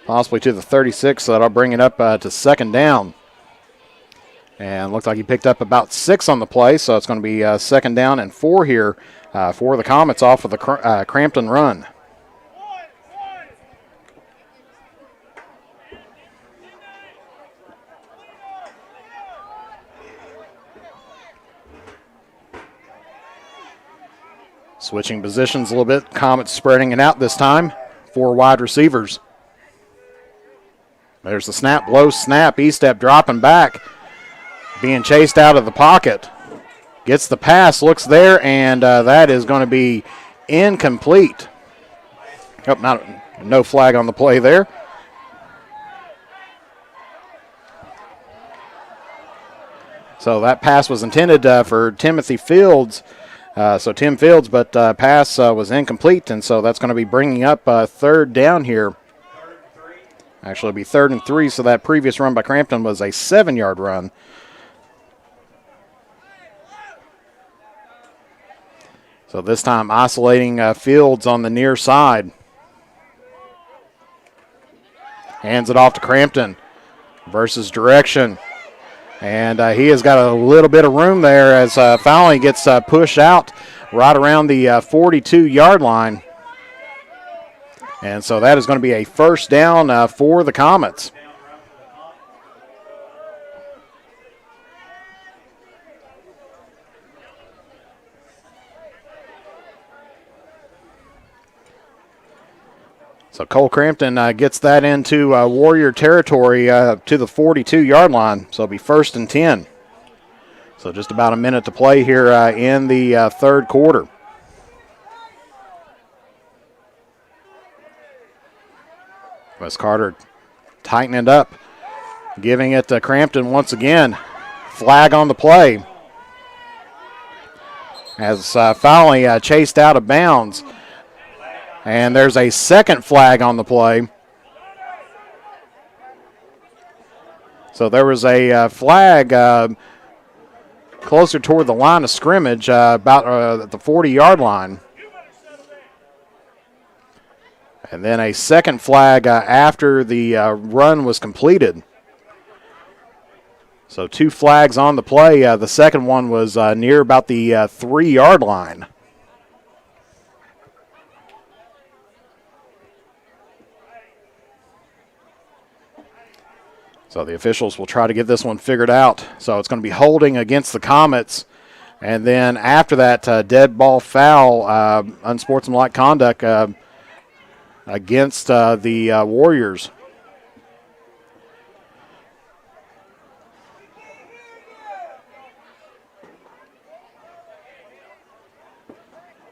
Possibly to the 36, so that'll bring it up to 2nd down. And looks like he picked up about 6 on the play, so it's going to be 2nd down and 4 here for the Comets off of the Crampton run. Switching positions a little bit. Comets spreading it out this time. 4 wide receivers. There's the snap, low snap. E-step dropping back. Being chased out of the pocket. Gets the pass, looks there, and that is going to be incomplete. Oh, no flag on the play there. So that pass was intended for Timothy Fields. So Tim Fields, but pass was incomplete, and so that's going to be bringing up third down here. Actually, it'll be 3rd and 3, so that previous run by Crampton was a 7-yard run. So this time isolating Fields on the near side. Hands it off to Crampton versus direction. And he has got a little bit of room there as Fowling gets pushed out right around the 42-yard line. And so that is going to be a first down for the Comets. So Cole Crampton gets that into Warrior territory to the 42-yard line. So it'll be 1st and 10. So just about a minute to play here in the third quarter. Wes Carter tightening it up, giving it to Crampton once again. Flag on the play. As Fowley chased out of bounds. And there's a second flag on the play. So there was a flag closer toward the line of scrimmage, about at the 40-yard line. And then a second flag after the run was completed. So 2 flags on the play. The second one was near about the 3-yard line. So the officials will try to get this one figured out. So it's going to be holding against the Comets. And then after that, dead ball foul, unsportsmanlike conduct against the Warriors.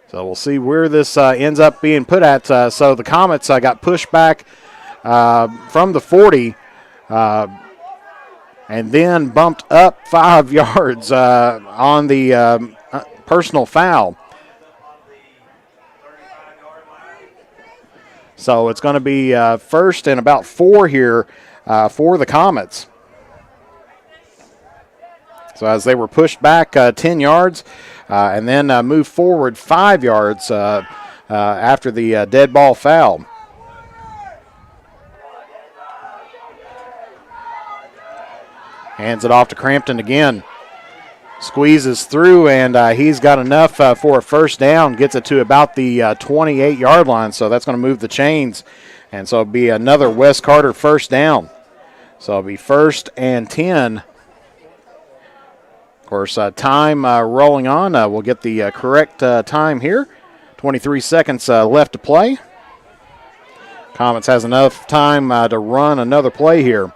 So we'll see where this ends up being put at. So the Comets got pushed back from the 40 and then bumped up 5 yards on the personal foul. So it's going to be 1st and about 4 here for the Comets. So as they were pushed back 10 yards and then moved forward 5 yards after the dead ball foul. Hands it off to Crampton again. Squeezes through, and he's got enough for a first down. Gets it to about the 28-yard line, so that's going to move the chains. And so it'll be another Wes Carter first down. So it'll be 1st and 10. Of course, time rolling on. We'll get the correct time here. 23 seconds left to play. Comets has enough time to run another play here.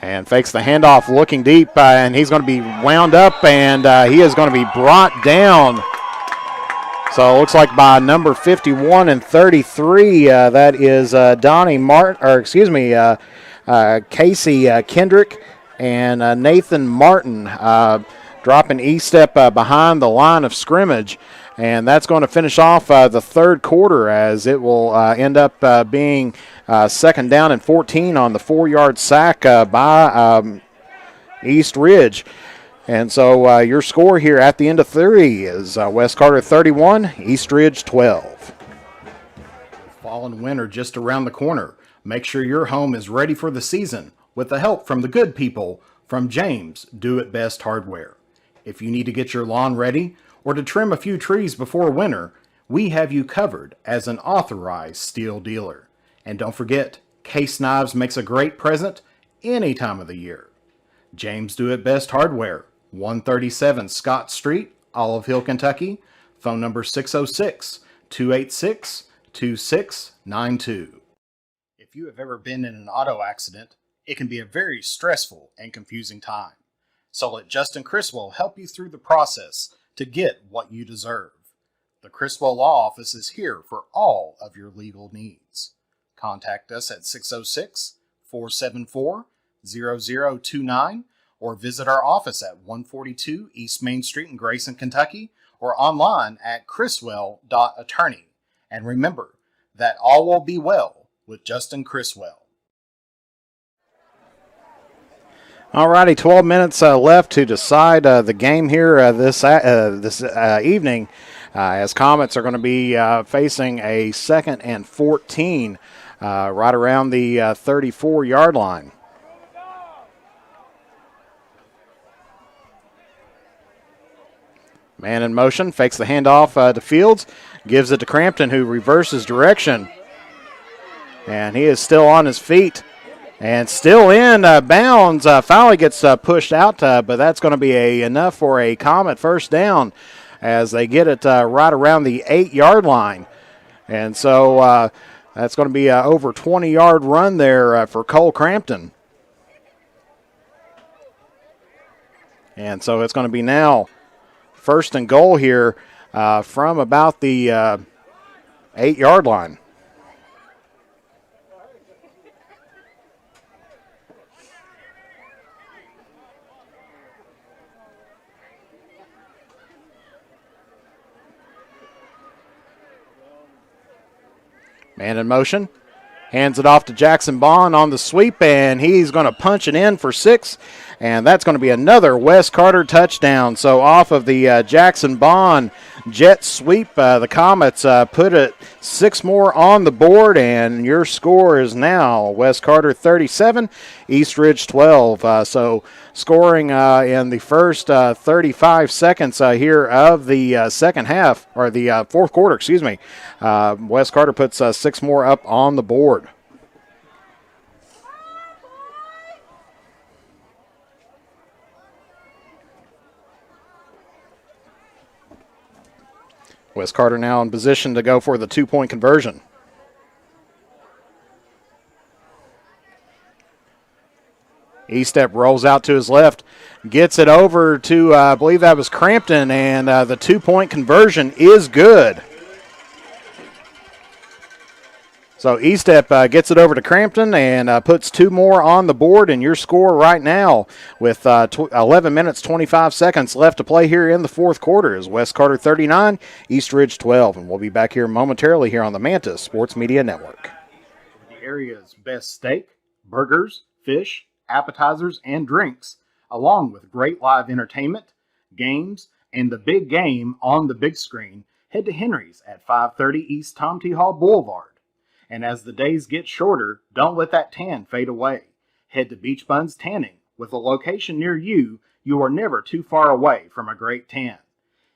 And fakes the handoff, looking deep, and he's going to be wound up, and he is going to be brought down. So it looks like by number 51 and 33, that is Donnie Martin, or excuse me, Casey Kendrick and Nathan Martin dropping E-step behind the line of scrimmage. And that's going to finish off the third quarter as it will end up being 2nd down and 14 on the 4-yard sack by East Ridge. And so your score here at the end of 3 is West Carter 31, East Ridge 12. Fall and winter just around the corner. Make sure your home is ready for the season with the help from the good people from James Do It Best Hardware. If you need to get your lawn ready or to trim a few trees before winter, we have you covered as an authorized steel dealer. And don't forget, Case Knives makes a great present any time of the year. James Do It Best Hardware, 137 Scott Street, Olive Hill, Kentucky. Phone number 606-286-2692. If you have ever been in an auto accident, It can be a very stressful and confusing time. So let Justin Criswell help you through the process to get what you deserve. The Criswell Law Office is here for all of your legal needs. Contact us at 606-474-0029 or visit our office at 142 East Main Street in Grayson, Kentucky, or online at criswell.attorney. And remember that all will be well with Justin Criswell. Alrighty, 12 minutes left to decide the game here this evening, as Comets are going to be facing a 2nd and 14 right around the 34-yard line. Man in motion, fakes the handoff to Fields, gives it to Crampton, who reverses direction. And he is still on his feet and still in bounds. Finally gets pushed out, but that's going to be enough for a Comet first down as they get it right around the 8-yard line. And so that's going to be over 20-yard run there for Cole Crampton. And so it's going to be now first and goal here from about the 8-yard line. Man in motion, hands it off to Jackson Bond on the sweep, and he's going to punch it in for 6, and that's going to be another Wes Carter touchdown. So off of the Jackson Bond jet sweep, the Comets put it 6 more on the board, and your score is now Wes Carter 37, East Ridge 12. So scoring in the first 35 seconds here of the second half, or the fourth quarter, excuse me. Wes Carter puts 6 more up on the board. Wes Carter now in position to go for the 2-point conversion. E-step rolls out to his left, gets it over to, I believe that was Crampton, and the 2-point conversion is good. So E-step gets it over to Crampton and puts 2 more on the board, and your score right now with 11 minutes, 25 seconds left to play here in the fourth quarter is West Carter 39, East Ridge 12. And we'll be back here momentarily here on the Mantis Sports Media Network. The area's best steak, burgers, fish, appetizers, and drinks, along with great live entertainment, games, and the big game on the big screen, head to Henry's at 530 East Tom T. Hall Boulevard. And as the days get shorter, don't let that tan fade away. Head to Beach Buns Tanning. With a location near you, you are never too far away from a great tan.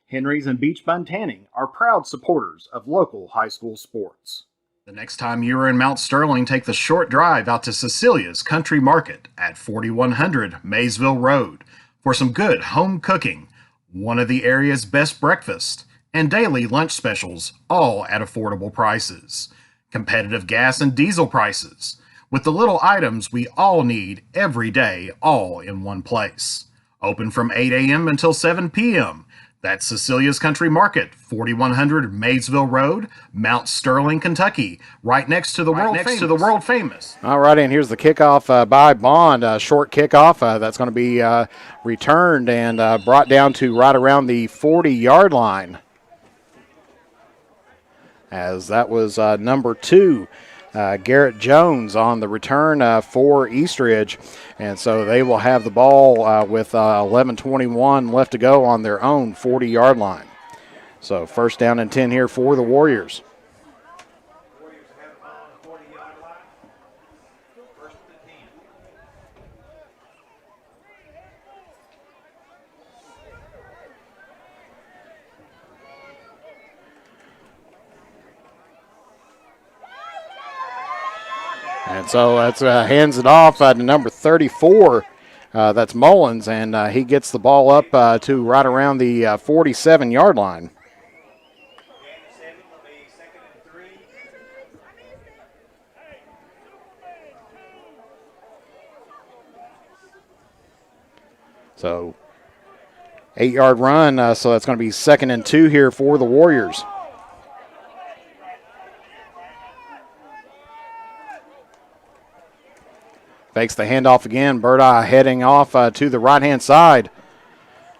Henry's and Beach Bun Tanning are proud supporters of local high school sports. The next time you are in Mount Sterling, take the short drive out to Cecilia's Country Market at 4100 Maysville Road for some good home cooking, one of the area's best breakfast, and daily lunch specials, all at affordable prices. Competitive gas and diesel prices, with the little items we all need every day, all in one place. Open from 8 a.m. until 7 p.m. That's Cecilia's Country Market, 4100 Maysville Road, Mount Sterling, Kentucky, right next to the world famous. All right, and here's the kickoff by Bond, short kickoff that's going to be returned and brought down to right around the 40-yard line. As that was number 2, Garrett Jones on the return for Eastridge. And so they will have the ball with 11:21 left to go on their own 40-yard line. So first down and 10 here for the Warriors. And so that's hands it off to number 34. That's Mullins, and he gets the ball up to right around the 47-yard line. So 8-yard run, so that's going to be 2nd and 2 here for the Warriors. Fakes the handoff again. Burdon heading off to the right-hand side.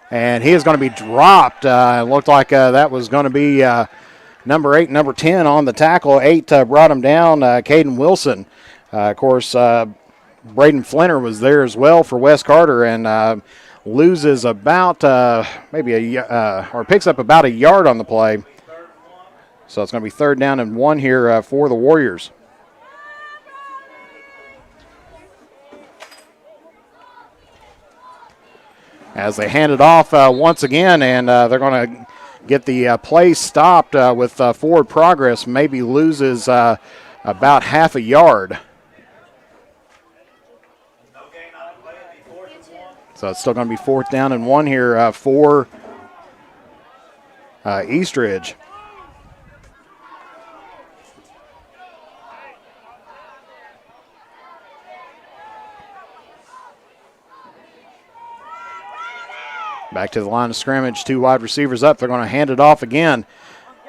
And he is going to be dropped. It looked like that was going to be number 8, number 10 on the tackle. 8 brought him down, Caden Wilson. Of course, Braden Flinter was there as well for Wes Carter and loses about or picks up about a yard on the play. So it's going to be 3rd down and 1 here for the Warriors. As they hand it off once again, and they're going to get the play stopped with forward progress, maybe loses about half a yard. So it's still going to be 4th down and 1 here for Eastridge. Back to the line of scrimmage, 2 wide receivers up. They're going to hand it off again.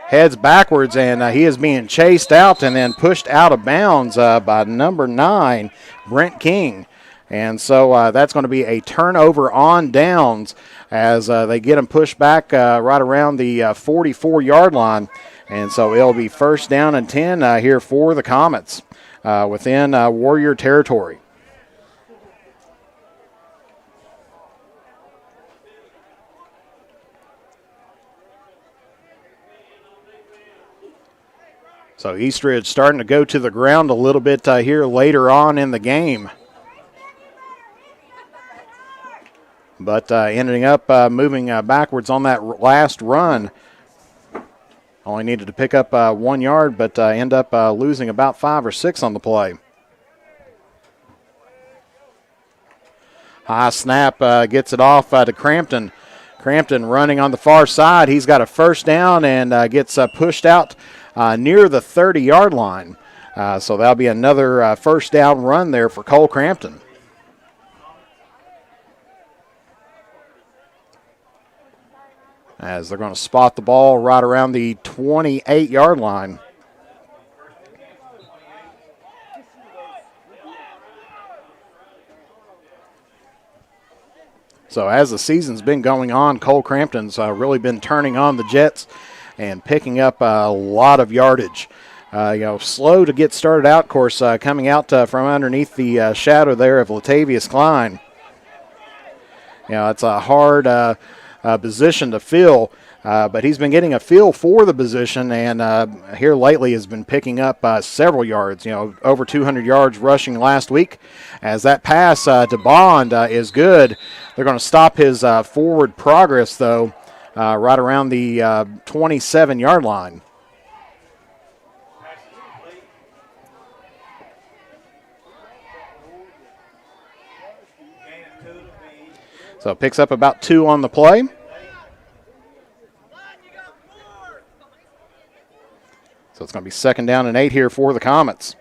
Heads backwards, and he is being chased out and then pushed out of bounds by number 9, Brent King. And so that's going to be a turnover on downs as they get him pushed back right around the 44-yard line. And so it'll be 1st down and 10 here for the Comets within Warrior territory. So Eastridge starting to go to the ground a little bit here later on in the game. But ending up moving backwards on that last run. Only needed to pick up 1 yard, but end up losing about 5 or 6 on the play. High snap gets it off to Crampton. Crampton running on the far side. He's got a 1st down and gets pushed out near the 30-yard line. So that'll be another 1st down run there for Cole Crampton. As they're going to spot the ball right around the 28-yard line. So as the season's been going on, Cole Crampton's really been turning on the Jets and picking up a lot of yardage. Slow to get started out, of course, coming out from underneath the shadow there of Latavius Klein. It's a hard position to fill, but he's been getting a feel for the position, and here lately has been picking up several yards, over 200 yards rushing last week. As that pass to Bond is good, they're going to stop his forward progress, though, right around the 27-yard line. So it picks up about 2 on the play. So it's going to be 2nd down and 8 here for the Comets.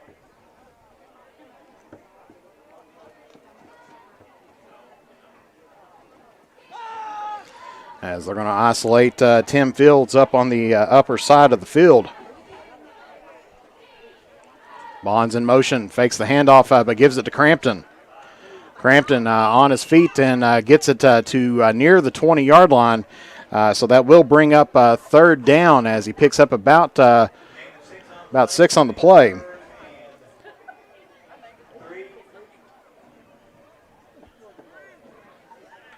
As they're going to isolate Tim Fields up on the upper side of the field. Bond's in motion, fakes the handoff, but gives it to Crampton. Crampton on his feet and gets it to near the 20-yard line. So that will bring up 3rd down as he picks up about 6 on the play.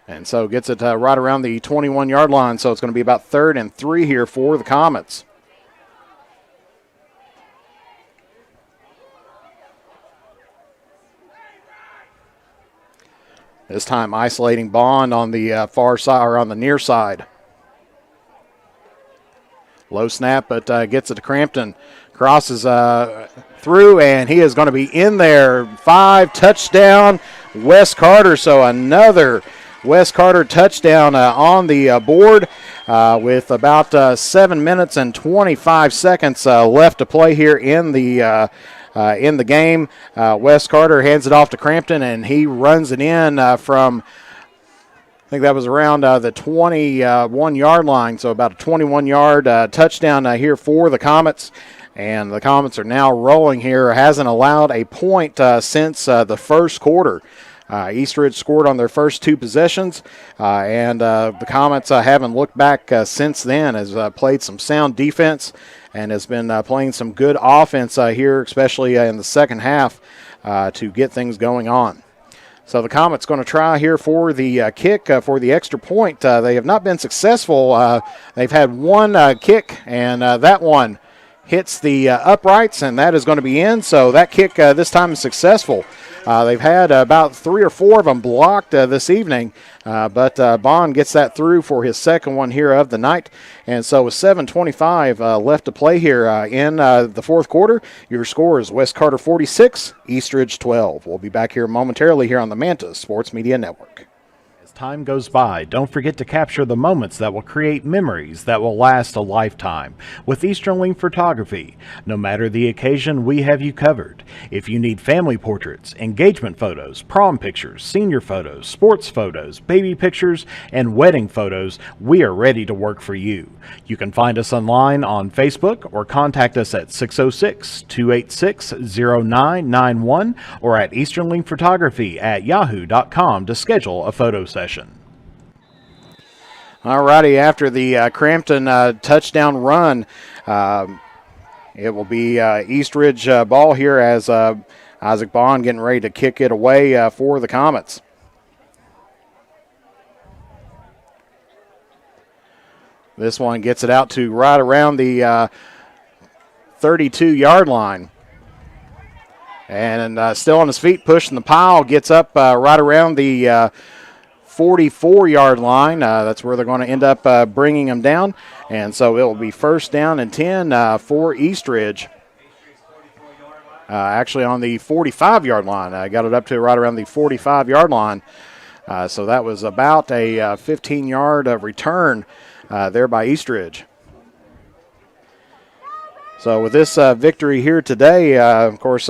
And so gets it right around the 21-yard line. So it's going to be about 3rd and 3 here for the Comets. This time isolating Bond on the far side, or on the near side. Low snap, but gets it to Crampton. Crosses through, and he is going to be in there. 5, touchdown, Wes Carter. So another Wes Carter touchdown on the board with about 7 minutes and 25 seconds left to play here in the game. Wes Carter hands it off to Crampton, and he runs it in from I think that was around the 21-yard line, so about a 21-yard touchdown here for the Comets. And the Comets are now rolling here. Hasn't allowed a point since the first quarter. Eastridge scored on their first two possessions, and the Comets haven't looked back since then. Has played some sound defense and has been playing some good offense here, especially in the second half, to get things going on. So the Comets going to try here for the kick for the extra point. They have not been successful. They've had one kick, and that one hits the uprights, and that is going to be in. So that kick this time is successful. They've had about 3 or 4 of them blocked this evening, but Bond gets that through for his second one here of the night. And so with 7:25 left to play here in the fourth quarter, your score is West Carter 46, Eastridge 12. We'll be back here momentarily here on the Manta Sports Media Network. Time goes by, don't forget to capture the moments that will create memories that will last a lifetime with Easternling Photography. No matter the occasion, we have you covered. If you need family portraits, engagement photos, prom pictures, senior photos, sports photos, baby pictures, and wedding photos, we are ready to work for you. You can find us online on Facebook or contact us at 606-286-0991 or at easternlingphotography@yahoo.com to schedule a photo session. All righty, after the Crampton touchdown run, it will be Eastridge ball here as Isaac Bond getting ready to kick it away for the Comets. This one gets it out to right around the 32-yard line. And still on his feet, pushing the pile, gets up right around the 44-yard line. That's where they're going to end up bringing him down. And so it will be first down and 10 for Eastridge. Actually on the 45-yard line. I got it up to right around the 45-yard line. So that was about a 15-yard return there by Eastridge. So with this victory here today, of course,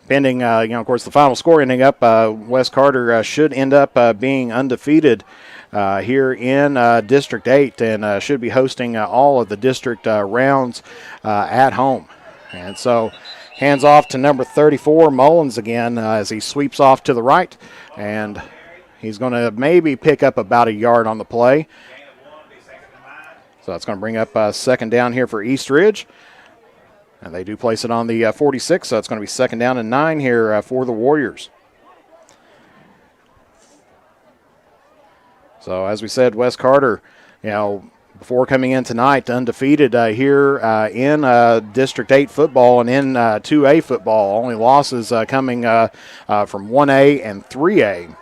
pending, of course, the final score ending up, West Carter should end up being undefeated here in District 8 and should be hosting all of the district rounds at home. And so hands off to number 34, Mullins again, as he sweeps off to the right. And he's going to maybe pick up about a yard on the play. So that's going to bring up second down here for Eastridge. And they do place it on the 46, so it's going to be second down and 9 here for the Warriors. So as we said, West Carter, before coming in tonight, undefeated here in District 8 football and in 2A football. Only losses coming from 1A and 3A.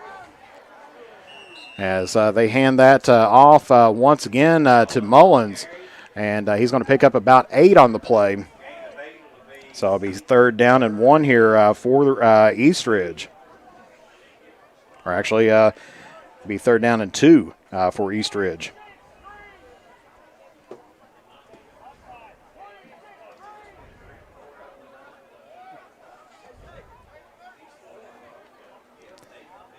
As they hand that off once again to Mullins, and he's going to pick up about 8 on the play. So it'll be third down and 1 here for Eastridge. Or actually, be third down and 2 for Eastridge.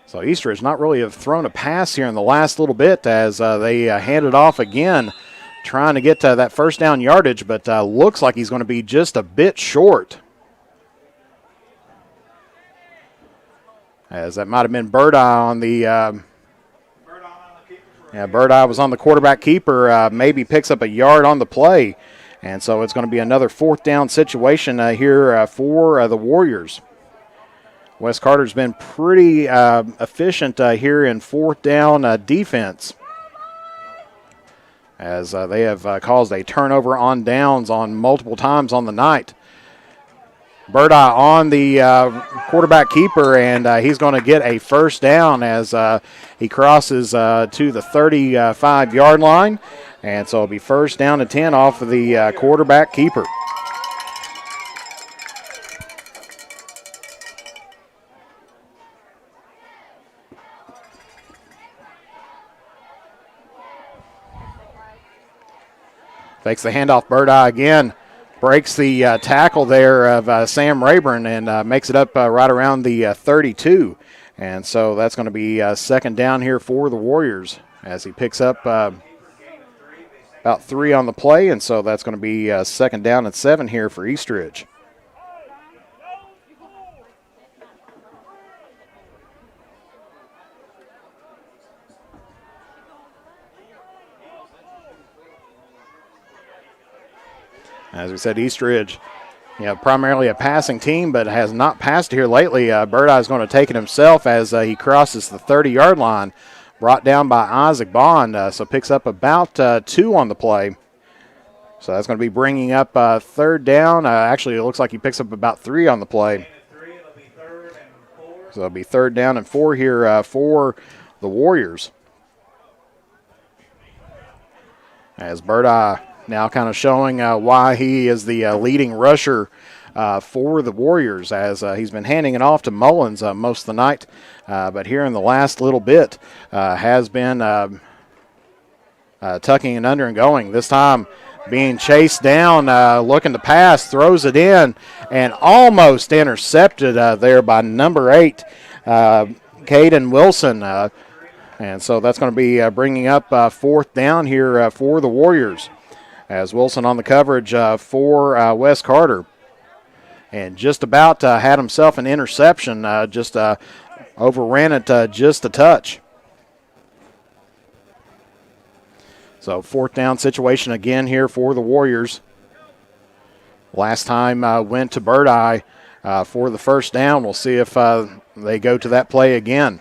So Eastridge not really have thrown a pass here in the last little bit as they hand it off again, trying to get that first down yardage, but looks like he's going to be just a bit short. As that might have been Burdon on the Burdon was on the quarterback keeper, maybe picks up a yard on the play. And so it's going to be another fourth down situation here for the Warriors. West Carter's been pretty efficient here in fourth down defense, as they have caused a turnover on downs on multiple times on the night. Burdon on the quarterback keeper, and he's going to get a first down as he crosses to the 35-yard line. And so it'll be first down and 10 off of the quarterback keeper. Takes the handoff, Burdon again. Breaks the tackle there of Sam Rayburn and makes it up right around the 32. And so that's going to be second down here for the Warriors as he picks up about 3 on the play. And so that's going to be second down and 7 here for Eastridge. As we said, Eastridge, primarily a passing team, but has not passed here lately. Burdon is going to take it himself as he crosses the 30-yard line, brought down by Isaac Bond, so picks up about 2 on the play. So that's going to be bringing up third down. Actually, it looks like he picks up about 3 on the play. So it'll be third down and 4 here for the Warriors. As Burdon now kind of showing why he is the leading rusher for the Warriors, as he's been handing it off to Mullins most of the night, but here in the last little bit has been tucking it under and going. This time being chased down, looking to pass, throws it in, and almost intercepted there by number 8, Caden Wilson. And so that's going to be bringing up fourth down here for the Warriors, as Wilson on the coverage for Wes Carter. And just about had himself an interception, just overran it just a touch. So fourth down situation again here for the Warriors. Last time went to Burdon for the first down. We'll see if they go to that play again.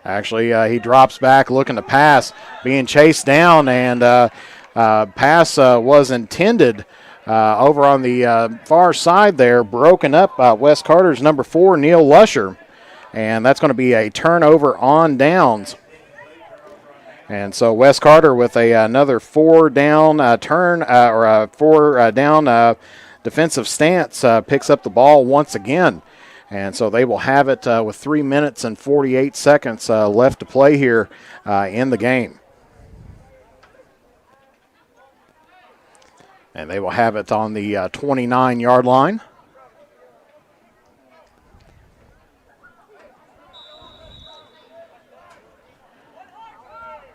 Actually, he drops back looking to pass, being chased down, and pass was intended over on the far side there, broken up by Wes Carter's number 4, Neil Lusher. And that's going to be a turnover on downs. And so Wes Carter with another 4-down down defensive stance picks up the ball once again. And so they will have it with 3 minutes and 48 seconds left to play here in the game. And they will have it on the 29-yard line.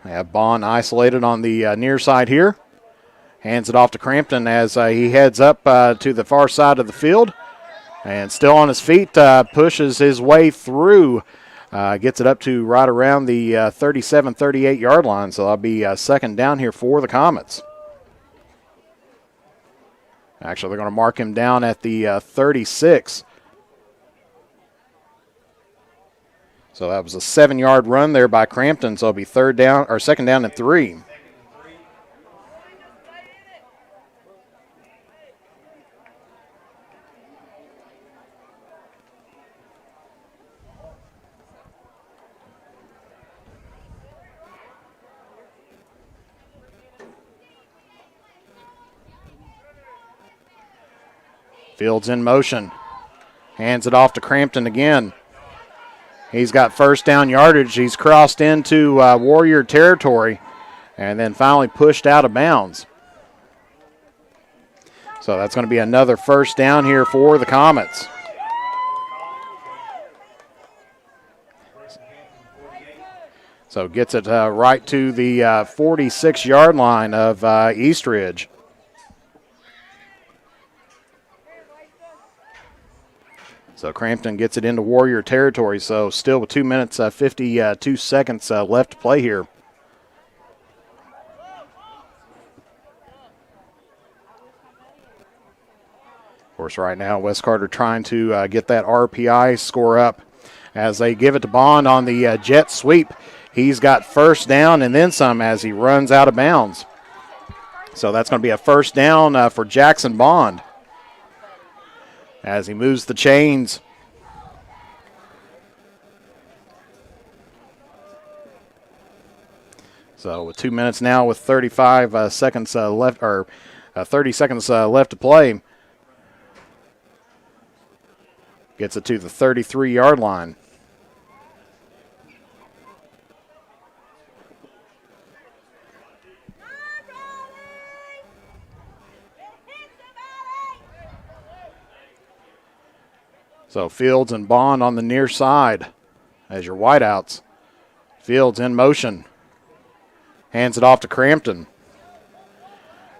They have Bond isolated on the near side here. Hands it off to Crampton as he heads up to the far side of the field. And still on his feet, pushes his way through. Gets it up to right around the 37, 38-yard line. So that'll be second down here for the Comets. Actually, they're going to mark him down at the 36. So that was a 7-yard run there by Crampton. So it'll be second down and 3. Fields in motion. Hands it off to Crampton again. He's got first down yardage. He's crossed into Warrior territory and then finally pushed out of bounds. So that's going to be another first down here for the Comets. So gets it right to the 46-yard line of Eastridge. So Crampton gets it into Warrior territory. So still with 2 minutes, 52 seconds left to play here. Of course, right now, Wes Carter trying to get that RPI score up as they give it to Bond on the jet sweep. He's got first down and then some as he runs out of bounds. So that's going to be a first down for Jackson Bond as he moves the chains. So with 2 minutes now with 35 seconds left, or 30 seconds left to play, gets it to the 33-yard line. So Fields and Bond on the near side as your wideouts. Fields in motion. Hands it off to Crampton.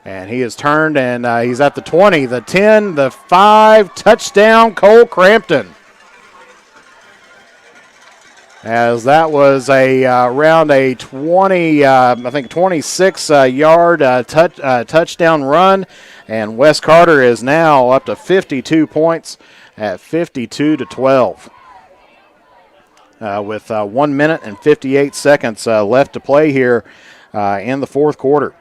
And he is turned, and he's at the 20, the 10, the 5. Touchdown, Cole Crampton. As that was around a 26-yard touchdown run. And Wes Carter is now up to 52 points at 52-12. With 1 minute and 58 seconds left to play here in the fourth quarter.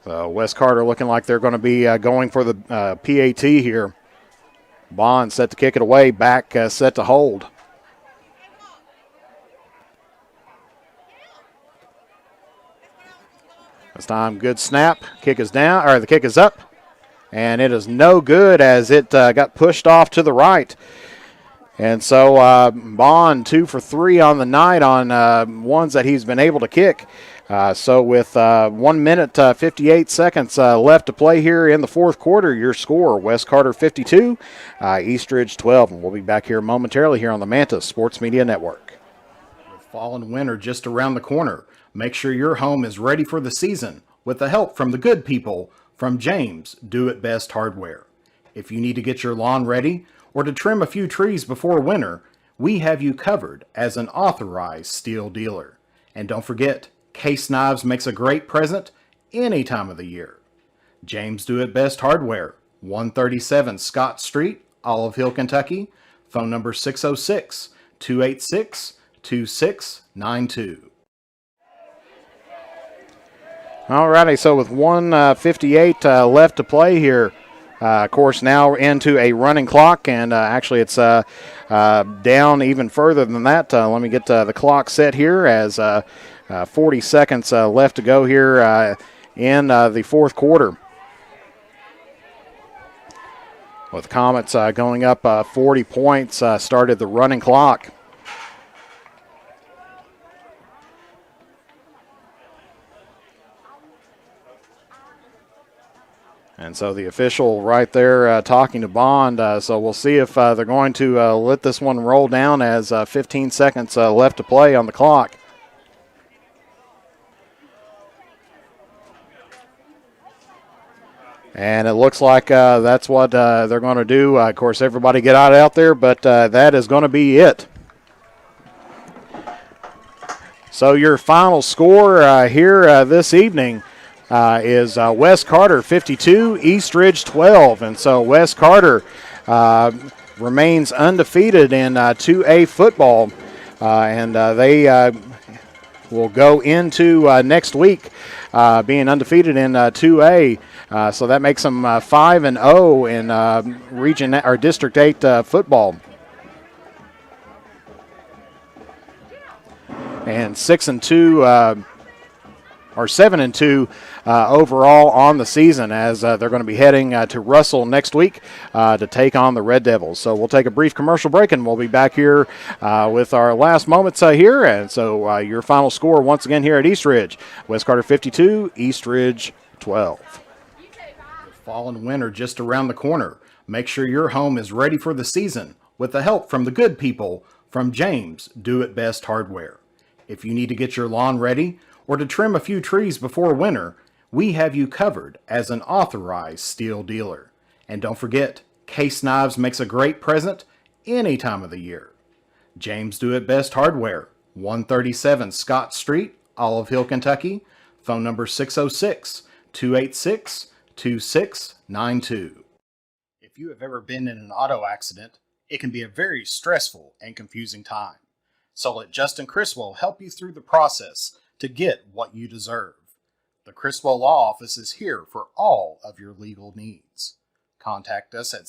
So Wes Carter looking like they're going to be going for the PAT here. Bond set to kick it away, back set to hold. This time, good snap. Kick is down, or the kick is up, and it is no good as it got pushed off to the right. And so Bond 2 for 3 on the night on ones that he's been able to kick. So with 1 minute 58 seconds left to play here in the fourth quarter, your score, West Carter 52, Eastridge 12. And we'll be back here momentarily here on the Manta Sports Media Network. With fall and winter just around the corner, make sure your home is ready for the season with the help from the good people from James Do It Best Hardware. If you need to get your lawn ready or to trim a few trees before winter, we have you covered as an authorized steel dealer. And don't forget, Case Knives makes a great present any time of the year. James Do It Best Hardware, 137 Scott Street, Olive Hill, Kentucky. Phone number 606-286-2692. Alrighty, so with 1:58 left to play here, of course, now into a running clock, and actually it's down even further than that. Let me get the clock set here as 40 seconds left to go here in the fourth quarter. With Comets going up 40 points, started the running clock. And so the official right there talking to Bond. So we'll see if they're going to let this one roll down as 15 seconds left to play on the clock. And it looks like that's what they're going to do. Of course, everybody get out there, but that is going to be it. So your final score here this evening is West Carter 52, Eastridge 12. And so West Carter remains undefeated in 2A football. And they will go into next week being undefeated in 2A. So that makes them 5-0 in Region or District 8 football. And 6-2 or 7-2 overall on the season, as they're going to be heading to Russell next week to take on the Red Devils. So we'll take a brief commercial break, and we'll be back here with our last moments here. And so your final score once again here at Eastridge, West Carter 52, Eastridge 12. With fall and winter just around the corner, make sure your home is ready for the season with the help from the good people from James Do It Best Hardware. If you need to get your lawn ready or to trim a few trees before winter, we have you covered as an authorized steel dealer. And don't forget, Case Knives makes a great present any time of the year. James Do It Best Hardware, 137 Scott Street, Olive Hill, Kentucky. Phone number 606-286-2692. If you have ever been in an auto accident, it can be a very stressful and confusing time. So let Justin Criswell help you through the process to get what you deserve. The Criswell Law Office is here for all of your legal needs. Contact us at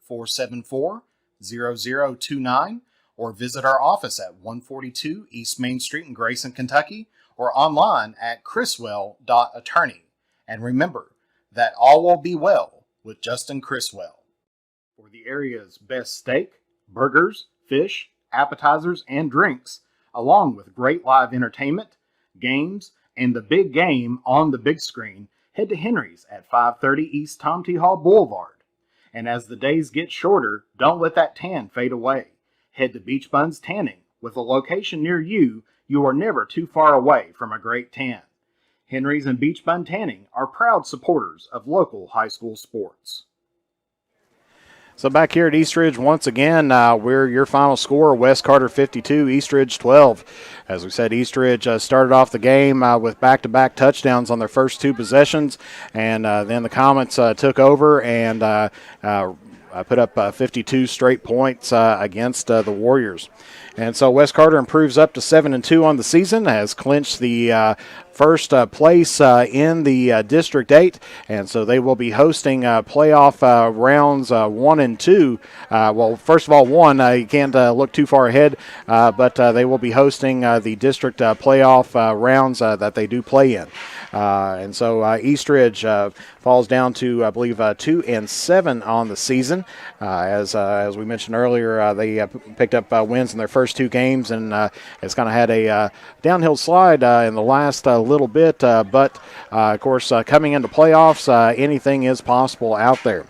606-474-0029 or visit our office at 142 East Main Street in Grayson, Kentucky, or online at criswell.attorney. And remember that all will be well with Justin Criswell. For the area's best steak, burgers, fish, appetizers, and drinks, along with great live entertainment, games, and the big game on the big screen, head to Henry's at 530 East Tom T. Hall Boulevard. And as the days get shorter, don't let that tan fade away. Head to Beach Buns Tanning. With a location near you, you are never too far away from a great tan. Henry's and Beach Bun Tanning are proud supporters of local high school sports. So back here at Eastridge, once again, we're your final score, West Carter 52, Eastridge 12. As we said, Eastridge started off the game with back-to-back touchdowns on their first two possessions, and then the Comets took over and put up 52 straight points against the Warriors. And so West Carter improves up to 7-2 on the season, has clinched the first place in the District 8, and so they will be hosting playoff rounds 1 and 2. Well, first of all, 1, you can't look too far ahead, but they will be hosting the District playoff rounds that they do play in. And so Eastridge falls down to, I believe, 2-7 on the season. As we mentioned earlier, they picked up wins in their first two games, and it's kind of had a downhill slide in the last little bit. But, of course, coming into playoffs, anything is possible out there.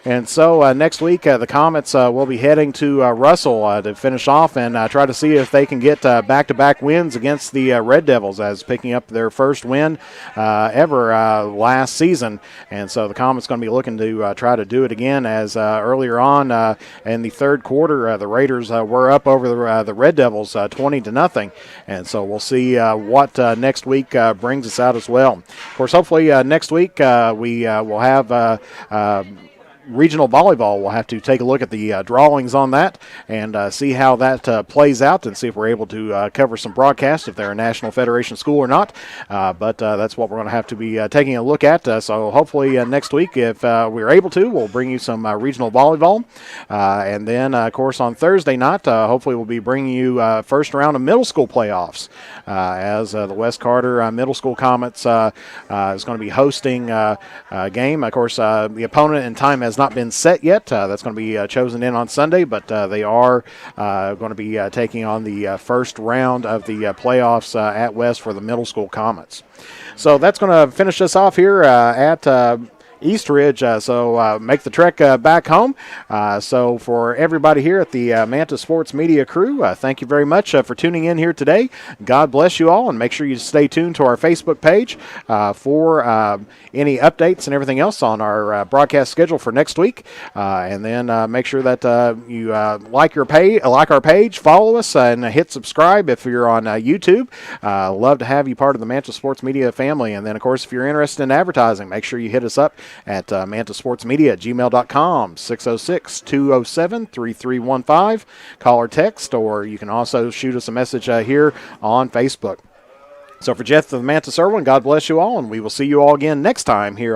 And so next week, the Comets will be heading to Russell to finish off and try to see if they can get back-to-back wins against the Red Devils, as picking up their first win ever last season. And so the Comets going to be looking to try to do it again, as earlier on in the third quarter, the Raiders were up over the Red Devils 20-0. And so we'll see what next week brings us out as well. Of course, hopefully next week we will have regional volleyball. We'll have to take a look at the drawings on that and see how that plays out, and see if we're able to cover some broadcasts, if they're a National Federation school or not. But that's what we're going to have to be taking a look at. So hopefully next week, if we're able to, we'll bring you some regional volleyball. And then, of course, on Thursday night, hopefully we'll be bringing you first round of middle school playoffs, as the West Carter Middle School Comets is going to be hosting a game. Of course, the opponent and time has not been set yet. That's going to be chosen in on Sunday, but they are going to be taking on the first round of the playoffs at West for the middle school Comets. So that's going to finish us off here at Eastridge, so make the trek back home. So for everybody here at the Manta Sports Media crew, thank you very much for tuning in here today. God bless you all, and make sure you stay tuned to our Facebook page for any updates and everything else on our broadcast schedule for next week. And then make sure that you like our page, follow us, and hit subscribe if you're on YouTube. Love to have you part of the Manta Sports Media family. And then, of course, if you're interested in advertising, make sure you hit us up at mantasportsmedia@gmail.com, 606-207-3315. Call or text, or you can also shoot us a message here on Facebook. So for Jeff of the Mantis Irwin, God bless you all, and we will see you all again next time here